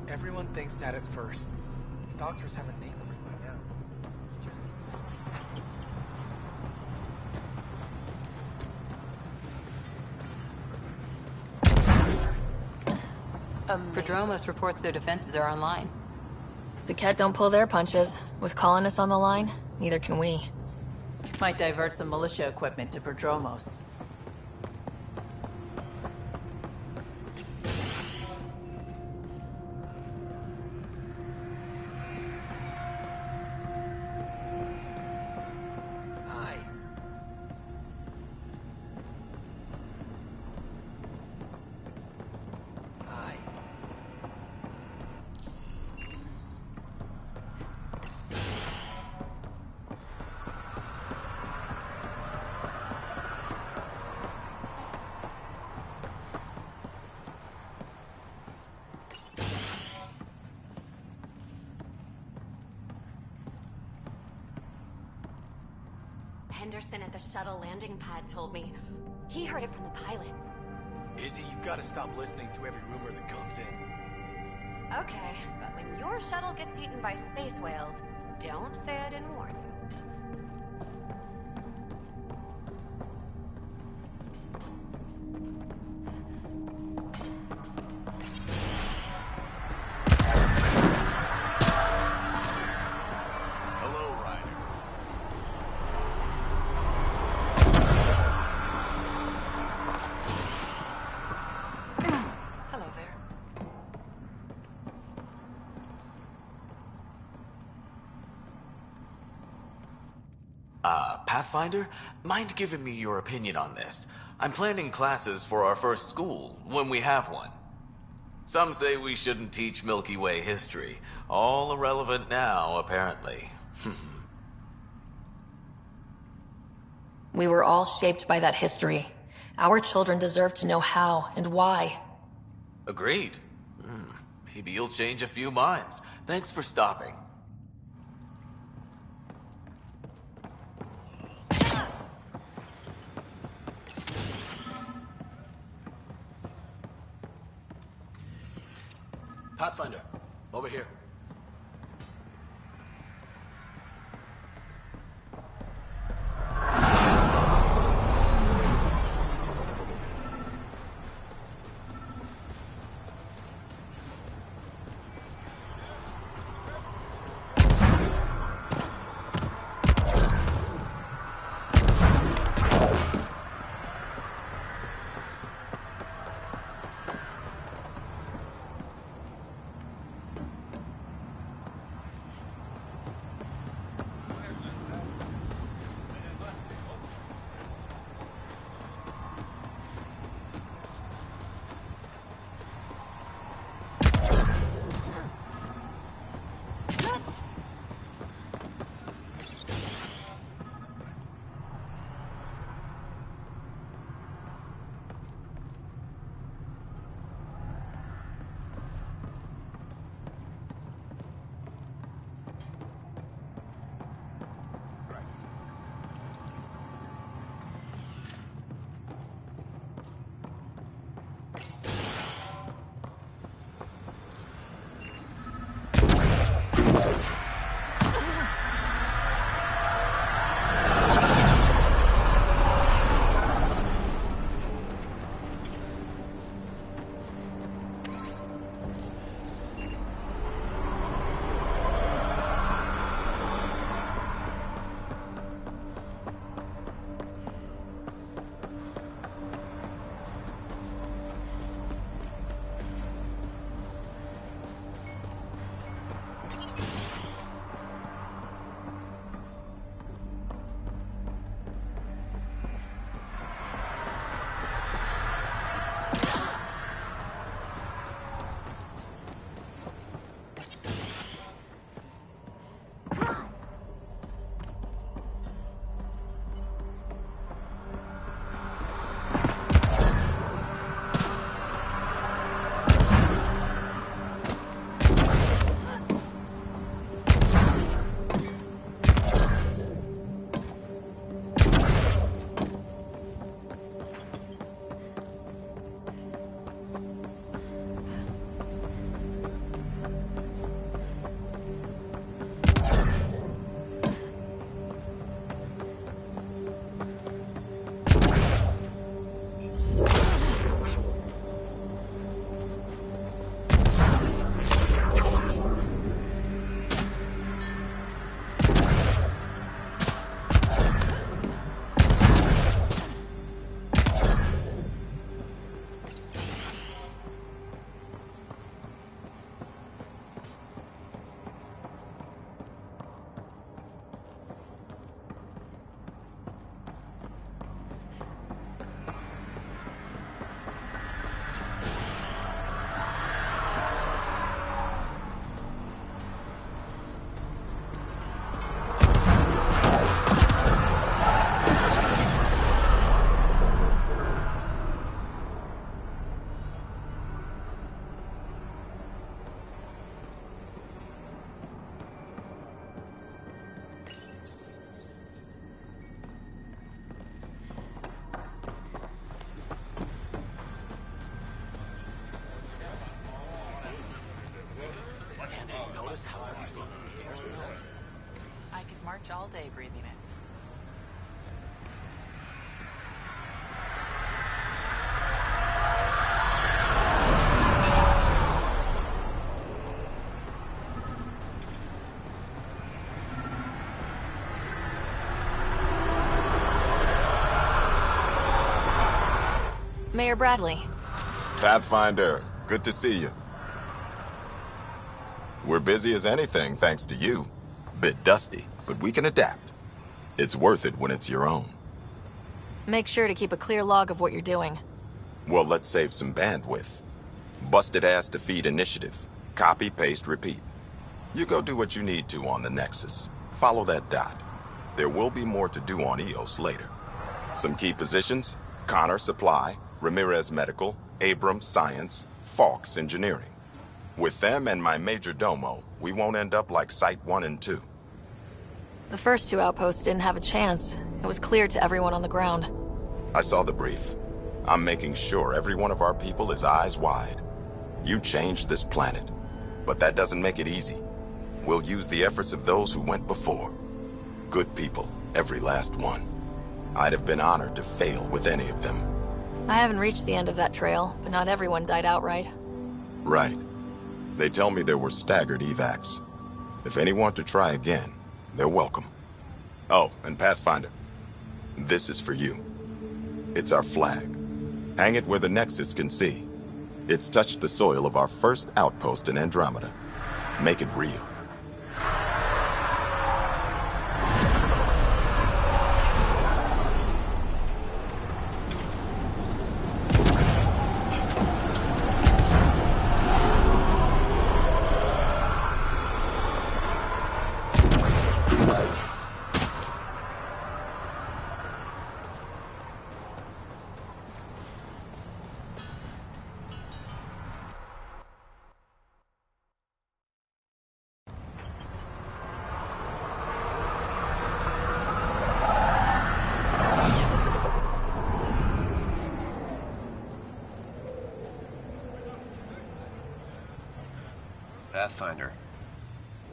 Everyone thinks that at first. The doctors have a name for it by now. Prodromos reports their defenses are online. The Ket don't pull their punches. With colonists on the line, neither can we. Might divert some militia equipment to Prodromos. Henderson at the shuttle landing pad told me. He heard it from the pilot. Izzy, you've got to stop listening to every rumor that comes in. Okay, but when your shuttle gets eaten by space whales, don't say I didn't warn you. Pathfinder, mind giving me your opinion on this? I'm planning classes for our first school, when we have one. Some say we shouldn't teach Milky Way history. All irrelevant now, apparently. We were all shaped by that history. Our children deserve to know how and why. Agreed. Maybe you'll change a few minds. Thanks for stopping. Pathfinder, over here. day breathing it. Mayor Bradley. Pathfinder, good to see you. We're busy as anything, thanks to you. Bit dusty, but we can adapt. It's worth it when it's your own. Make sure to keep a clear log of what you're doing. Well, let's save some bandwidth. Busted ass defeat initiative. Copy, paste, repeat. You go do what you need to on the Nexus. Follow that dot. There will be more to do on EOS later. Some key positions: Connor Supply, Ramirez Medical, Abrams Science, Fawkes Engineering. With them and my major domo, we won't end up like Site 1 and 2. The first two outposts didn't have a chance. It was clear to everyone on the ground. I saw the brief. I'm making sure every one of our people is eyes wide. You changed this planet, but that doesn't make it easy. We'll use the efforts of those who went before. Good people, every last one. I'd have been honored to fail with any of them. I haven't reached the end of that trail, but not everyone died outright. Right. They tell me there were staggered evacs. If any want to try again, they're welcome. Oh, and Pathfinder, this is for you. It's our flag. Hang it where the Nexus can see. It's touched the soil of our first outpost in Andromeda. Make it real.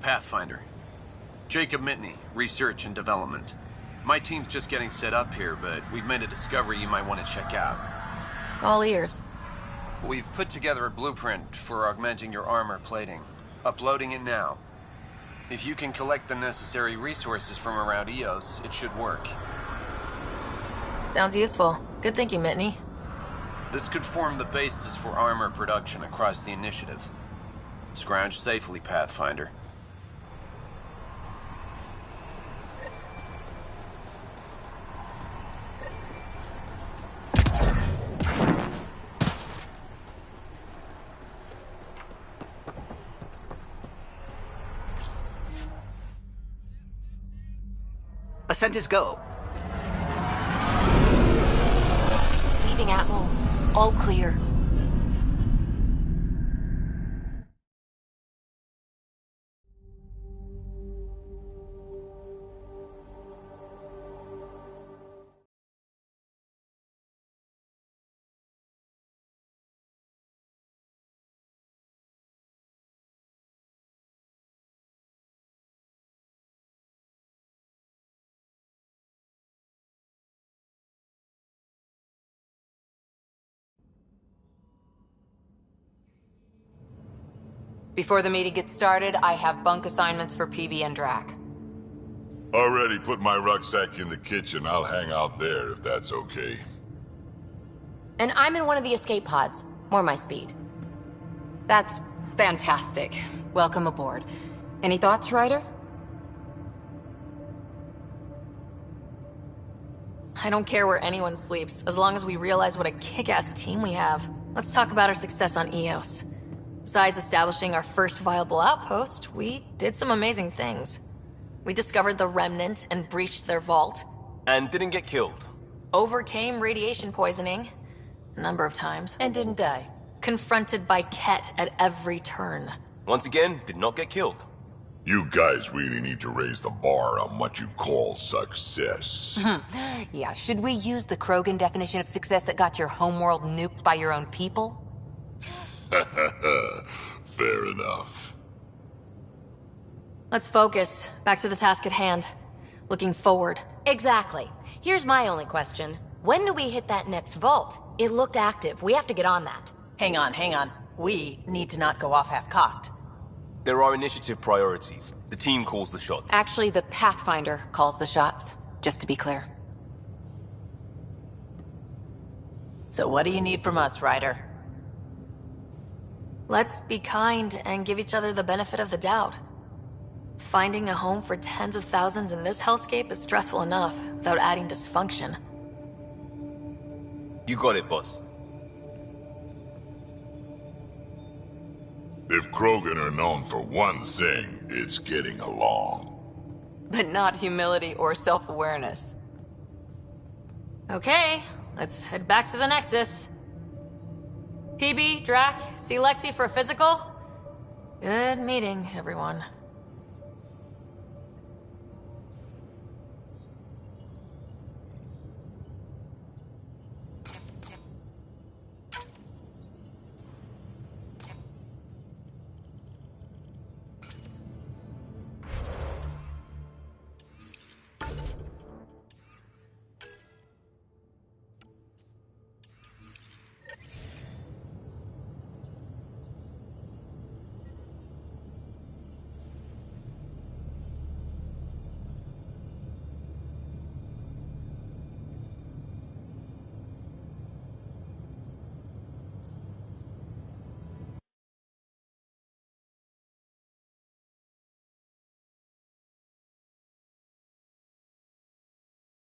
Pathfinder. Jacob Mitney, Research and Development. My team's just getting set up here, but we've made a discovery you might want to check out. All ears. We've put together a blueprint for augmenting your armor plating. Uploading it now. If you can collect the necessary resources from around EOS, it should work. Sounds useful. Good thinking, Mitney. This could form the basis for armor production across the initiative. Scrounge safely, Pathfinder. Ascent is go. Leaving Atmo. All clear. Before the meeting gets started, I have bunk assignments for PB and Drac. Already put my rucksack in the kitchen. I'll hang out there if that's okay. And I'm in one of the escape pods. More my speed. That's fantastic. Welcome aboard. Any thoughts, Ryder? I don't care where anyone sleeps, as long as we realize what a kick-ass team we have. Let's talk about our success on EOS. Besides establishing our first viable outpost, we did some amazing things. We discovered the Remnant and breached their vault. And didn't get killed. Overcame radiation poisoning. A number of times. And didn't die. Confronted by Ket at every turn. Once again, did not get killed. You guys really need to raise the bar on what you call success. Yeah, should we use the Krogan definition of success that got your homeworld nuked by your own people? Fair enough. Let's focus. Back to the task at hand. looking forward. Exactly. Here's my only question. When do we hit that next vault? It looked active. We have to get on that. Hang on. We need to not go off half-cocked. There are initiative priorities. The team calls the shots. Actually, the Pathfinder calls the shots, just to be clear. So what do you need from us, Ryder? Let's be kind and give each other the benefit of the doubt. Finding a home for tens of thousands in this hellscape is stressful enough without adding dysfunction. You got it, boss. If Krogan are known for one thing, it's getting along. But not humility or self-awareness. Okay, let's head back to the Nexus. PB, Drac, see Lexi for a physical? Good meeting, everyone.